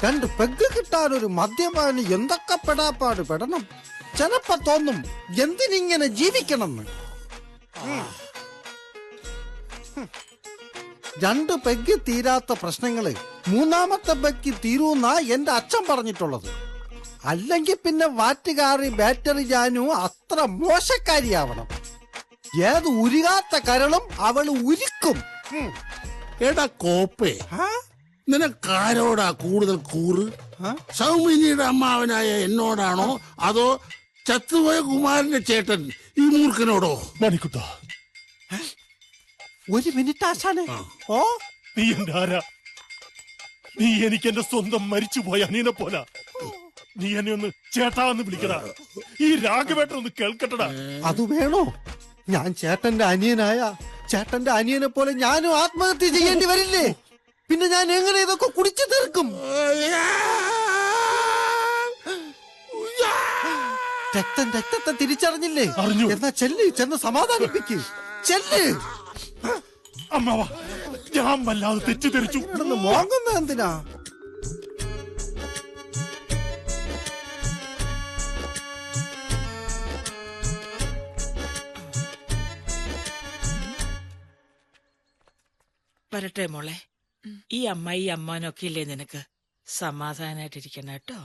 രണ്ട് പെഗ് കിട്ടാൻ ഒരു മദ്യപാനി എന്തൊക്കെ പെടാപ്പാട് പെടണം. ചിലപ്പോ തോന്നും എന്തിനിങ്ങനെ ജീവിക്കണമെന്ന്. രണ്ട് പെഗ് തീരാത്ത പ്രശ്നങ്ങള് മൂന്നാമത്തെ പെഗ് തീരൂന്നാ എന്റെ അച്ഛൻ പറഞ്ഞിട്ടുള്ളത്. അല്ലെങ്കിൽ പിന്നെ വാറ്റുകാരി ബാറ്ററി ജാനു അത്ര മോശക്കാരിയാവണം. ഏത് ഉരുകാത്ത കരളും അവള് ഉരുക്കും. എടാ കോപ്പേ, നിനക്കാരോടാ കൂടുതൽ കൂറ്? സൗമിനിയുടെ അമ്മാവനായ എന്നോടാണോ അതോ ചത്തുപോയ കുമാരന്റെ ചേട്ടൻ ഈ മൂർഖനോടോ? മണിക്കുട്ട, ഒരു മിനിറ്റ് ആശാനെ. ഓ, നീ എന്റെ ആരാ? നീ എനിക്ക് എന്റെ സ്വന്തം മരിച്ചുപോയ അനിയനെ പോലാ. നീ എന്നെ ഒന്ന് ചേട്ടാന്ന് വിളിക്കടാ. ഈ രാഘവേട്ടൻ ഒന്ന് കേൾക്കട്ടടാ. അത് വേണോ? ഞാൻ ചേട്ടന്റെ അനിയനായ ചേട്ടന്റെ അനിയനെ പോലെ ഞാനും ആത്മഹത്യ ചെയ്യേണ്ടി വരില്ലേ? പിന്നെ ഞാൻ എങ്ങനെ ഇതൊക്കെ കുടിച്ചു തീർക്കും? രക്തത്തെ തിരിച്ചറിഞ്ഞില്ലേ? എന്നാ ചെന്ന് സമാധാനിപ്പിക്ക്. ചെല്ല്. അമ്മാവാ, ഞാൻ വല്ലാതെ തെറ്റിദ്ധരിച്ചു. മോങ്ങുന്ന എന്തിനാ? വരട്ടെ മോളെ. ഈ അമ്മായി അമ്മാനൊക്കെ ഇല്ലേ നിനക്ക്? സമാധാനായിട്ടിരിക്കണം കേട്ടോ.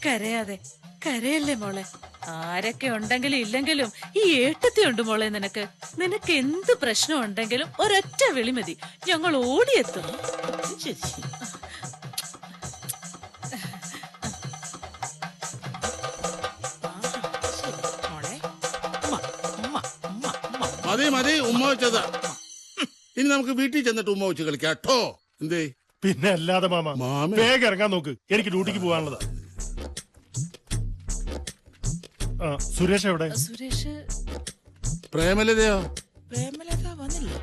കരയാതെ, കരയല്ലേ മോളെ. ആരൊക്കെ ഉണ്ടെങ്കിലും ഇല്ലെങ്കിലും ഈ ഏട്ടത്തിയുണ്ട് മോളെ നിനക്ക്. നിനക്ക് എന്ത് പ്രശ്നം ഉണ്ടെങ്കിലും ഒരൊറ്റ വിളി മതി, ഞങ്ങൾ ഓടിയെത്തും. മതി മതി ഉമ്മ വെച്ചതാ. ഇനി നമുക്ക് വീട്ടിൽ ചെന്നിട്ട് ഉമ്മ വെച്ച് കളിക്കാം കേട്ടോ. എന്തേ? പിന്നെ അല്ലാതെ മാമ. വേഗം ഇറങ്ങാൻ നോക്ക്, എനിക്ക് ഡ്യൂട്ടിക്ക് പോകാനുള്ളതാ. സുരേഷ് എവിടെ? സുരേഷ് പ്രേമലതയോ? പ്രേമലത വന്നില്ലേ?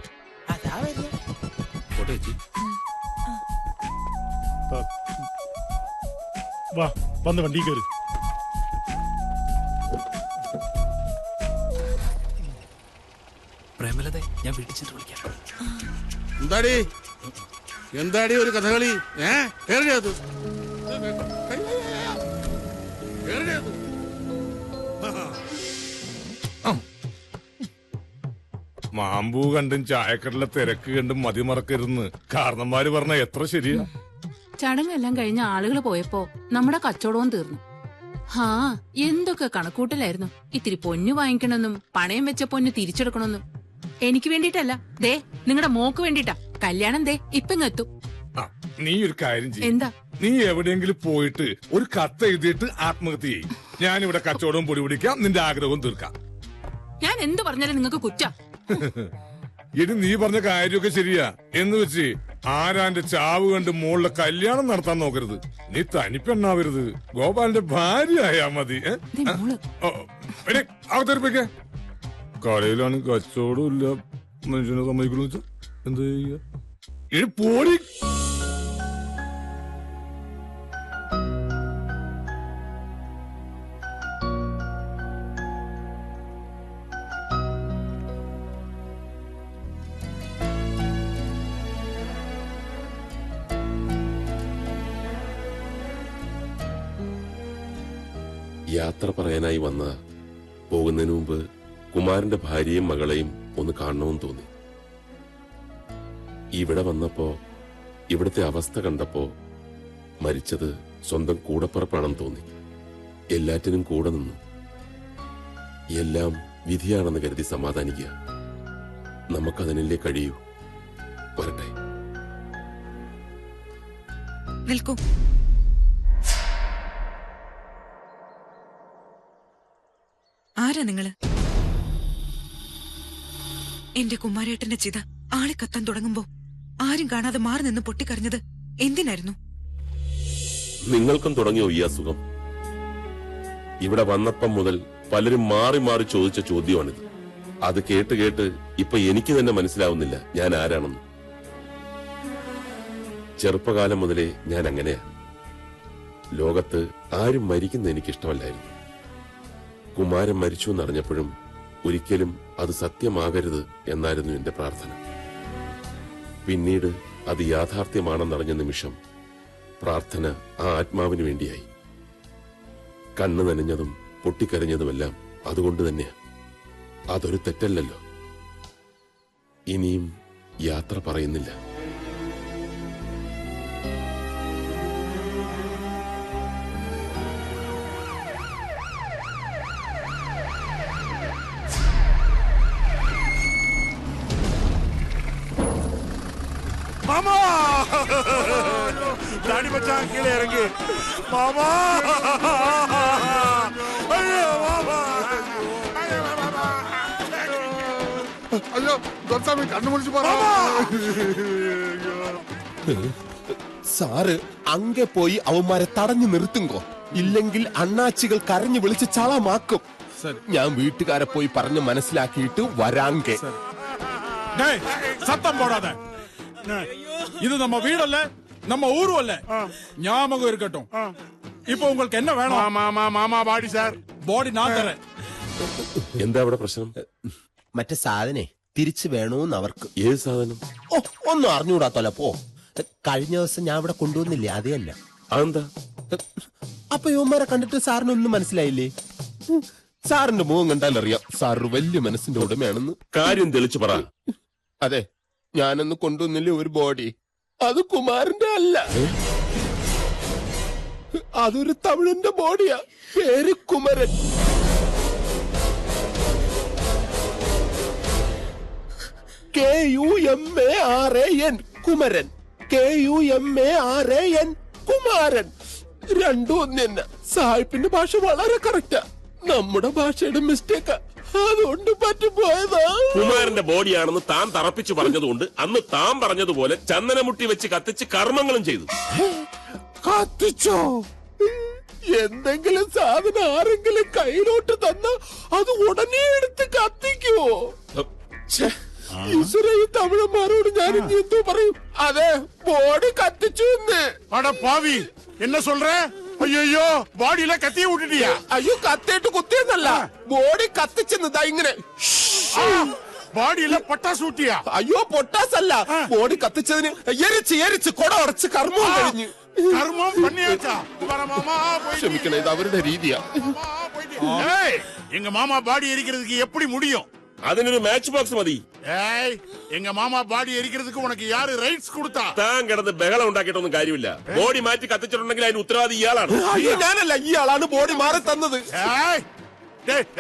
അതാ വരിക. വാ, വന്ന് വണ്ടി കയറി. പ്രേമലതേ, ഞാൻ വീട്ടിൽ ചെന്ന് വിളിക്കാം. എന്താടി ഒരു കഥകളി? കേറിയത് മാമ്പൂ കണ്ടും ചായക്കടല തിരക്ക് കണ്ടും മതിമറക്കരുന്ന് കാരണന്മാര് പറഞ്ഞ എത്ര ശരിയാ. ചടങ്ങെല്ലാം കഴിഞ്ഞ ആളുകൾ പോയപ്പോ നമ്മുടെ കച്ചവടവും തീർന്നു. ഹാ, എന്തൊക്കെ കണക്കൂട്ടലായിരുന്നു. ഇത്തിരി പൊന്നു വാങ്ങിക്കണമെന്നും പണയം വെച്ച പൊന്ന് തിരിച്ചെടുക്കണമെന്നും. എനിക്ക് വേണ്ടിട്ടല്ല, ദേ നിങ്ങളുടെ മോക്ക് വേണ്ടിട്ടാ. കല്യാണം ദേ ഇപ്പങ്ങെത്തും. നീ ഒരു കാര്യം ചെയ്യും. എന്താ? നീ എവിടെയെങ്കിലും പോയിട്ട് ഒരു കത്ത് എഴുതിയിട്ട് ആത്മഹത്യ ചെയ്യും. ഞാനിവിടെ കച്ചവടവും പൊടി പിടിക്കാം, നിന്റെ ആഗ്രഹവും തീർക്കാം. ഞാൻ എന്ത് പറഞ്ഞാലും നിങ്ങൾക്ക് കുറ്റ. ഇനി നീ പറഞ്ഞ കാര്യമൊക്കെ ശരിയാ എന്ന് വെച്ച് ആരാന്റെ ചാവ് കണ്ട് മോളുടെ കല്യാണം നടത്താൻ നോക്കരുത്. നീ തനിപ്പെണ്ണാവരുത്, ഗോപാലിന്റെ ഭാര്യയായാ മതി. അവതരിപ്പിക്ക. കടയിലാണ് കച്ചവടം ഇല്ല, മനുഷ്യനെ സമ്മതിക്കുന്നു വെച്ചാ എന്താ ചെയ്യ? ഇനി പോടി. യാത്ര പറയാനായി വന്ന പോകുന്നതിന് മുമ്പ് കുമാരന്റെ ഭാര്യയും മകളെയും ഒന്ന് കാണണമെന്ന് തോന്നി. ഇവിടെ വന്നപ്പോ ഇവിടുത്തെ അവസ്ഥ കണ്ടപ്പോ മരിച്ചത് സ്വന്തം കൂടപ്പുറപ്പാണെന്ന് തോന്നി. എല്ലാറ്റിനും കൂടെ നിന്നു. എല്ലാം വിധിയാണെന്ന് കരുതി സമാധാനിക്കുക. നമുക്കതിനല്ലേ കഴിയൂ. വരട്ടെ. നിൽക്കൂ. ആരാ നിങ്ങള്? എന്റെ കുമാരേട്ടന്റെ ചിത ആളെ കത്താൻ തുടങ്ങുമ്പോ ആരും കാണാതെ മാറി നിന്ന് പൊട്ടിക്കരഞ്ഞത് എന്തിനായിരുന്നു? നിങ്ങൾക്കും തുടങ്ങിയോ ഈ അസുഖം? ഇവിടെ വന്നപ്പം മുതൽ പലരും മാറി മാറി ചോദിച്ച ചോദ്യമാണിത്. അത് കേട്ട് കേട്ട് ഇപ്പൊ എനിക്ക് തന്നെ മനസ്സിലാവുന്നില്ല ഞാൻ ആരാണെന്ന്. ചെറുപ്പകാലം മുതലേ ഞാൻ അങ്ങനെയാ. ലോകത്ത് ആരും മരിക്കുന്ന എനിക്കിഷ്ടമല്ലായിരുന്നു. കുമാരൻ മരിച്ചു എന്നറിഞ്ഞപ്പോഴും ഒരിക്കലും അത് സത്യമാകരുത് എന്നായിരുന്നു എന്റെ പ്രാർത്ഥന. പിന്നീട് അത് യാഥാർത്ഥ്യമാണെന്നറിഞ്ഞ നിമിഷം പ്രാർത്ഥന ആ ആത്മാവിന് വേണ്ടിയായി. കണ്ണു നനഞ്ഞതും പൊട്ടിക്കരഞ്ഞതുമെല്ലാം അതുകൊണ്ട് തന്നെയാ. അതൊരു തെറ്റല്ലല്ലോ. ഇനിയും യാത്ര പറയുന്നില്ല. മാമാ ഡാഡി ബച്ചാൻ കീഴെ ഇറങ്ങി. മാമാ അയ്യോ മാമാ അയ്യോ ദോസ്താമി കണ്ണു മുടിച്ചു പറ. സാറ് അങ്ങെ പോയി അവന്മാരെ തടഞ്ഞു നിർത്തുങ്കോ, ഇല്ലെങ്കിൽ അണ്ണാച്ചികൾ കരഞ്ഞു വിളിച്ച് ചളമാക്കും. ഞാൻ വീട്ടുകാരെ പോയി പറഞ്ഞ് മനസ്സിലാക്കിയിട്ട് വരാങ്കെ. சத்தம் போடாத. இது நம்ம வீடல்ல, நம்ம ஊரு அல்ல. ஞாபகம் இருக்கட்டும். இப்போ உங்களுக்கு என்ன வேணும்? மாமா பாடி சார், ബോഡി ഞാൻ തരാം. എന്താ അവിടെ പ്രശ്നം? മറ്റേ സാധനെ തിരിച്ചു വേണോന്ന് അവർക്ക്. ഏത് സാധനം? ഓ, ഒന്നും അറിഞ്ഞുകൂടാത്തല്ല. പോ, കഴിഞ്ഞ ദിവസം ഞാൻ ഇവിടെ കൊണ്ടുവന്നില്ലേ, അതേ അല്ല. അതെന്താ? അപ്പൊ യുവന്മാരെ കണ്ടിട്ട് സാറിനൊന്നും മനസ്സിലായില്ലേ? സാറിന്റെ മുഖം കണ്ടാലറിയാം സാറ് വലിയ മനസ്സിന്റെ ഉടമയാണെന്ന്. കാര്യം തെളിച്ചു പറ. അതെ, ഞാനൊന്ന് കൊണ്ടുവന്നില്ലേ ഒരു ബോഡി, അത് കുമാരന്റെ അല്ല, അതൊരു തമിഴന്റെ ബോഡിയാ. പേര് കുമരൻ. KUMARAN കുമരൻ. KUMARAN കുമാരൻ. രണ്ടും ഒന്ന് തന്നെ. സാഹിബിന്റെ ഭാഷ വളരെ കറക്റ്റാ, നമ്മുടെ ഭാഷയുടെ മിസ്റ്റേക്കാ, അതുകൊണ്ട് പറ്റിപ്പോയതാ. കുമാരന്റെ ബോഡിയാണെന്ന് താൻ തറപ്പിച്ചു പറഞ്ഞതുകൊണ്ട് അന്ന് താൻ പറഞ്ഞതുപോലെ ചന്ദനമുട്ടി വെച്ച് കത്തിച്ച് കർമ്മങ്ങളും ചെയ്തു. കത്തിച്ചോ? എന്തെങ്കിലും സാധനം ആരെങ്കിലും കയ്യിലോട്ട് തന്ന അത് ഉടനെ എടുത്ത് കത്തിക്കുവോ? ഈശ്വര, ഈ തമിഴന്മാരോട് ഞാൻ ഇനി എന്തോ പറയും. അതെ, ബോഡി കത്തിച്ചു എന്ന്. அட பாவி, என்ன சொல்ற? ஐயோ, பாடியில கத்திய விட்டுட்டியா? അയ്യോ, കത്തിയിട്ട് കുത്തിയെന്നല്ല, ബോഡി കത്തിച്ചെന്നതാ ഇങ്ങനെ. பாடியில பட்டாசு ஊட்டியா? അയ്യോ, പൊട്ടാസ് അല്ല, ബോഡി കത്തിച്ചതിന് എരിച്ച് കൊട ഉടച്ച് കർമ്മവും കഴിഞ്ഞു. கர்மம் பண்ணியாச்சா? மாமா ക്ഷമിക്കണം, ഇത് അവരുടെ രീതിയാ. எங்க மாமா பாடி எரிக்கிறதுக்கு எப்படி முடியும்? അതിനൊരു മാച്ച് ബോക്സ് മതി. ஏய், எங்க மாமா பாடி எரிக்கிறதுக்கு உனக்கு யாரு ரைட்ஸ் கொடுத்தா? താൻ കിടന്ന് ബഹളം ഉണ്ടാക്കിയിട്ടൊന്നും കാര്യമില്ല. ബോഡി മാറ്റി കത്തിച്ചിട്ടുണ്ടെങ്കിൽ അതിന് ഉത്തരവാദി ഇയാളാണ്. അയ്യോ, ഞാനല്ല, ഇയാളാണ് ബോഡി മാറി തന്നത്.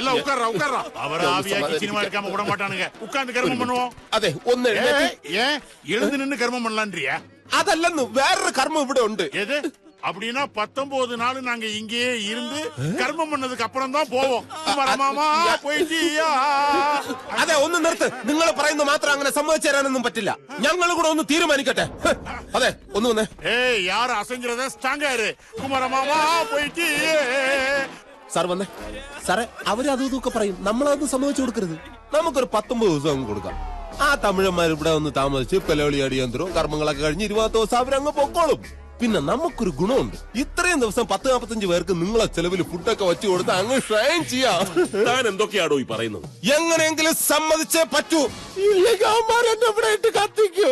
எல்லாம் உட்கார்றா. அவர் ஆவியாக்கி சினிமா எடுக்காம விட மாட்டானுங்க. உட்கார்ந்து கர்மம் பண்ணுவோம். അതെ, ഒന്ന് ஏன் எழுந்து நின்னு கர்மம் பண்ணலான்றியா? അതല്ലെന്ന്, വേറൊരു കർമ്മം ഇവിടെ ഉണ്ട്. எது? அப்படின்னா 19 நாள் நாங்க இங்கேயே இருந்து கர்மம் பண்ணதுக்கு அப்புறம் தான் போவோம். മാമാ പോയിട്ടിയാ? അതെ, ഒന്ന് നിർത്ത്. നിങ്ങൾ പറയുന്ന മാത്രം അങ്ങനെ സമ്മതിച്ചു തരാനൊന്നും പറ്റില്ല. ഞങ്ങൾ കൂടെ ഒന്ന് തീരുമാനിക്കട്ടെ. അതെ, ഒന്ന് വന്നേ. ഏയ്, யார் அசைஞ்சிரத ஸ்ட்ராங்கா இரு. കുമാരമാമാ പോയിട്ടിയേ. സാർ വന്നേ. സാറേ, അവരതും ഇതൊക്കെ പറയും, നമ്മളതൊന്നും സമ്മതിച്ചു കൊടുക്കരുത്. നമുക്കൊരു 19 ദിവസം കൊടുക്കാം. ആ തമിഴന്മാർ ഇവിടെ ഒന്ന് താമസിച്ച് പെലോളിയാടി യന്ത്രവും കർമ്മങ്ങളൊക്കെ കഴിഞ്ഞ് 20 ദിവസം അവരങ്ങ് പൊക്കോളും. പിന്നെ നമുക്കൊരു ഗുണമുണ്ട്, ഇത്രയും ദിവസം 10-45 പേർക്ക് നിങ്ങളെ ചെലവിൽ ഫുഡൊക്കെ വെച്ചു കൊടുത്ത് അങ്ങ് ഷൈൻ ചെയ്യാം. താൻ എന്തൊക്കെയാണോ ഈ പറയുന്നത്? എങ്ങനെയെങ്കിലും സമ്മതിച്ചേ പറ്റൂ, ഇല്ലെങ്കിൽ അവന്മാരെന്നെ ഇവിടെ ഇട്ട് കത്തിക്കൂ.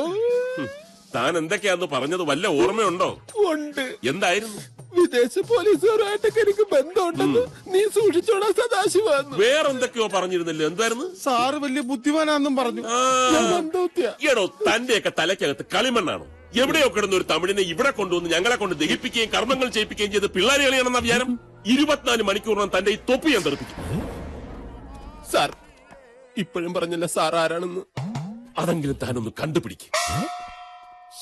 താൻ എന്തൊക്കെയാന്ന് പറഞ്ഞത് വല്ല ഓർമ്മയുണ്ടോ? ഉണ്ട്. എന്തായിരുന്നു? വിദേശ പോലീസുകാരായിട്ടൊക്കെ എനിക്ക് ബന്ധമുണ്ടെന്ന് നീ സൂക്ഷിച്ചോടാ സദാശിവ. വേറെന്തൊക്കെയോ പറഞ്ഞിരുന്നല്ലോ, എന്തായിരുന്നു? സാറ് വലിയ ബുദ്ധിമാനാന്നും പറഞ്ഞു. എടോ, തന്റെയൊക്കെ തലയ്ക്കകത്ത് കളിമണ്ണാണോ? എവിടെയോ കിടന്ന ഒരു തമിഴിനെ ഇവിടെ കൊണ്ടുവന്ന് ഞങ്ങളെ കൊണ്ട് ദഹിപ്പിക്കുകയും കർമ്മങ്ങൾ ചെയ്യിപ്പിക്കുകയും ചെയ്ത് പിള്ളേരെ കളിയാണെന്ന വിചാരം? 24 മണിക്കൂറിനും തന്റെ ഈ തൊപ്പി ഞാൻ തെറിപ്പിക്കും. സാർ ഇപ്പോഴും പറഞ്ഞില്ല സാർ ആരാണെന്ന്. അതെങ്കിലും താനൊന്ന് കണ്ടുപിടിക്കും.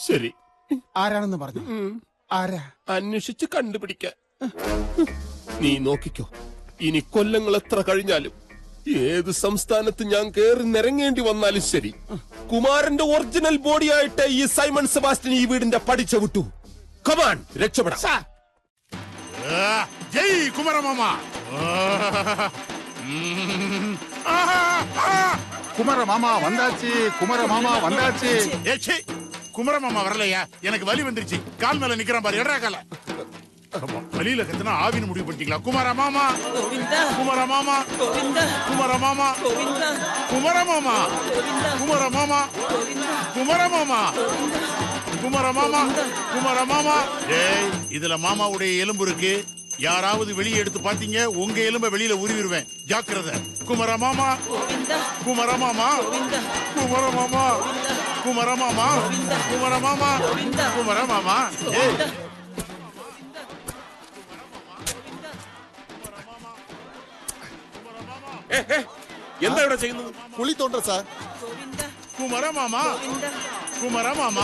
ശരി, ആരാണെന്ന് പറഞ്ഞു? ആരാ? അന്വേഷിച്ച് കണ്ടുപിടിക്കാൻ. നീ നോക്കിക്കോ, ഇനി കൊല്ലങ്ങൾ എത്ര കഴിഞ്ഞാലും ഏത് സംസ്ഥാനത്ത് ഞാൻ കേറി നിരങ്ങേണ്ടി വന്നാലും ശരി, കുമാരന്റെ ഒറിജിനൽ ബോഡിയായിട്ട് ഈ സൈമൺ സെബാസ്റ്റ്യൻ ഈ വീടിന്റെ പടിച്ച വിട്ടു. കമാൻ, രക്ഷപ്പെടാം. ജയ് കുമാരമാമാ. குமரமாமா வந்தாச்சு, குமரமாமா வந்தாச்சு. குமரமாமா வரலையா? எனக்கு வலி வந்துருச்சு. கால் மேல நிக்கிறான் பாரு, எடா கால. வழியில கத்தினா ஆவின்னு முடிவு பண்ணிட்டீங்களா? குமார மாமா, குமார மாமா, குமார மாமா, குமார மாமா, குமார மாமா, குமார மாமா, குமார மாமா, குமார மாமா. ஏய், இதுல மாமாவுடைய எலும்பு இருக்கு. யாராவது வெளியே எடுத்து பாத்தீங்க, உங்க எலும்ப வெளியில உருவிடுவேன். ஜாக்கிரதை. குமார மாமா, குமார மாமா, குமார மாமா, குமார மாமா, குமார மாமா, குமார மாமா. ஏய், എന്താ ഇവിടെ ചെയ്യുന്നത്? കുളി തോണ്ട സാർ. കുമര മാമ, കുമര മാമ.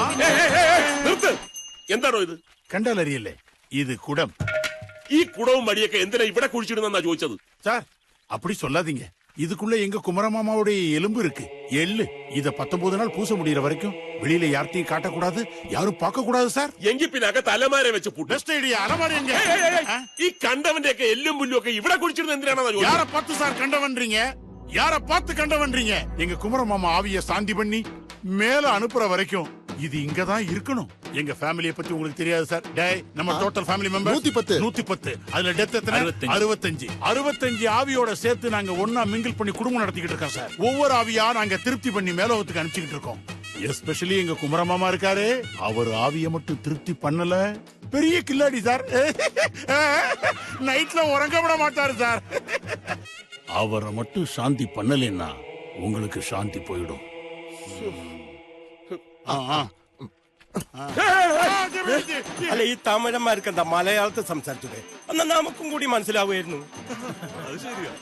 നിർത്ത്. എന്താണോ ഇത്? കണ്ടാലറിയല്ലേ, ഇത് കുടം. ഈ കുടവും മടിയൊക്കെ എന്തിനാ ഇവിടെ കുഴിച്ചിടുന്നാ ചോദിച്ചത്? சார் அப்படி சொல்லாதீங்க. இதுக்குள்ள எங்க குமரமாமாவுடைய எலும்பு இருக்கு, எள்ளு. இத 19 நாள் பூச முடியற வரைக்கும் வெளியில யார்த்தையும் காட்டக்கூடாது, யாரும் பார்க்க கூடாது சார். എങ്കിൽ പിന്നെ അകത്ത് അലമാര വെച്ച് പൂട്ട്. Best idea. அலமாரி எங்க? ഈ കണ്ടവന്റെ ഒക്കെ എല്ലും പുല്ലും ഒക്കെ ഇവിടെ കുഴിച്ചിടുന്നത് എന്തിനാണെന്ന് யார பார்த்து சார் கண்டவன்றீங்க? யார பார்த்து கண்டவன்றீங்க? எங்க குமரமாமா ஆவிய சாந்தி பண்ணி மேல அனுப்புற வரைக்கும் இது இங்கதான் இருக்கணும். எங்க ஃபேமிலியை பத்தி உங்களுக்கு தெரியாது சார். டேய், நம்ம டோட்டல் ஃபேமிலி மெம்பர் 110. அதுல டெத் எத்தனை? 65 ஆவியோட சேர்த்து நாங்க ஒண்ணா மிங்கிள் பண்ணி குடும்பம் நடத்திக்கிட்டு இருக்கோம் சார். ஒவ்வொரு ஆவியா நாங்க திருப்தி பண்ணி மேலோகத்துக்கு அனுப்பிச்சுக்கிட்டு இருக்கோம். எஸ்பெஷலி எங்க குமரமாமா இருக்காரு, அவர் ஆவிய மட்டும் திருப்தி பண்ணல, பெரிய கில்லாடி சார். நைட்ல உறங்க விட மாட்டாரு சார். அவரை மட்டும் சாந்தி பண்ணலைன்னா உங்களுக்கு சாந்தி போயிடும். അല്ല, ഈ തമിഴന്മാർക്ക് എന്താ മലയാളത്തിൽ സംസാരിച്ചത്? എന്നാ നമുക്കും കൂടി മനസ്സിലാവുമായിരുന്നു. അത് ശരിയാ.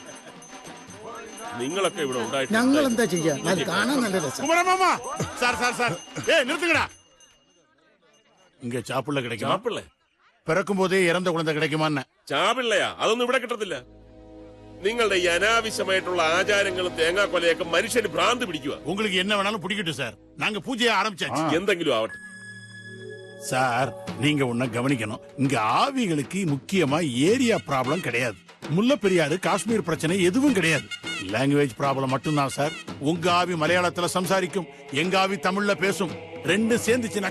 നിങ്ങളൊക്കെ ഇവിടെ ഉണ്ടായിട്ട് ഞങ്ങൾ എന്താ ചെയ്യാ? കാണാൻ നല്ല രസം. குமரமாமா, சார் சார் சார், ஏய் நிறுத்துங்கடா. இங்க சாப்பிள்ள கிடைக்குமா? ചാപ്പിള്ളേ? பிறக்கும் போதே இறந்த குழந்தை கிடைக்குமான்னு. ചാപിള്ളയാ? അതൊന്നും ഇവിടെ കിട്ടത്തില്ല. നിങ്ങളുടെ ഈ അനാവശ്യമായിട്ടുള്ള ആചാരങ്ങളും തേങ്ങാക്കൊലയൊക്കെ മനുഷ്യന് ഭ്രാന്ത് പിടിക്കുക. உங்களுக்கு என்ன வேணாலும் பிடிக்கட்டும் சார், நாங்க பூஜையை ஆரம்பிச்சாச்சு. എന്തെങ്കിലും ആവട്ടെ சார். நீங்க ஒன்ன கவனிக்கணும், இங்க ஆவிகளுக்கு முக்கியமா ஏரியா ப்ராப்ளம் கிடையாது. முல்லை பெரியாறு, காஷ்மீர் பிரச்சனை எதுவும் கிடையாது. லாங்குவேஜ் ப்ராப்ளம் மட்டும்தான் சார். உங்க ஆவி மலையாளத்துல சம்சாரிக்கும், எங்க ஆவி தமிழ்ல பேசும். ரெண்டும் சேர்ந்துச்சுன்னா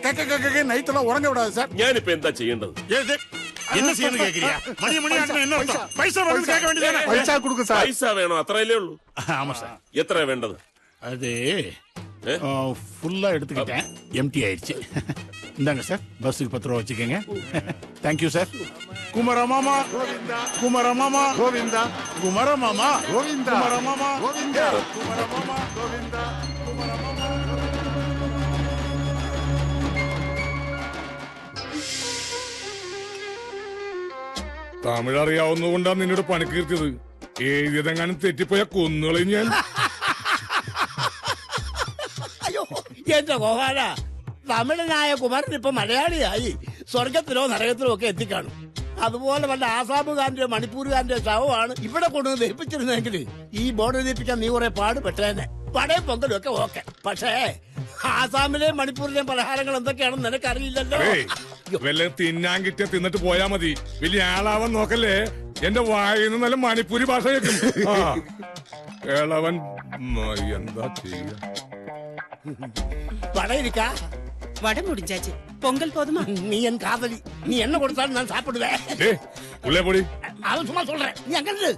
நைட்ல உறங்க விடாது சார். ഞാനിപ്പോ എന്താ ചെയ്യേണ്ടത്? என்ன செய்யணும் கேக்குறியா? மணி என்ன அர்த்தம்? பைசா வந்து கேட்க வேண்டியதானே? പൈസ കൊടുക്കും സാർ. പൈസ വേണോ? അത്രയല്ലേ ഉള്ളൂ. ஆமா சார். എത്രയാ വേണ്ടത്? அது ஃபுல்லா எடுத்துக்கிட்டேன், எம்டி ஆயிடுச்சு. இந்தாங்க சார், பஸ்ஸுக்கு 10 ரூபா வச்சுக்கோங்க. Thank you sir. குமரமாமா, குமரமாமா, ഗോവിന്ദ, குமரமாமா, ഗോവിന്ദ, குமரமாமா, ഗോവിന്ദ, குமரமாமா, ഗോവിന്ദ. തമിഴ് അറിയാവുന്നതുകൊണ്ടാണ് നിന്നോട് പണിക്കീർത്തിയത്. എഴുതിയതെങ്ങാനും തെറ്റിപ്പോയ കൊന്നുകളയും ഞാൻ. അയ്യോ, എന്റെ ഗോപാല, തമിഴനായ കുമാരൻ ഇപ്പൊ മലയാളിയായി സ്വർഗത്തിലോ നരകത്തിലോ ഒക്കെ എത്തിക്കാണും. അതുപോലെ വല്ല ആസാമുകാരന്റെയോ മണിപ്പൂരുകാരന്റെയോ ശവമാണ് ഇവിടെ കൊണ്ടുവന്ന് ദഹിപ്പിച്ചിരുന്നെങ്കിൽ ഈ ബോർഡ് ദഹിപ്പിക്കാൻ നീ കുറെ പാടുപെട്ടേനെ. പടയും പൊങ്കലും ഒക്കെ ഓക്കെ, പക്ഷേ ആസാമിലെയും മണിപ്പൂരിലെയും പലഹാരങ്ങൾ എന്തൊക്കെയാണെന്ന് നിനക്കറിയില്ലല്ലോ. വല്ല തിന്നാൻ കിട്ടിയ തിന്നിട്ട് പോയാ മതി. വലിയ ആളാവാൻ നോക്കല്ലേ. എന്റെ വായിൽ നിന്ന് നല്ല മണിപ്പൂരി ഭാഷ കേൾക്കും. കേളവൻ എന്താ ചെയ്യ? வடையிருக்கா? வடை முடிஞ்சாச்சு. பொங்கல் போதுமா? நீ என் காதலி, நீ என்ன கொடுத்தாலும் நான் சாப்பிடுவேன். ഉള്ളേ പൊടി. அது சும்மா சொல்றேன், நீ அங்க இரு.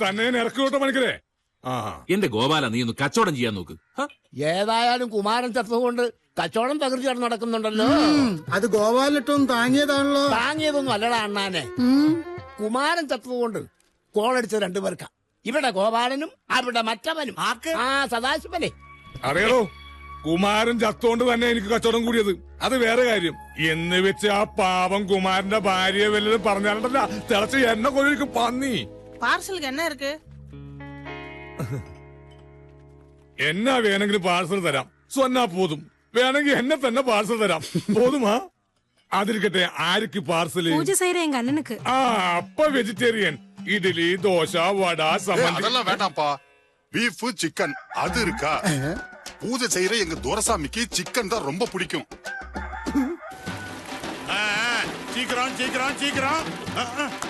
തന്നെ ഇറക്കി വിട്ട പണിക്കരേ. എന്റെ ഗോപാല, നീ ഒന്ന് കച്ചവടം ചെയ്യാൻ നോക്ക്. ഏതായാലും കുമാരൻ ചത്തതുകൊണ്ട് കച്ചവടം തകർച്ചയാണ് നടക്കുന്നുണ്ടല്ലോ. അത് ഗോപാലിട്ടും താങ്ങിയതാണല്ലോ. താങ്ങിയതൊന്നും അല്ലടാ അണ്ണാനെ. കുമാരൻ ചത്തതുകൊണ്ട് കോളടിച്ചത് രണ്ടുപേർക്കാ. ഇവിടെ ഗോപാലനും അവിടെ മറ്റവനും. ആ സദാശിവനെ അറിയാലോ, കുമാരൻ ചത്തോണ്ട് തന്നെ എനിക്ക് കച്ചവടം കൂടിയത്. അത് വേറെ കാര്യം. എന്ന് വെച്ച് ആ പാവം കുമാരന്റെ ഭാര്യയെ വല്ലതും പറഞ്ഞാലല്ല തിളച്ച് എന്നെ കൊഴിക്കും പന്നി. பார்சலுக்கு என்ன இருக்கு? എന്നാ വേണമെങ്കിലും പാഴ്സൽ തരാം. സ്വന്നാ പോതും. വേണമെങ്കിൽ എന്നെ തന്നെ പാഴ്സൽ തരാം. പോതുമാ? അതിരിക്കട്ടെ, ആർക്ക് പാർസല്? பூஜை செய்யற எங்க அண்ணனுக்கு. അപ്പ വെജിറ്റേറിയൻ. ഇഡ്ഡലി, ദോശ, വട, സമ്മന്തി. அதெல்லாம் வேண்டாம்ப்பா. பீஃப், சிக்கன் அது இருக்கா? பூஜை செய்யற எங்க துரசாமிக்கு சிக்கன் தான் ரொம்ப பிடிக்கும். சீக்கிரம் சீக்கிரம் சீக்கிரம்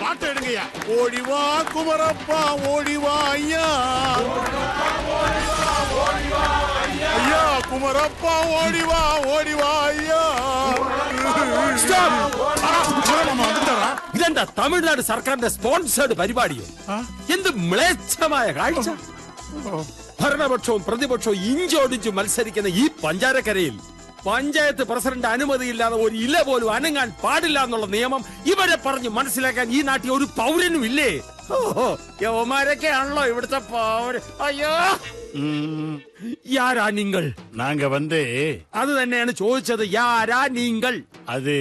பாட்டு எடுங்கய்யா. ஓடிவா குமரப்பா, ஓடிவா ஐயா. ஐயா குமரப்பா ஓடிவா ஐயா. ഇതെന്താ തമിഴ്നാട് സർക്കാരിന്റെ സ്പോൺസേഡ് പരിപാടിയോ? എന്ത് മ്ലേച്ഛമായ കാഴ്ച! ഭരണപക്ഷവും പ്രതിപക്ഷവും ഇഞ്ചോടിഞ്ചു മത്സരിക്കുന്ന ഈ പഞ്ചാരക്കരയിൽ പഞ്ചായത്ത് പ്രസിഡന്റ് അനുമതിയില്ലാതെ ഒരു ഇല പോലും അനങ്ങാൻ പാടില്ല എന്നുള്ള നിയമം ഇവരെ പറഞ്ഞ് മനസ്സിലാക്കാൻ ഈ നാട്ടിൽ ഒരു പൗരനും ഇല്ലേ? യവന്മാരൊക്കെ ആണല്ലോ ഇവിടുത്തെ പൗരൻ. അയ്യോ, യാരാ നിങ്ങൾ? நாங்க അത് തന്നെയാണ് ചോദിച്ചത്. യാരാ നിങ്ങൾ? அது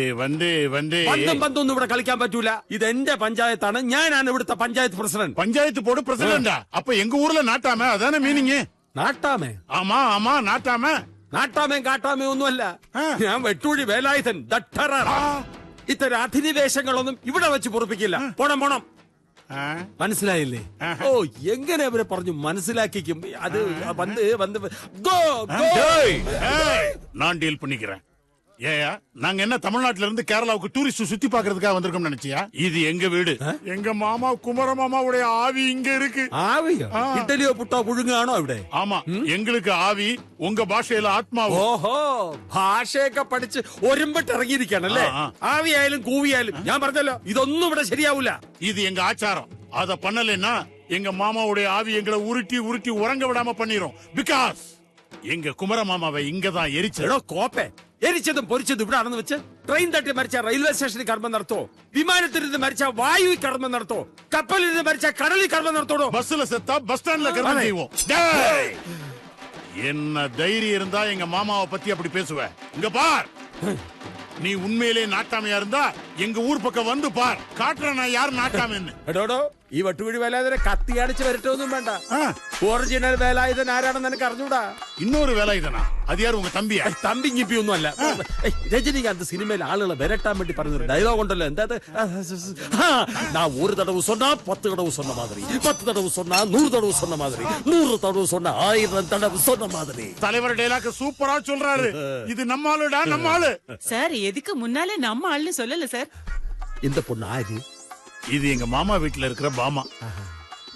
പന്തൊന്നും ഇവിടെ കളിക്കാൻ പറ്റൂല. ഇത് എന്റെ പഞ്ചായത്താണ്. ഞാനാണ് ഇവിടുത്തെ പഞ്ചായത്ത് പ്രസിഡന്റ്. பஞ்சாயத்து போர்டு பிரசிடண்டா? அப்ப எங்க ஊர்ல நாட்டாம அதானே மீனிங்? നാട്ടാമേ? ஆமா நாட்டாம. നാട്ടാമേം കാട്ടാമേ ഒന്നുമല്ല. ഞാൻ വെട്ടൂഴി വേലായുധൻ, ദ ടെറർ. ഇത്തരം അധിനിവേശങ്ങളൊന്നും ഇവിടെ വെച്ച് പൊറപ്പിക്കില്ല. പോണം. മനസ്സിലായില്ലേ? ഓ, എങ്ങനെ അവരെ പറഞ്ഞു മനസ്സിലാക്കിക്കും? അത് நான் டீல் பண்ணிக்கிறேன். ஏயா, நாங்க என்ன தமிழ்நாட்டுல இருந்து கேரளாவுக்கு டூரிஸ்ட் சுத்தி பாக்குறதுக்காக வந்திருக்கோம் நினைச்சியா? இது எங்க வீடு. எங்க மாமா குமர மாமாவுடைய ஆவி இங்க இருக்கு. ஆவியா? இட்டலியோ புட்டா புழுங்காണോ ഇവിടെ? ஆமா, எங்களுக்கு ஆவி, உங்க பாஷையில ஆத்மாவு. ഓഹോ, ഭാഷയൊക്കെ പഠിച്ച് ഒരുമ്പിട്ട് ഇറങ്ങിയിരിക്കാണല്ലേ? ആവിയായാലും കൂവിയായാലും ഞാൻ പറഞ്ഞല്ലോ, ഇതൊന്നും ഇവിടെ ശരിയാവൂല. இது எங்க ஆச்சாரம். அத பண்ணலைன்னா எங்க மாமாவுடைய ஆவி எங்களை உருட்டி உறங்க விடாம பண்ணிரும். பிகாஸ் எங்க குமர மாமாவை இங்கதான் எரிச்சோ കോപ്പെ. എരിച്ചതും പൊരിച്ചതും ഇവിടെ ആണെന്ന് വെച്ച് ട്രെയിൻ തട്ടി മരിച്ച റെയിൽവേ സ്റ്റേഷനിൽ കർമ്മം നടത്തോ? വിമാനത്തിലിരുന്ന് മരിച്ച വായുവിൽ കർമ്മം നടത്തോ? കപ്പലിരുന്ന് മരിച്ച കടലിൽ കർമ്മം നടത്തോടോ? பஸ்ல செத்தா பஸ் ஸ்டாண்ட்ல கர்மம் செய்வோம். என்ன தைரியம் இருந்தா எங்க மாமாவை பத்தி அப்படி பேசுவ? இங்க பார், நீ உண்மையிலே நாட்டாமையா இருந்தா எங்க ஊர் பக்கம் வந்து பார். காட்டுற நான் யார் நாட்டாமைன்னு. എടോടോ, ഈ വട്ടുകുഴി വേലായുധനെ കത്തിയടിച്ച് വരട്ടൊന്നും വേണ്ട. ഒറിജിനൽ വേലായുധൻ ആരാണെന്ന് എനിക്ക് അറിഞ്ഞൂടാ. இன்னொரு வேலாயுதனா? அது யாரு, உங்க தம்பியா? തമ്പി ഞിപ്പി ഒന്നും അല്ല. രജനികാന്ത് സിനിമയിൽ ആളുകളെ വരട്ടാൻ വേണ്ടി പറഞ്ഞൊരു ഡയലോഗ് ഉണ്ടല്ലോ, എന്താ? ഞാൻ ഒരു തടവ് சொன்னா 10 தடவை சொன்ன மாதிரி, 10 தடவை சொன்னா 100 தடவை சொன்ன மாதிரி, 100 தடவை சொன்னா 1000 தடவை சொன்ன மாதிரி. தலைவர் டயலாக் சூப்பரா சொல்றாரு. இது நம்ம ஆளுடா, நம்ம ஆளு. சார், எதுக்கு முன்னாலே நம்ம ஆள்னு சொல்லல சார். இந்த பொண்ணு ஆறு? இது எங்க மாமா வீட்டுல இருக்கிற பாமா.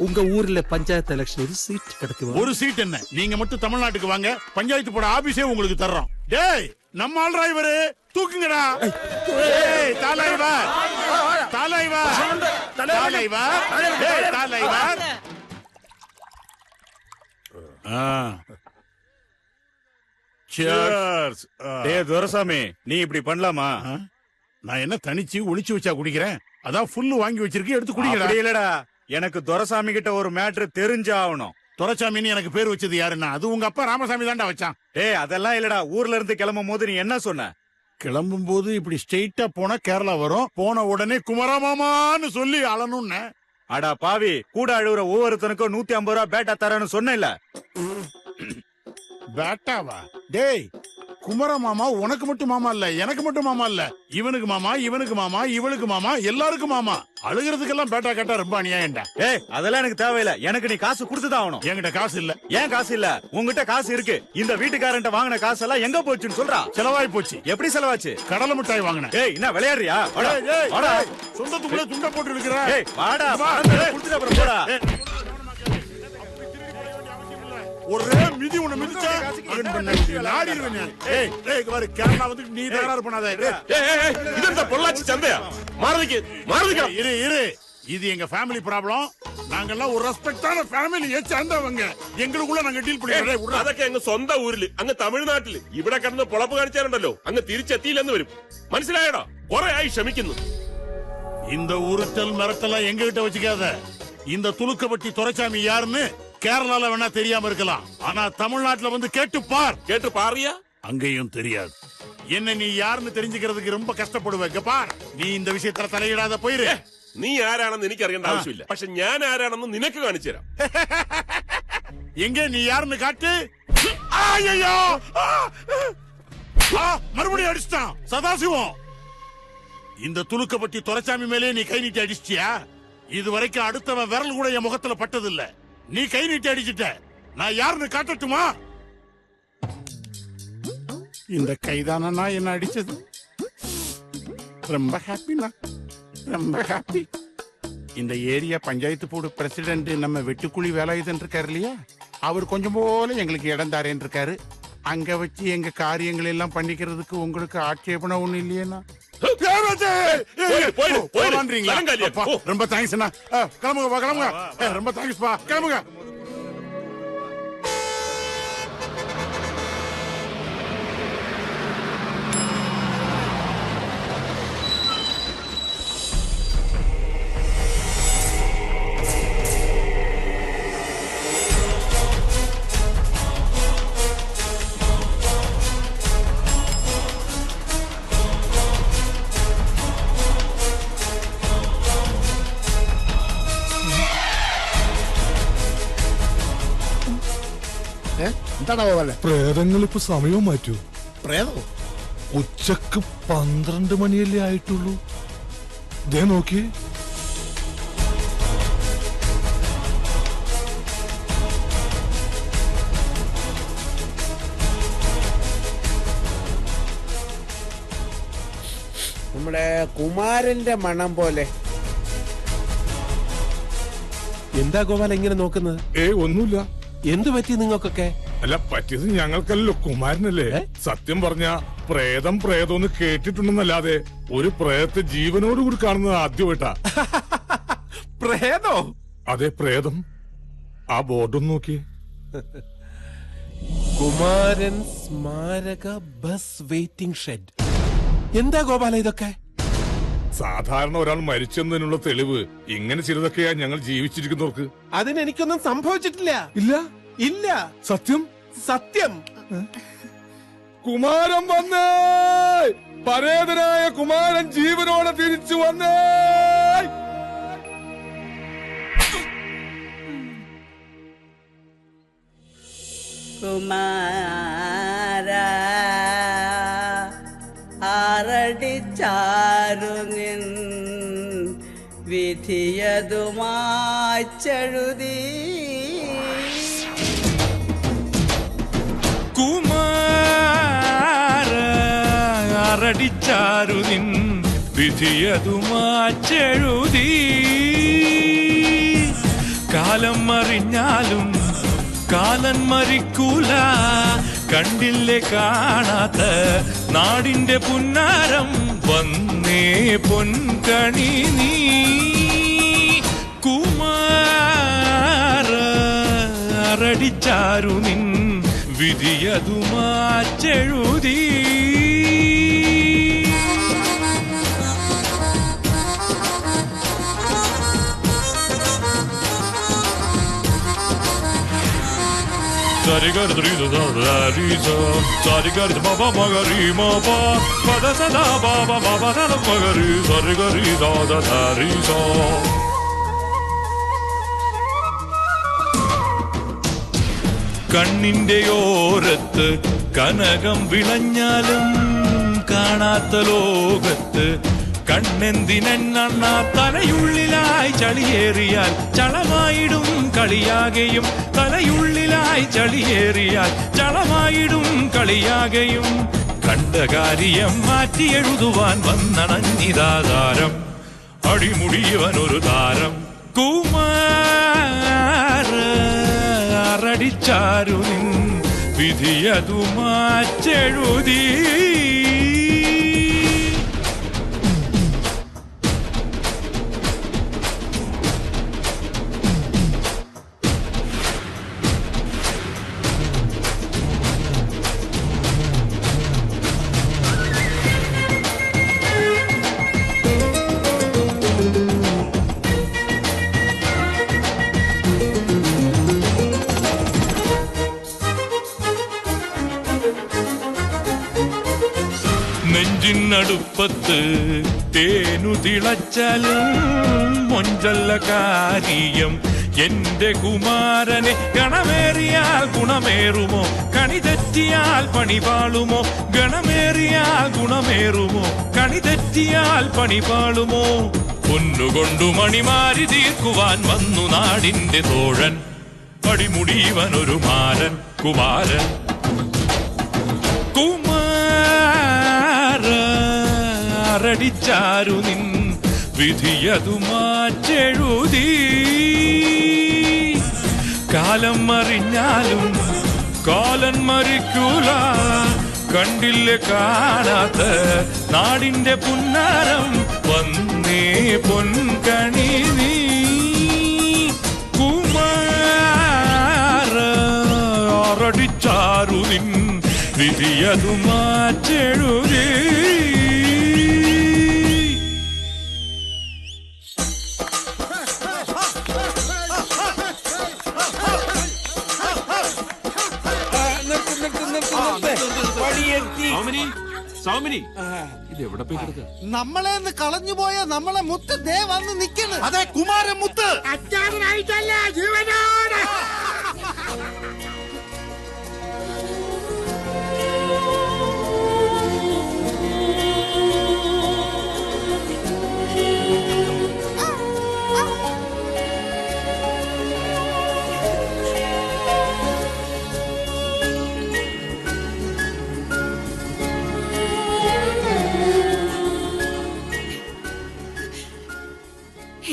உங்க ஊர்ல பஞ்சாயத்து எலெக்ஷன் ஒரு சீட் கிடைக்குமா? ஒரு சீட் என்ன, நீங்க மட்டும் தமிழ்நாட்டுக்கு வாங்க, பஞ்சாயத்து போட ஆபீஸே உங்களுக்கு தர்றோம். டேய், நம்ம ஆள் டிரைவரு தூக்குங்கடா. டேய், தலைவர் டேய் துரைசாமி, நீ இப்படி பண்ணலாமா? நான் என்ன தனிச்சு ஒளிச்சு வச்சா குடிக்கிறேன்? அதான் ஃபுல்லு வாங்கி வச்சிருக்கேன், எடுத்து குடிக்கிறேன். இல்லடா, எனக்கு துரைசாமி கிட்ட ஒரு மேட்ரு தெரிஞ்சாகணும். துரைசாமின்னு எனக்கு பேர் வச்சது யாருன்னா, அது உங்க அப்பா ராமசாமி தான்டா வச்சான். டேய், அதெல்லாம் இல்லடா. ஊர்ல இருந்து கிளம்பும் போது நீ என்ன சொன்ன? கிளம்பும் போது இப்படி ஸ்ட்ரெயிட்டா போனா கேரளா வரும், போன உடனே குமரமாமான்னு சொல்லி அழணும்னு. அடா பாவி, கூட அழுகுற ஒவ்வொருத்தனுக்கும் 150 ரூபா பேட்டா தரேன்னு சொன்னேன்ல. பேட்டாவா? டேய், குமர மாமா உனக்கு மட்டும் மாமா இல்ல, எனக்கு மட்டும் மாமா இல்ல. இவனுக்கு மாமா, இவனுக்கு மாமா, இவளுக்கு மாமா, எல்லாருக்கும் மாமா. அழுகிறதுக்கெல்லாம் பேட்டா கேட்டா ரொம்ப அநியாயம்டா. ஏய், அதெல்லாம் எனக்கு தேவையில்ல. எனக்கு நீ காசு கொடுத்துதான் ஆகணும். என்கிட்ட காசு இல்ல. ஏன் காசு இல்ல? உங்ககிட்ட காசு இருக்கு. இந்த வீட்டுக்காரன்ட்ட வாங்கின காசு எல்லாம் எங்க போச்சுன்னு சொல்றா. செலவாய் போச்சு. எப்படி செலவாச்சு? கடலை மிட்டாய் வாங்கினேன். ஏய், என்ன விளையாடுறியா? சொந்தத்துக்குள்ள துண்ட போட்டு இருக்கிற. ஏய், வாடா, கொடுத்துட்டு அப்புறம் போடா. ஒரே மிதி உன்னை மிதிச்சா கேரளா வந்து நீ தயாரா பண்ணாத. இது இந்த பொள்ளாச்சி சந்தையா? மாறதுக்கு இரு. இது எங்க ஃபேமிலி ப்ராப்ளம். நாங்கெல்லாம் ஒரு ரெஸ்பெக்டான ஃபேமிலியை சேர்ந்தவங்க. எங்களுக்குள்ள நாங்க டீல் பண்ணிடுறோம். അതൊക്കെ അങ്ങ് സ്വന്തം ഊരില്, അങ്ങ് തമിഴ്നാട്ടില് ഇവിടെ കിടന്ന് പൊളപ്പ് കാണിച്ചാലുണ്ടല്ലോ, അങ്ങ് തിരിച്ചെത്തിയില്ലെന്ന് വരും. മനസ്സിലായടാ? കുറെ ആയി ക്ഷമിക്കുന്നു. இந்த உருட்டல் மிரட்டலாம் எங்க கிட்ட வச்சுக்காத. இந்த துலுக்கப்பட்டி துரைசாமி யாருன்னு கேரளால வேணா தெரியாம இருக்கலாம், ஆனா தமிழ்நாட்டுல வந்து கேட்டு பாரியா? அங்கேயும் தெரியாது. என்ன நீ யாருன்னு தெரிஞ்சுக்கிறதுக்கு ரொம்ப கஷ்டப்படுவேன். பார், நீ இந்த விஷயத்துல தலையிடாத போயிரு. നീ ആരാണെന്ന് എനിക്ക് അറിയേണ്ട ആവശ്യമില്ല. പക്ഷെ ഞാൻ ആരാണെന്ന് നിനക്ക് കാണിച്ചു തരാം. எங்க நீ யாருன்னு காட்டு. ஐயோ, மறுபடியும் அடிச்சிட்டான் சதாசிவம். இந்த துலுக்கப்பட்டி துரைசாமி மேலே நீ கை நீட்டி அடிச்சிட்டியா? இது வரைக்கும் அடுத்தவன் விரல் கூட என் முகத்துல பட்டதில்ல. நீ கை நீட்டி அடிச்சிட்ட. நான் யாருன்னு காட்டட்டுமா? இந்த கைதானா என்ன அடிச்சது? ரொம்ப ஹாப்பினா, ரொம்ப ஹாப்பி. இந்த ஏரியா பஞ்சாயத்து போர்டு பிரசிடென்ட் நம்ம வெட்டுக்குழி வேலாயுதன் இருக்காரு இல்லையா, அவர் கொஞ்சம் போல எங்களுக்கு இடம் தாரேன்னு இருக்காரு. அங்க வச்சு எங்க காரியங்கள் எல்லாம் பண்ணிக்கிறதுக்கு உங்களுக்கு ஆட்சேபணம் ஒண்ணு இல்லையா? ரொம்ப தேங்க்ஸ் அண்ணா. கிளம்புங்க கிளம்புங்க. ரொம்ப தேங்க்ஸ் பா, கிளம்புங்க. പ്രേതങ്ങൾ ഇപ്പൊ സമയവും മാറ്റൂ. പ്രേതോ? ഉച്ചക്ക് 12 മണിയല്ലേ ആയിട്ടുള്ളൂ. ദേ നോക്കി. നമ്മുടെ കുമാരന്റെ മണം പോലെ. എന്താ ഗോപാല ഇങ്ങനെ നോക്കുന്നത്? ഒന്നുമില്ല. എന്തു പറ്റി നിങ്ങൾക്കൊക്കെ? അല്ല, പറ്റിയത് ഞങ്ങൾക്കല്ലോ, കുമാരനല്ലേ. സത്യം പറഞ്ഞ പ്രേതം പ്രേതം കേട്ടിട്ടുണ്ടെന്നല്ലാതെ ഒരു പ്രേതത്തെ ജീവനോടുകൂടി കാണുന്നത് ആദ്യമായിട്ടാ. പ്രേതോ? അതെ, പ്രേതം. ആ ബോർഡൊന്ന് നോക്കി. കുമാരൻ സ്മാരക ബസ് വെയിറ്റിംഗ് ഷെഡ്. എന്താ ഗോപാല ഇതൊക്കെ? സാധാരണ ഒരാൾ മരിച്ചെന്നതിനുള്ള തെളിവ് ഇങ്ങനെ ചിലതൊക്കെയാ ഞങ്ങൾ ജീവിച്ചിരിക്കുന്നവർക്ക്. അതിനെനിക്കൊന്നും സംഭവിച്ചിട്ടില്ല. ഇല്ല ഇല്ല. സത്യം സത്യം. കുമാരൻ വന്നേ, പരേതനായ കുമാരൻ ജീവനോടെ തിരിച്ചു വന്നേ. കുമാര ആരടിച്ചാരു നിൻ വിധിയതുമാച്ചെഴുതി. കുമാര ആരടിച്ചാരു നിൻ വിധിയതുമാച്ചെഴുതി. കാലം മറിഞ്ഞാലും കാലൻ മരിക്കൂല, കണ്ടില്ലേ കാണാത്ത നാടിന്റെ പുന്നാരം വന്നേ പൊൻകണി നീ. കുമാര ആരടിച്ചാരു നിൻ വിധിയതുമാച്ചെഴുതി. Sarigari drido da risa, sarigari baba magari mapa, pada sada baba baba da magari, sarigari da risa. കണ്ണിന്റെ ഓരത്ത് കനകം വിളഞ്ഞാലും കാണാത്ത ലോകത്ത് കണ്ണെന്തിനെണ്ണ തലയുള്ളിലായി ചളിയേറിയാൽ ചളമായിടും കളിയാകെയും. തലയുള്ളിലായി ചളിയേറിയാൽ ചളമായിടും കളിയാകെയും. കണ്ട കാര്യം മാറ്റി എഴുതുവാൻ വന്നണഞ്ഞിതാധാരം, അടിമുടിയവനൊരു താരം. കുമാര ആരടിച്ചാരു നിൻ വിധിയതുമാച്ചെഴുതി. നെഞ്ചിനടുപ്പത്ത് തേനു തിളച്ചാലും മൊഞ്ചല്ല കാര്യം. എന്റെ കുമാരനെ ഗണമേറിയാൽ ഗുണമേറുമോ, കണി തെറ്റിയാൽ പണി പാളുമോ. ഗണമേറിയാൽ ഗുണമേറുമോ, കണി തെറ്റിയാൽ പണി പാളുമോ. പൊന്നുകൊണ്ടു മണിമാരി തീർക്കുവാൻ വന്നു നാടിന്റെ തോഴൻ, അടിമുടിയവനൊരു മാരൻ. കുമാരൻ ആരടിച്ചാരു നിൻ വിധിയതുമാച്ചെഴുതി. കാലം മറിഞ്ഞാലും കാലൻ മരിക്കൂല കണ്ടില്ലേ കാണാത്ത നാടിന്റെ പുന്നാരം വന്നേ പൊൻകണി നീ കുമാരടിച്ചാരു നിൻ വിധിയതു മാറ്റെഴുതേ. ഇത് എവിടെ പോയി കിടക്കുക? നമ്മളെന്ന് കളഞ്ഞുപോയ നമ്മളെ മുത്ത് ദേ വന്ന് നിക്കണ്. അതെ, കുമാരൻ മുത്ത്. അച്ചാറിനായിട്ടല്ല, ജീവനോടെ.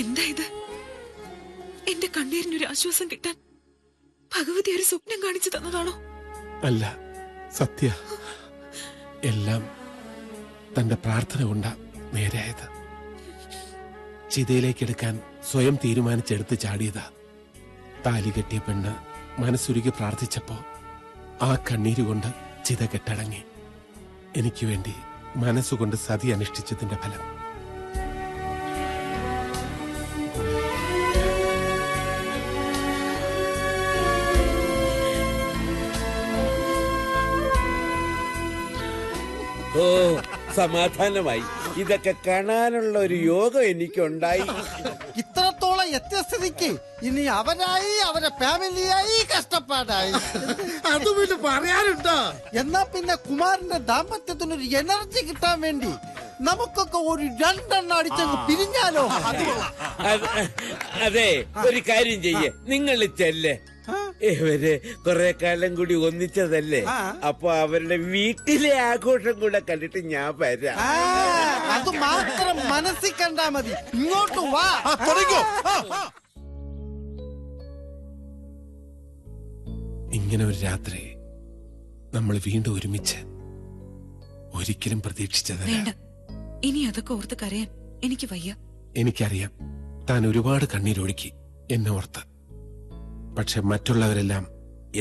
എന്താ ഇത്? എന്റെ കണ്ണീരിനൊരു ആശ്വാസം കിട്ടാൻ ഭഗവതി ഒരു സ്വപ്നം കാണിച്ചു തന്നതാണോ? അല്ല, സത്യ എല്ലാം തന്റെ പ്രാർത്ഥന കൊണ്ടാ നേരെയായത്. ചിതയിലേക്കെടുക്കാൻ സ്വയം തീരുമാനിച്ചെടുത്ത് ചാടിയതാ. താലി കെട്ടിയ പെണ്ണ് മനസ്സുരുകി പ്രാർത്ഥിച്ചപ്പോ ആ കണ്ണീരുകൊണ്ട് ചിത കെട്ടടങ്ങി. എനിക്ക് വേണ്ടി മനസ്സുകൊണ്ട് സതി അനുഷ്ഠിച്ചതിന്റെ ഫലം. ഓ, സമാധാനമായി. ഇതൊക്കെ കാണാനുള്ള ഒരു യോഗം എനിക്കുണ്ടായി. ഇത്രത്തോളം എത്തിയ സ്ഥിതിക്ക് ഇനി അവരായി അവരെ ഫാമിലിയായി കഷ്ടപ്പാടായി. അത് പിന്നെ പറയാനുണ്ടോ? എന്നാ പിന്നെ കുമാരന്റെ ദാമ്പത്യത്തിനൊരു എനർജി കിട്ടാൻ വേണ്ടി നമുക്കൊക്കെ ഒരു 2 എണ്ണം അടിച്ചങ്ങ് പിരിഞ്ഞാലോ? അതെ, ഒരു കാര്യം ചെയ്യേ, നിങ്ങൾ ചെല്ലേ. ഇവര് കുറെ കാലം കൂടി ഒന്നിച്ചതല്ലേ, അപ്പൊ അവരുടെ വീട്ടിലെ ആഘോഷം കൂടെ കണ്ടിട്ട് ഞാൻ വരാം. അത് മാത്രം മനസ്സിൽ കണ്ടാ മതി. ഇങ്ങോട്ട് വാ. ഇങ്ങനെ ഒരു രാത്രി നമ്മൾ വീണ്ടും ഒരുമിച്ച് ഒരിക്കലും പ്രതീക്ഷിച്ചതല്ല. വേണ്ട, ഇനി അതൊക്കെ ഓർത്ത് കരയാൻ എനിക്ക് വയ്യ. എനിക്കറിയാം, താൻ ഒരുപാട് കണ്ണീരൊഴുക്കി എന്നെ ഓർത്ത്. പക്ഷെ മറ്റുള്ളവരെല്ലാം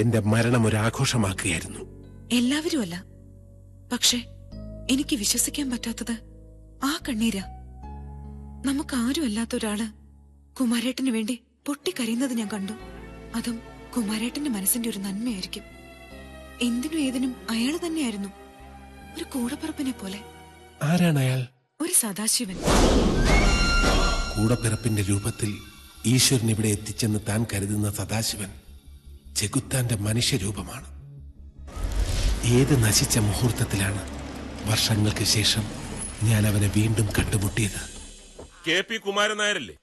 എന്റെ മരണം ഒരു ആഘോഷമാക്കുകയായിരുന്നു. എല്ലാവരും അല്ല, പക്ഷെ എനിക്ക് വിശ്വസിക്കാൻ പറ്റാത്തത് ആ കണ്ണീരാ. നമുക്ക് ആരും അല്ലാത്ത ഒരാള് കുമാരേട്ടന് വേണ്ടി പൊട്ടിക്കരയുന്നത് ഞാൻ കണ്ടു. അതും കുമാരേട്ടന്റെ മനസ്സിന്റെ ഒരു നന്മയായിരിക്കും. എന്തിനും ഏതിനും അയാൾ തന്നെയായിരുന്നു, ഒരു കൂടപ്പിറപ്പിനെ പോലെ. ആരാണ് അയാൾ? ഒരു സദാശിവൻ. കൂടപ്പിറപ്പിന്റെ രൂപത്തിൽ ഈശ്വരൻ ഇവിടെ എത്തിച്ചെന്ന് താൻ കരുതുന്ന സദാശിവൻ ചെകുത്താന്റെ മനുഷ്യരൂപമാണ്. ഏത് നശിച്ച മുഹൂർത്തത്തിലാണ് വർഷങ്ങൾക്ക് ശേഷം ഞാൻ അവനെ വീണ്ടും കണ്ടുമുട്ടിയത്. KP കുമാരൻ നായരല്ലേ?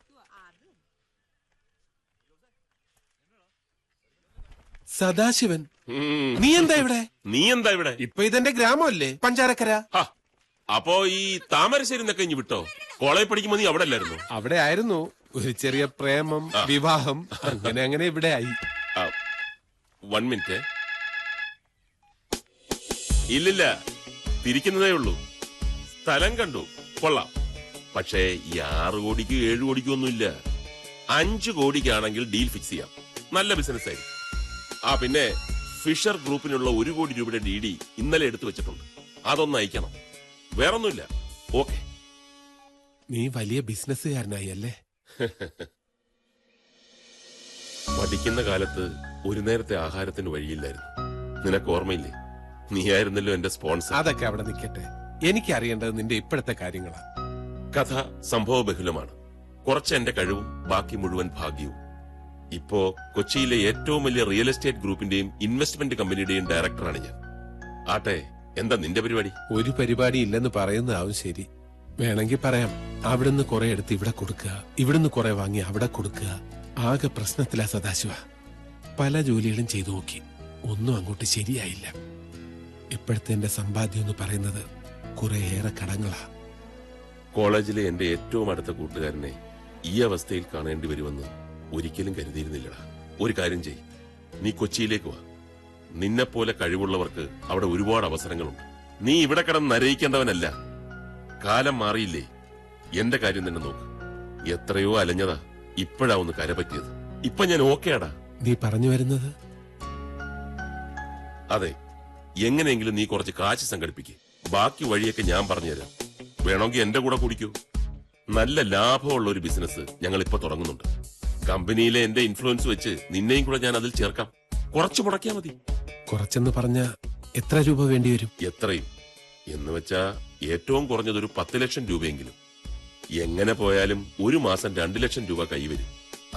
സദാശിവൻ, നീ എന്താ ഇവിടെ? നീ എന്താ ഇവിടെ? ഇപ്പൊ ഇതെന്റെ ഗ്രാമമല്ലേ, പഞ്ചാരക്കര. അപ്പോ ഈ താമരശ്ശേരി എന്നൊക്കെ ഇഞ്ഞ് വിട്ടോ? കോളേജ് പഠിക്കുമ്പോ നീ അവിടെ അല്ലായിരുന്നു? അവിടെ ആയിരുന്നു. ഒരു ചെറിയ പ്രേമം, വിവാഹം, അങ്ങനെ അങ്ങനെ ഇവിടെ ആയി. 1 മിനിറ്റ്. ഇല്ലില്ല, തിരിക്കുന്നതേ ഉള്ളൂ. സ്ഥലം കണ്ടു, കൊള്ളാം. പക്ഷേ ഈ 6 കോടിക്ക് 7 കോടിക്കും ഒന്നുമില്ല. 5 കോടിക്കാണെങ്കിൽ ഡീൽ ഫിക്സ് ചെയ്യാം. നല്ല ബിസിനസ് ആയി. പിന്നെ ഫിഷർ ഗ്രൂപ്പിനുള്ള 1 കോടി രൂപയുടെ DD ഇന്നലെ എടുത്തു വെച്ചിട്ടുണ്ട്. അതൊന്ന് അയക്കണം. വേറൊന്നുമില്ല. ഓക്കെ. നീ വലിയ ബിസിനസ്സുകാരനായി അല്ലേ? പഠിക്കുന്ന കാലത്ത് ഒരു നേരത്തെ ആഹാരത്തിന് വഴിയില്ലായിരുന്നു. നിനക്ക് ഓർമ്മയില്ലേ? നീയായിരുന്നല്ലോ എന്റെ സ്പോൺസർ. അതൊക്കെ അവിടെ നിൽക്കട്ടെ. എനിക്കറിയേണ്ടത് നിന്റെ ഇപ്പോഴത്തെ കാര്യങ്ങളാ. കഥ സംഭവ ബഹുലമാണ്. കുറച്ച് എന്റെ കഴിവും ബാക്കി മുഴുവൻ ഭാഗ്യവും. ഇപ്പോ കൊച്ചിയിലെ ഏറ്റവും വലിയ റിയൽ എസ്റ്റേറ്റ് ഗ്രൂപ്പിന്റെയും ഇൻവെസ്റ്റ്മെന്റ് കമ്പനിയുടെയും ഡയറക്ടറാണ് ഞാൻ. ആട്ടെ, എന്താ നിന്റെ പരിപാടി? ഒരു പരിപാടി ഇല്ലെന്ന് പറയുന്നതാവും ശരി. വേണമെങ്കിൽ പറയാം, അവിടുന്ന് കുറെ എടുത്ത് ഇവിടെ കൊടുക്കുക, ഇവിടുന്ന് കുറെ വാങ്ങി അവിടെ കൊടുക്കുക. ആകെ പ്രശ്നത്തിലാ സദാശിവ. പല ജോലികളും ചെയ്തു നോക്കി, ഒന്നും അങ്ങോട്ട് ശരിയായില്ല. ഇപ്പോഴത്തെ എന്റെ സമ്പാദ്യം എന്ന് പറയുന്നത് കുറേയേറെ കടങ്ങളാ. കോളേജിലെ എന്റെ ഏറ്റവും അടുത്ത കൂട്ടുകാരനെ ഈ അവസ്ഥയിൽ കാണേണ്ടി വരുമെന്ന് ഒരിക്കലും കരുതിയിരുന്നില്ലടാ. ഒരു കാര്യം ചെയ്യ്, നീ കൊച്ചിയിലേക്ക് വാ. നിന്നെ പോലെ കഴിവുള്ളവർക്ക് അവിടെ ഒരുപാട് അവസരങ്ങളുണ്ട്. നീ ഇവിടെ കിടന്ന് നരയിക്കേണ്ടവനല്ല. കാലം മാറിയില്ലേ? എന്റെ കാര്യം തന്നെ നോക്ക്. എത്രയോ അലഞ്ഞതാ, ഇപ്പോഴാ ഒന്ന് കര പറ്റിയത്. ഇപ്പൊ ഞാൻ ഓക്കെയാടാ. നീ പറഞ്ഞു വരുന്നത്? അതെ, എങ്ങനെയെങ്കിലും നീ കുറച്ച് കാശ് സംഘടിപ്പിക്ക്. ബാക്കി വഴിയൊക്കെ ഞാൻ പറഞ്ഞുതരാം. വേണമെങ്കിൽ എന്റെ കൂടെ കുടിക്കൂ. നല്ല ലാഭമുള്ള ഒരു ബിസിനസ് ഞങ്ങൾ ഇപ്പൊ തുടങ്ങുന്നുണ്ട്. കമ്പനിയിലെ എന്റെ ഇൻഫ്ലുവൻസ് വെച്ച് നിന്നെയും കൂടെ ഞാൻ അതിൽ ചേർക്കാം. കുറച്ച് മുടക്കിയാ മതി. കുറച്ചെന്ന് പറഞ്ഞ എത്ര രൂപ വേണ്ടി വരും? എത്രയും എന്ന് വെച്ചാ ഏറ്റവും കുറഞ്ഞത് ഒരു 10 ലക്ഷം രൂപയെങ്കിലും. എങ്ങനെ പോയാലും ഒരു മാസം 2 ലക്ഷം രൂപ കൈവരും.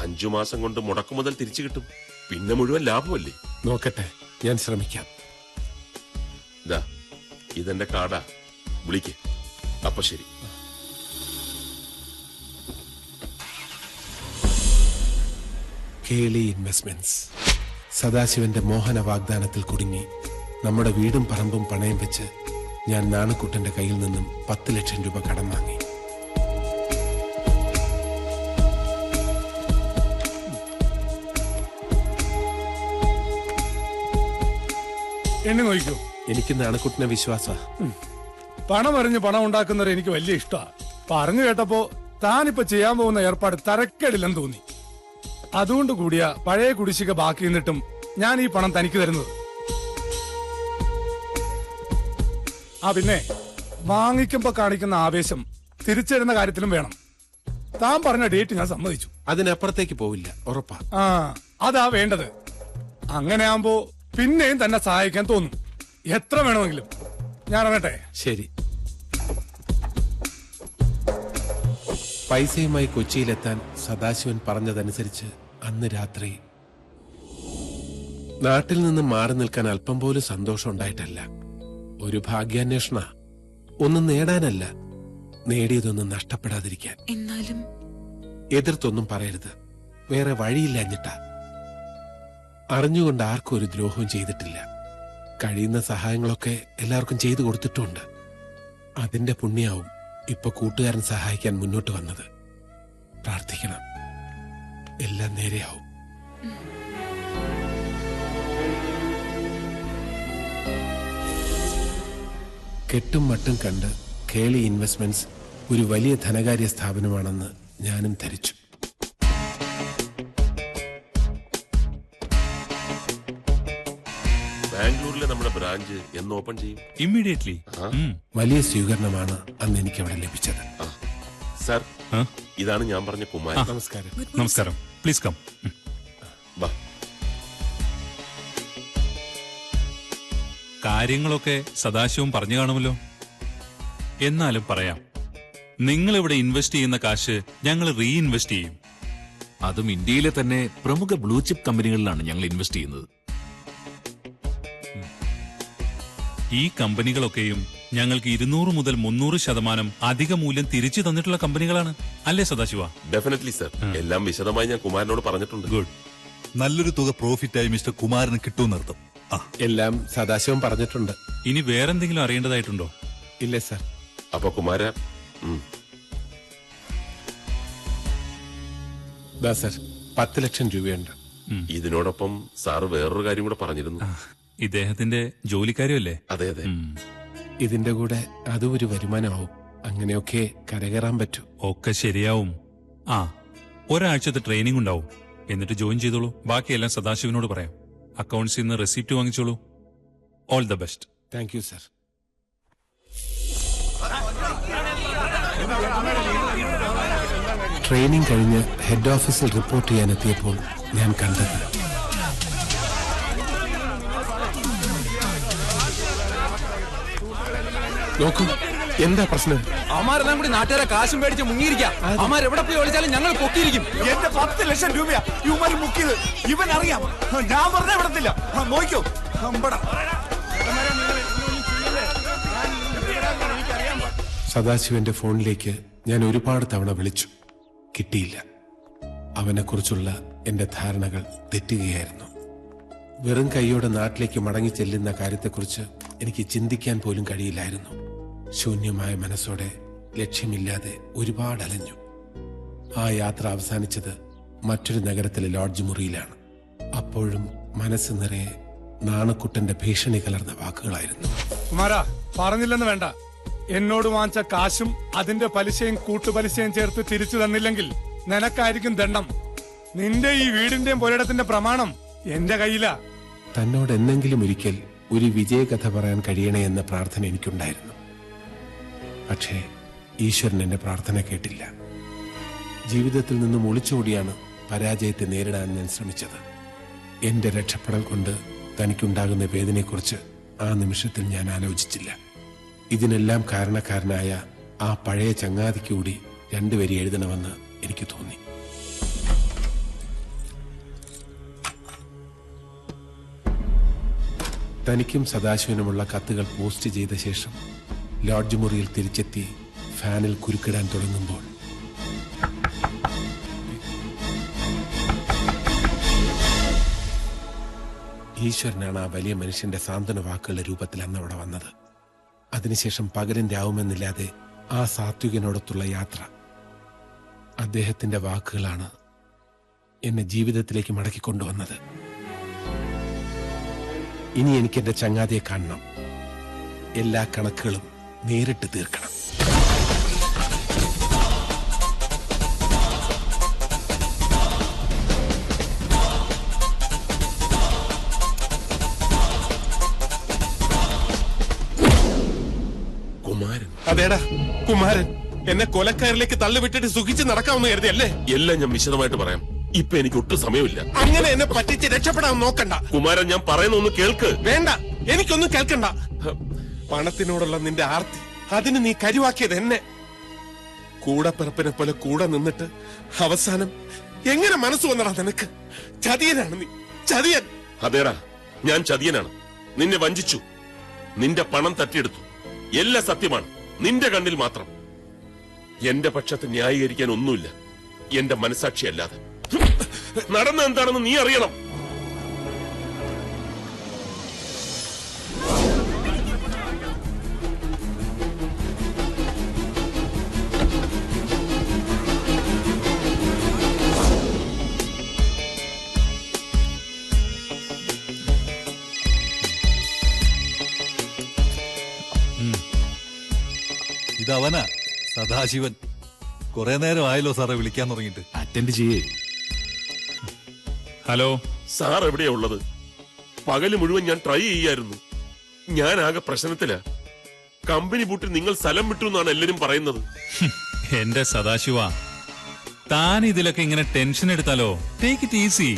5 മാസം കൊണ്ട് മുടക്കുമുതൽ തിരിച്ചു കിട്ടും. പിന്നെ മുഴുവൻ ലാഭമല്ലേ? നോക്കട്ടെ, ഞാൻ ശ്രമിക്കാം. ഇതാ, ഇതെന്റെ കാർഡാ. വിളിക്ക്. അപ്പൊ ശരി. കേളി ഇൻവെസ്റ്റ്മെന്റ്സ്. സദാശിവന്റെ മോഹന വാഗ്ദാനത്തിൽ കുടുങ്ങി നമ്മുടെ വീടും പറമ്പും പണയം വെച്ച് ഞാൻ നാണക്കുട്ടന്റെ കയ്യിൽ നിന്നും 10 ലക്ഷം രൂപ കടം വാങ്ങി. എണ്ണി നോക്കൂ. എനിക്ക് നാണക്കുട്ടനെ വിശ്വാസ. പണം അറിഞ്ഞ് പണം ഉണ്ടാക്കുന്നവർ എനിക്ക് വലിയ ഇഷ്ടമാണ്. പറഞ്ഞു കേട്ടപ്പോ താനിപ്പോ ചെയ്യാൻ പോകുന്ന ഏർപ്പാട് തരക്കേടില്ലെന്ന് തോന്നി. അതുകൊണ്ട് കൂടിയ പഴയ കുടിശ്ശിക ബാക്കി നിന്നിട്ടും ഞാൻ ഈ പണം തനിക്ക് തരുന്നത്. പിന്നെ വാങ്ങിക്കുമ്പോ കാണിക്കുന്ന ആവേശം തിരിച്ചരുന്ന കാര്യത്തിലും വേണം. താൻ പറഞ്ഞ ഡേറ്റ് ഞാൻ സമ്മതിച്ചു. അതിനപ്പുറത്തേക്ക് പോവില്ല, ഉറപ്പാ. അതാ വേണ്ടത്. അങ്ങനെ ആവുമ്പോ പിന്നെയും തന്നെ സഹായിക്കാൻ തോന്നും. എത്ര വേണമെങ്കിലും. ഞാൻ അറിയട്ടെ? ശരി. പൈസയുമായി കൊച്ചിയിലെത്താൻ സദാശിവൻ പറഞ്ഞതനുസരിച്ച് അന്ന് രാത്രി നാട്ടിൽ നിന്ന് മാറി നിൽക്കാൻ അല്പം പോലും സന്തോഷം ഉണ്ടായിട്ടല്ല. ഒരു ഭാഗ്യാന്വേഷണ. ഒന്നും നേടാനല്ല, നേടിയതൊന്നും നഷ്ടപ്പെടാതിരിക്കാൻ. എന്നാലും എതിർത്തൊന്നും പറയരുത്. വേറെ വഴിയില്ലാഞ്ഞിട്ടാ. അറിഞ്ഞുകൊണ്ട് ആർക്കും ഒരു ദ്രോഹവും ചെയ്തിട്ടില്ല. കഴിയുന്ന സഹായങ്ങളൊക്കെ എല്ലാവർക്കും ചെയ്തു കൊടുത്തിട്ടുണ്ട്. അതിന്റെ പുണ്യാവും ഇപ്പൊ കൂട്ടുകാരൻ സഹായിക്കാൻ മുന്നോട്ട് വന്നത്. പ്രാർത്ഥിക്കണം, എല്ലാം നേരെയാവും. കെട്ടും മട്ടും കണ്ട് കേളി ഇൻവെസ്റ്റ്മെന്റ്സ് ഒരു വലിയ ധനകാര്യ സ്ഥാപനമാണെന്ന് ഞാനും ധരിച്ചു. ബാംഗ്ലൂരിലെ നമ്മുടെ ബ്രാഞ്ച് എന്ന് ഓപ്പൺ ചെയ്യും? ഇമ്മീഡിയറ്റ്ലി. വലിയ സ്വീകരണമാണ് അന്ന് എനിക്ക് അവിടെ ലഭിച്ചത്. സാർ, ഇതാണ് ഞാൻ പറഞ്ഞ കുമാരൻ. നമസ്കാരം. നമസ്കാരം. Please come. കാര്യങ്ങളൊക്കെ സദാശിവം പറഞ്ഞു കാണുമല്ലോ. എന്നാലും പറയാം. നിങ്ങൾ ഇവിടെ ഇൻവെസ്റ്റ് ചെയ്യുന്ന കാശ് ഞങ്ങൾ റീഇൻവെസ്റ്റ് ചെയ്യും. അതും ഇന്ത്യയിലെ തന്നെ പ്രമുഖ ബ്ലൂ ചിപ്പ് കമ്പനികളിലാണ് ഞങ്ങൾ ഇൻവെസ്റ്റ് ചെയ്യുന്നത്. ഈ കമ്പനികളൊക്കെയും ഞങ്ങൾക്ക് 200 മുതൽ 300% അധിക മൂല്യം തിരിച്ചു തന്നിട്ടുള്ള കമ്പനികളാണ്. അല്ലേ സദാശിവ? Definitely sir. എല്ലാം വിശദമായി ഞാൻ കുമാരനോട് പറഞ്ഞിട്ടുണ്ട്. ഗുഡ്. നല്ലൊരു തുക പ്രോഫിറ്റായി മിസ്റ്റർ കുമാരന് കിട്ടുമെന്നർത്ഥം. എല്ലാം സദാശിവം പറഞ്ഞിട്ടുണ്ട്. ഇനി വേറെന്തെങ്കിലും അറിയേണ്ടതായിട്ടുണ്ടോ? ഇല്ല സർ. അപ്പൊ കുമാര, സർ 10 ലക്ഷം രൂപയുണ്ട്. ഇതിനോടൊപ്പം സാറ് വേറൊരു കാര്യം കൂടെ പറഞ്ഞിരുന്നു. ഇദ്ദേഹത്തിന്റെ ജോലിക്കാരുമല്ലേ? അതെ അതെ. ഇതിന്റെ കൂടെ അതും ഒരു വരുമാനമാവും. അങ്ങനെയൊക്കെ കരകയറാൻ പറ്റൂ. ഒക്കെ ശരിയാവും. ഒരാഴ്ചത്തെ ട്രെയിനിങ് ഉണ്ടാവും. എന്നിട്ട് ജോയിൻ ചെയ്തോളൂ. ബാക്കിയെല്ലാം സദാശിവനോട് പറയാം. അക്കൗണ്ട്സിൽ നിന്ന് റെസിപ്റ്റ് വാങ്ങിച്ചോളൂ. All the best. Thank you sir. Training കഴിഞ്ഞ് ഹെഡ് ഓഫീസിൽ റിപ്പോർട്ട് ചെയ്യാനെത്തിയപ്പോൾ ഞാൻ കണ്ടത് നോക്കൂ, എന്താ പ്രശ്നം? അമാരെല്ലാം കൂടി നാട്ടുകാരെ കാശും മേടിച്ച് മുങ്ങിയിരിക്കാം. അമാർ എവിടെ പോയി ഒളിച്ചാലും ഞങ്ങൾ പൊക്കിയിരിക്കും. എന്റെ 10 ലക്ഷം രൂപയാ ഇവന്മാര് മുക്കിയത്. ഇവൻ അറിയാം. ഞാൻ പറഞ്ഞ വിടത്തില്ല. നോക്കൂ. സദാശിവന്റെ ഫോണിലേക്ക് ഞാൻ ഒരുപാട് തവണ വിളിച്ചു. കിട്ടിയില്ല. അവനെക്കുറിച്ചുള്ള എന്റെ ധാരണകൾ തെറ്റുകയായിരുന്നു. വെറും കൈയോടെ നാട്ടിലേക്ക് മടങ്ങി ചെല്ലുന്ന കാര്യത്തെക്കുറിച്ച് എനിക്ക് ചിന്തിക്കാൻ പോലും കഴിയില്ലായിരുന്നു. ശൂന്യമായ മനസ്സോടെ ലക്ഷ്യമില്ലാതെ ഒരുപാട് അലഞ്ഞു. ആ യാത്ര അവസാനിച്ചത് മറ്റൊരു നഗരത്തിലെ ലോഡ്ജ് മുറിയിലാണ്. അപ്പോഴും മനസ്സ് നിറയെ നാണക്കുട്ടന്റെ ഭീഷണി കലർന്ന വാക്കുകളായിരുന്നു. കുമാരാ, പറഞ്ഞില്ലെന്ന് വേണ്ട. എന്നോട് വാങ്ങിച്ച കാശും അതിന്റെ പലിശയും കൂട്ടുപലിശയും ചേർത്ത് തിരിച്ചു തന്നില്ലെങ്കിൽ നിനക്കായിരിക്കും ദണ്ഡം. നിന്റെ ഈ വീടിന്റെയും പുരയിടത്തിന്റെ പ്രമാണം എന്റെ കയ്യിലാ. തന്നോട് എന്നെങ്കിലും ഒരിക്കൽ ഒരു വിജയകഥ പറയാൻ കഴിയണേ എന്ന പ്രാർത്ഥന എനിക്കുണ്ടായിരുന്നു. പക്ഷേ ഈശ്വരൻ എന്റെ പ്രാർത്ഥന കേട്ടില്ല. ജീവിതത്തിൽ നിന്നും ഒളിച്ചോടിയാണ് പരാജയത്തെ നേരിടാൻ ഞാൻ ശ്രമിച്ചത്. എന്റെ രക്ഷപ്പെടൽ കൊണ്ട് തനിക്കുണ്ടാകുന്ന വേദനയെക്കുറിച്ച് ആ നിമിഷത്തിൽ ഞാൻ ആലോചിച്ചില്ല. ഇതിനെല്ലാം കാരണക്കാരനായ ആ പഴയ ചങ്ങാതിക്ക് കൂടി 2 വരി എഴുതണമെന്ന് എനിക്ക് തോന്നി. തനിക്കും സദാശിവനുമുള്ള കത്തുകൾ പോസ്റ്റ് ചെയ്ത ശേഷം ലോഡ്ജ് മുറിയിൽ തിരിച്ചെത്തി ഫാനിൽ കുരുക്കിടാൻ തുടങ്ങുമ്പോൾ ഈശ്വരനാണ് ആ വലിയ മനുഷ്യന്റെ സാന്ത്വന വാക്കുകളുടെ രൂപത്തിൽ അന്ന് അവിടെ വന്നത്. അതിനുശേഷം പകലും രാവുമെന്നില്ലാതെ ആ സാത്വികനോടൊത്തുള്ള യാത്ര, അദ്ദേഹത്തിന്റെ വാക്കുകളാണ് എന്നെ ജീവിതത്തിലേക്ക് മടക്കിക്കൊണ്ടുവന്നത്. ഇനി എനിക്ക് എന്റെ ചങ്ങാതിയെ കാണണം. എല്ലാ കണക്കുകളും നേരിട്ട് തീർക്കണം. അതേടാ കുമാരൻ, എന്നെ കൊലക്കാരിലേക്ക് തള്ളിവിട്ടിട്ട് സുഖിച്ച് നടക്കാമെന്ന് കരുതിയല്ലേ? എല്ലാം ഞാൻ വിശദമായിട്ട് പറയാം. ഇപ്പൊ എനിക്ക് ഒട്ടും സമയമില്ല. അങ്ങനെ എന്നെ പറ്റിച്ച് രക്ഷപ്പെടാൻ നോക്കണ്ട കുമാരൻ. ഞാൻ പറയുന്ന ഒന്ന് കേൾക്ക്. വേണ്ട, എനിക്കൊന്നും കേൾക്കണ്ട. പണത്തിനോടുള്ള നിന്റെ ആർത്തി, അതിന് നീ കരുവാക്കിയത് എന്നെ. കൂടപ്പിറപ്പിനെ പോലെ കൂടെ നിന്നിട്ട് അവസാനം എങ്ങനെ മനസ്സ് വന്നടാ നിനക്ക്? ചതിയനാണ് നീ, ചതിയൻ. അതേടാ, ഞാൻ ചതിയനാണ്. നിന്നെ വഞ്ചിച്ചു, നിന്റെ പണം തട്ടിയെടുത്തു. എല്ലാം സത്യമാണ്, നിന്റെ കണ്ണിൽ മാത്രം. എന്റെ പക്ഷത്ത് ന്യായീകരിക്കാൻ ഒന്നുമില്ല, എന്റെ മനസാക്ഷി അല്ലാതെ. നടന്ന എന്താണെന്ന് നീ അറിയണം. ഇതവനാ സദാശിവൻ. കുറെ നേരം ആയല്ലോ സാറെ വിളിക്കാൻ തുടങ്ങിയിട്ട്. അറ്റൻഡ് ചെയ്യേ. ഹലോ സാർ എവിടെയാ ഉള്ളത്? പകല് മുഴുവൻ ഞാൻ ട്രൈ ചെയ്യായിരുന്നു. ഞാൻ ആകെ പ്രശ്നത്തിലാ. കമ്പനി പൂട്ടി നിങ്ങൾ സ്ഥലം വിട്ടു എന്നാണ് എല്ലാരും പറയുന്നത്. എന്റെ സദാശിവ, താൻ ഇതിലൊക്കെ ഇങ്ങനെ ടെൻഷൻ എടുത്താലോ? Take it easy.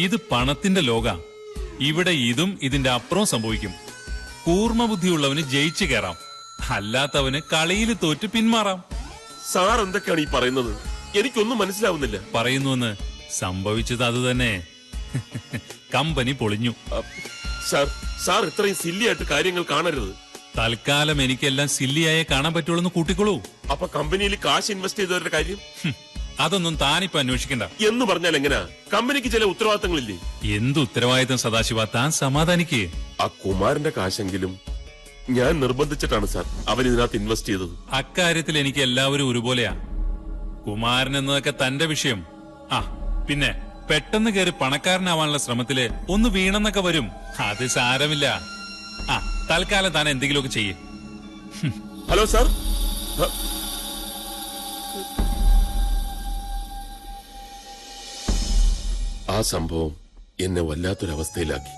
ഇത് പണത്തിന്റെ ലോക. ഇവിടെ ഇതും ഇതിന്റെ അപ്പുറവും സംഭവിക്കും. കൂർമ്മബുദ്ധിയുള്ളവന് ജയിച്ചു കയറാം, അല്ലാത്തവന് കളിയിൽ തോറ്റ് പിന്മാറാം. സാർ എന്തൊക്കെയാണ് ഈ പറയുന്നത്? എനിക്കൊന്നും മനസ്സിലാവുന്നില്ല. പറയുന്നുവെന്ന് സംഭവിച്ചത് അത് തന്നെ. കമ്പനി പൊളിഞ്ഞു. സാർ ഇത്രയും സില്ലിയായിട്ട് കാര്യങ്ങൾ കാണരുത്. തൽക്കാലം എനിക്കെല്ലാം സില്ലിയായേ കാണാൻ പറ്റുള്ളൂ കൂട്ടിക്കോളൂ. അപ്പൊ കമ്പനിയിൽ കാശ് ഇൻവെസ്റ്റ് ചെയ്തവരുടെ കാര്യം? അതൊന്നും താനിപ്പോ അന്വേഷിക്കണ്ട. എന്ന് പറഞ്ഞാൽ എങ്ങനെയാ? കമ്പനിക്ക് ചില ഉത്തരവാദിത്തങ്ങളില്ലേ? എന്ത് ഉത്തരവാദിത്തം സദാശിവ? താൻ സമാധാനിക്ക്. ആ കുമാരന്റെ കാശെങ്കിലും ഞാൻ നിർബന്ധിച്ചിട്ടാണ് സാർ അവൻ ഇതിനകത്ത് ഇൻവെസ്റ്റ് ചെയ്തത്. അക്കാര്യത്തിൽ എനിക്ക് എല്ലാവരും ഒരുപോലെയാ. കുമാരൻ എന്നതൊക്കെ തന്റെ വിഷയം. ആ പിന്നെ പെട്ടെന്ന് കയറി പണക്കാരനാവാനുള്ള ശ്രമത്തില് ഒന്ന് വീണെന്നൊക്കെ വരും. അത് സാരമില്ല. ആ തൽക്കാലം താൻ എന്തെങ്കിലുമൊക്കെ ചെയ്യേ. Hello sir. ആ സംഭവം എന്നെ വല്ലാത്തൊരവസ്ഥയിലാക്കി.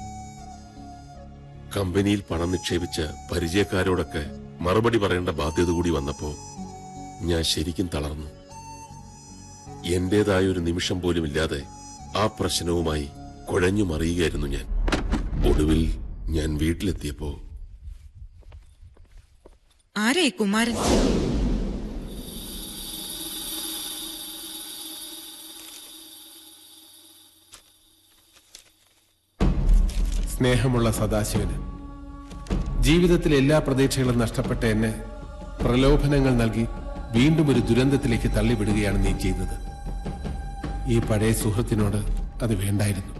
കമ്പനിയിൽ പണം നിക്ഷേപിച്ച പരിചയക്കാരോടൊക്കെ മറുപടി പറയേണ്ട ബാധ്യത കൂടി വന്നപ്പോ ഞാൻ ശരിക്കും തളർന്നു. എന്റേതായ ഒരു നിമിഷം പോലും ഇല്ലാതെ ആ പ്രശ്നവുമായി കുഴഞ്ഞു മറിയുകയായിരുന്നു ഞാൻ. ഒടുവിൽ ഞാൻ വീട്ടിലെത്തിയപ്പോ ആരേ കുമാരൻ? സ്നേഹമുള്ള സദാശിവന്, ജീവിതത്തിലെ എല്ലാ പ്രതീക്ഷകളും നഷ്ടപ്പെട്ട എന്നെ പ്രലോഭനങ്ങൾ നൽകി വീണ്ടും ഒരു ദുരന്തത്തിലേക്ക് തള്ളിവിടുകയാണ് നീ ചെയ്തത്. ഈ പഴയ സുഹൃത്തിനോട് അത് വേണ്ടായിരുന്നു.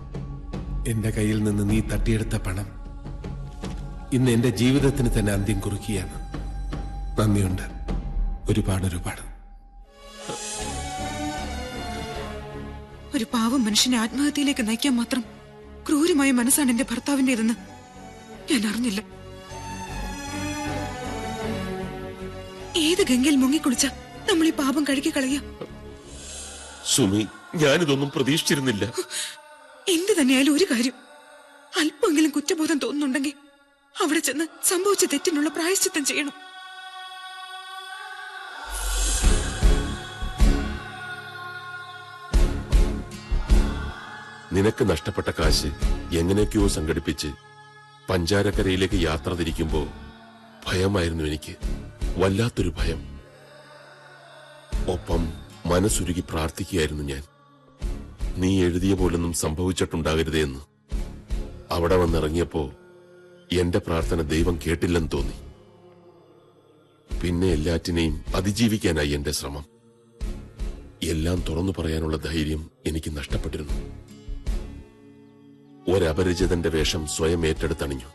എന്റെ കയ്യിൽ നിന്ന് നീ തട്ടിയെടുത്ത പണം ഇന്ന് എന്റെ ജീവിതത്തിന് തന്നെ അന്ത്യം കുറിക്കുകയാണ്. നന്ദിയുണ്ട്, ഒരുപാട്. ഒരു പാവം മനുഷ്യനെ ആത്മഹത്യയിലേക്ക് നയിക്കാൻ മാത്രം ക്രൂരമായ മനസ്സാണ് എന്റെ ഭർത്താവിന്റേതെന്ന് ഞാൻ അറിഞ്ഞില്ല. ഏത് ഗംഗയിൽ മുങ്ങിക്കുളിച്ച നമ്മൾ ഈ പാപം കഴുകി കളയാം. സുമി, ഞാനിതൊന്നും പ്രതീക്ഷിച്ചിരുന്നില്ല. എന്ത് തന്നെയായാലും ഒരു കാര്യം, അല്പമെങ്കിലും കുറ്റബോധം തോന്നുന്നുണ്ടെങ്കിൽ അവിടെ ചെന്ന് സംഭവിച്ച തെറ്റിനുള്ള പ്രായശ്ചിത്തം ചെയ്യണം. നിനക്ക് നഷ്ടപ്പെട്ട കാശ് എങ്ങനെയൊക്കെയോ സംഘടിപ്പിച്ച് പഞ്ചാരക്കരയിലേക്ക് യാത്ര തിരിക്കുമ്പോ ഭയമായിരുന്നു എനിക്ക്, വല്ലാത്തൊരു ഭയം. ഒപ്പം മനസ്സുരുകി പ്രാർത്ഥിക്കുകയായിരുന്നു ഞാൻ, നീ എഴുതിയ പോലൊന്നും സംഭവിച്ചിട്ടുണ്ടാകരുതേ എന്ന്. അവിടെ വന്നിറങ്ങിയപ്പോ എന്റെ പ്രാർത്ഥന ദൈവം കേട്ടില്ലെന്ന് തോന്നി. പിന്നെ എല്ലാറ്റിനെയും അതിജീവിക്കാനായി എന്റെ ശ്രമം. എല്ലാം തുറന്നു പറയാനുള്ള ധൈര്യം എനിക്ക് നഷ്ടപ്പെട്ടിരുന്നു. ഒരപരിചിതന്റെ വേഷം സ്വയം ഏറ്റെടുത്തണിഞ്ഞു.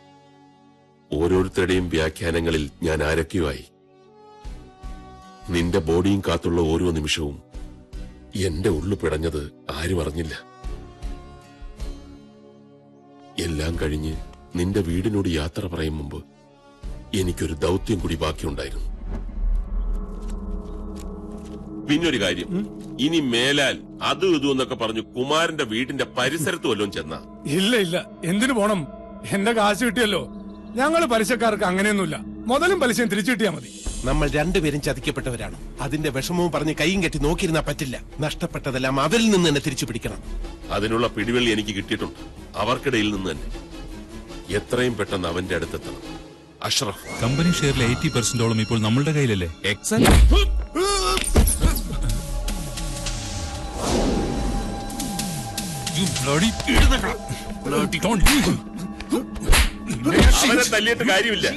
ഓരോരുത്തരുടെയും വ്യാഖ്യാനങ്ങളിൽ ഞാൻ ആരൊക്കെയോ ആയി. നിന്റെ ബോഡിയും കാത്തുള്ള ഓരോ നിമിഷവും എന്റെ ഉള്ളു പിടഞ്ഞത് ആരും അറിഞ്ഞില്ല. എല്ലാം കഴിഞ്ഞ് നിന്റെ വീടിനോട് യാത്ര പറയും മുമ്പ് എനിക്കൊരു ദൗത്യം കൂടി ബാക്കിയുണ്ടായിരുന്നു. പിന്നൊരു കാര്യം, ഇനി മേലാൽ അതും ഇതും എന്നൊക്കെ പറഞ്ഞു കുമാരന്റെ വീടിന്റെ പരിസരത്ത് വല്ലതും ചെന്ന. ഇല്ല ഇല്ല, എന്തിനു പോണം? എന്റെ കാശ് കിട്ടിയല്ലോ. ഞങ്ങള് പലിശക്കാർക്ക് അങ്ങനെയൊന്നുമില്ല. മുതലും പലിശയും തിരിച്ചു കിട്ടിയാ മതി. നമ്മൾ രണ്ടുപേരും ചതിക്കപ്പെട്ടവരാണ്. അതിന്റെ വിഷമവും പറഞ്ഞ് കൈയും കെട്ടി നോക്കിയിരുന്നാ പറ്റില്ല. നഷ്ടപ്പെട്ടതെല്ലാം അവരിൽ നിന്ന് തന്നെ തിരിച്ചു പിടിക്കണം. അതിനുള്ള പിടിവള്ളി എനിക്ക് കിട്ടിയിട്ടുണ്ട്. അവർക്കിടയിൽ നിന്ന് തന്നെ എത്രയും പെട്ടെന്ന് അവന്റെ അടുത്തെത്തണം. അഷ്റഫ്, കമ്പനി ഷെയറിലെ 80% ഇപ്പോൾ നമ്മളുടെ കയ്യിലല്ലേ? അവനെ തല്ലിയിട്ട് കാര്യമില്ല.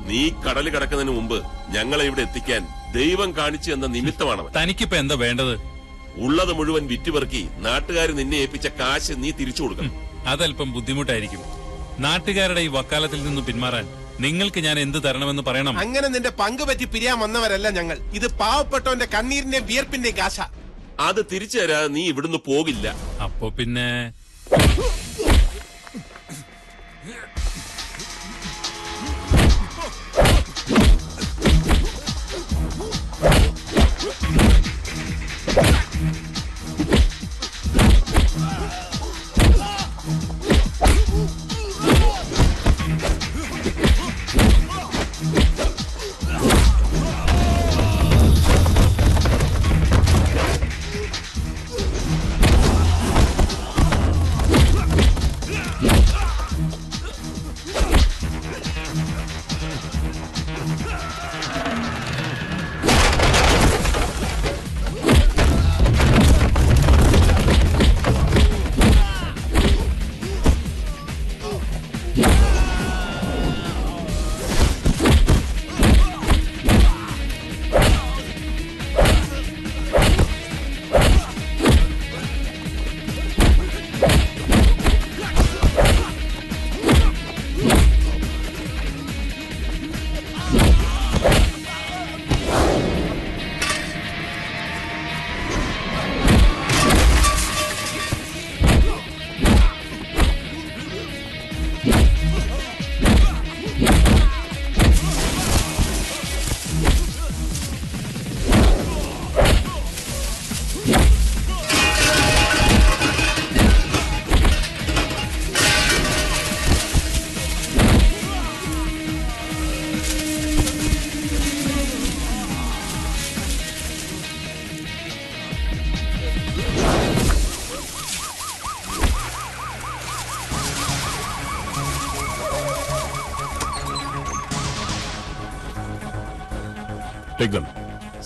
നീ കടല് കടക്കുന്നതിന് മുമ്പ് ഞങ്ങളെ ഇവിടെ എത്തിക്കാൻ ദൈവം കാണിച്ചു എന്ന നിമിത്തമാണ്. തനിക്കിപ്പോ എന്താ വേണ്ടത്? ഉള്ളത് മുഴുവൻ വിറ്റുപെറുക്കി നാട്ടുകാർ നിന്നെ ഏൽപ്പിച്ച കാശ് നീ തിരിച്ചു കൊടുക്കണം. അതല്പം ബുദ്ധിമുട്ടായിരിക്കും. നാട്ടുകാരുടെ ഈ വക്കാലത്തിൽ നിന്നും പിന്മാറാൻ നിങ്ങൾക്ക് ഞാൻ എന്ത് തരണമെന്ന് പറയണം. അങ്ങനെ നിന്റെ പങ്ക് പറ്റി പിരിയാൻ വന്നവരല്ല ഞങ്ങൾ. ഇത് പാവപ്പെട്ടവന്റെ കണ്ണീരിന്റെയും വിയർപ്പിന്റെയും കാശ. അത് തിരിച്ചു തരാതെ നീ ഇവിടുന്ന് പോകില്ല. അപ്പോ പിന്നെ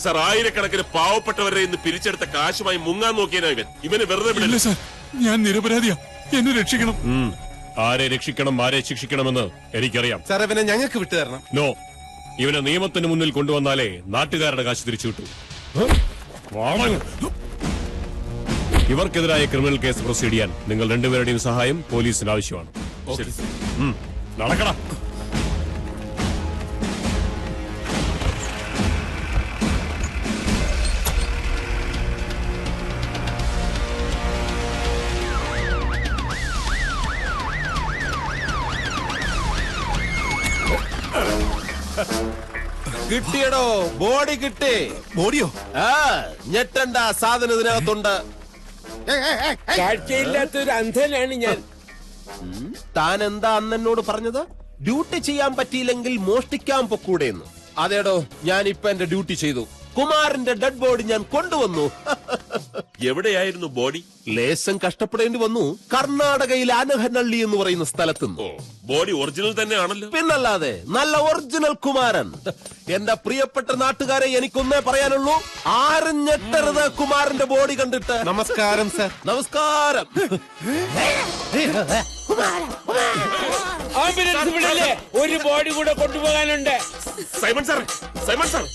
സർ, ആയിരക്കണക്കിന് പാവപ്പെട്ടവരെ ഇന്ന് പിരിച്ചെടുത്ത കാശുമായി മുങ്ങാൻ നോക്കിയാ ഇവന് വെറുതെ വിടില്ല. സാർ, ഞാൻ നിരപരാധിയാ. എന്നെ രക്ഷിക്കണം. ആരെ രക്ഷിക്കണം, ആരെ ശിക്ഷിക്കണമെന്ന് എനിക്കറിയാം. സാർ, ഇവനെ ഞങ്ങൾക്ക് വിട്ടുതരണം. നോ, ഇവനെ നിയമത്തിന് മുന്നിൽ കൊണ്ടുവന്നാലേ നാട്ടുകാരുടെ കാശ് തിരിച്ചു കിട്ടൂ. ഇവർക്കെതിരായ ക്രിമിനൽ കേസ് പ്രൊസീഡ് ചെയ്യാൻ നിങ്ങൾ രണ്ടുപേരുടെയും സഹായം പോലീസിന് ആവശ്യമാണ്. നടക്കണം. കിട്ടിയടോ, ബോഡി കിട്ടി. ബോഡിയോ? ആ, ഞെട്ടണ്ട, സാധനം ഇതിനകത്തുണ്ട്. കാഴ്ചയില്ലാത്തൊരു അന്ധനാണ് ഞാൻ. താൻ എന്താ അന്നെന്നോട് പറഞ്ഞത്? ഡ്യൂട്ടി ചെയ്യാൻ പറ്റിയില്ലെങ്കിൽ മോഷ്ടിക്കാൻ പൊക്കൂടെന്ന്. അതേടോ, ഞാൻ ഇപ്പൊ എന്റെ ഡ്യൂട്ടി ചെയ്തു. കുമാരന്റെ ഡെഡ് ബോഡി ഞാൻ കൊണ്ടുവന്നു. എവിടെയായിരുന്നു ബോഡി? ലേശം കഷ്ടപ്പെടേണ്ടി വന്നു. കർണാടകയിൽ ആനഹനള്ളി എന്ന് പറയുന്ന സ്ഥലത്തുനിന്ന്. ബോഡി ഒറിജിനൽ തന്നെയാണല്ലോ. പിന്നല്ലാതെ, നല്ല ഒറിജിനൽ കുമാരൻ. എന്റെ പ്രിയപ്പെട്ട നാട്ടുകാരെ, എനിക്കൊന്നേ പറയാനുള്ളൂ, ആരും ഞെട്ടരുത് കുമാരന്റെ ബോഡി കണ്ടിട്ട്. നമസ്കാരം സർ. നമസ്കാരം. ആംബുലൻസ് വിടല്ലേ, ഒരു ബോഡി കൂടെ കൊണ്ടുപോകാനുണ്ട്. Simon sir, Simon sir,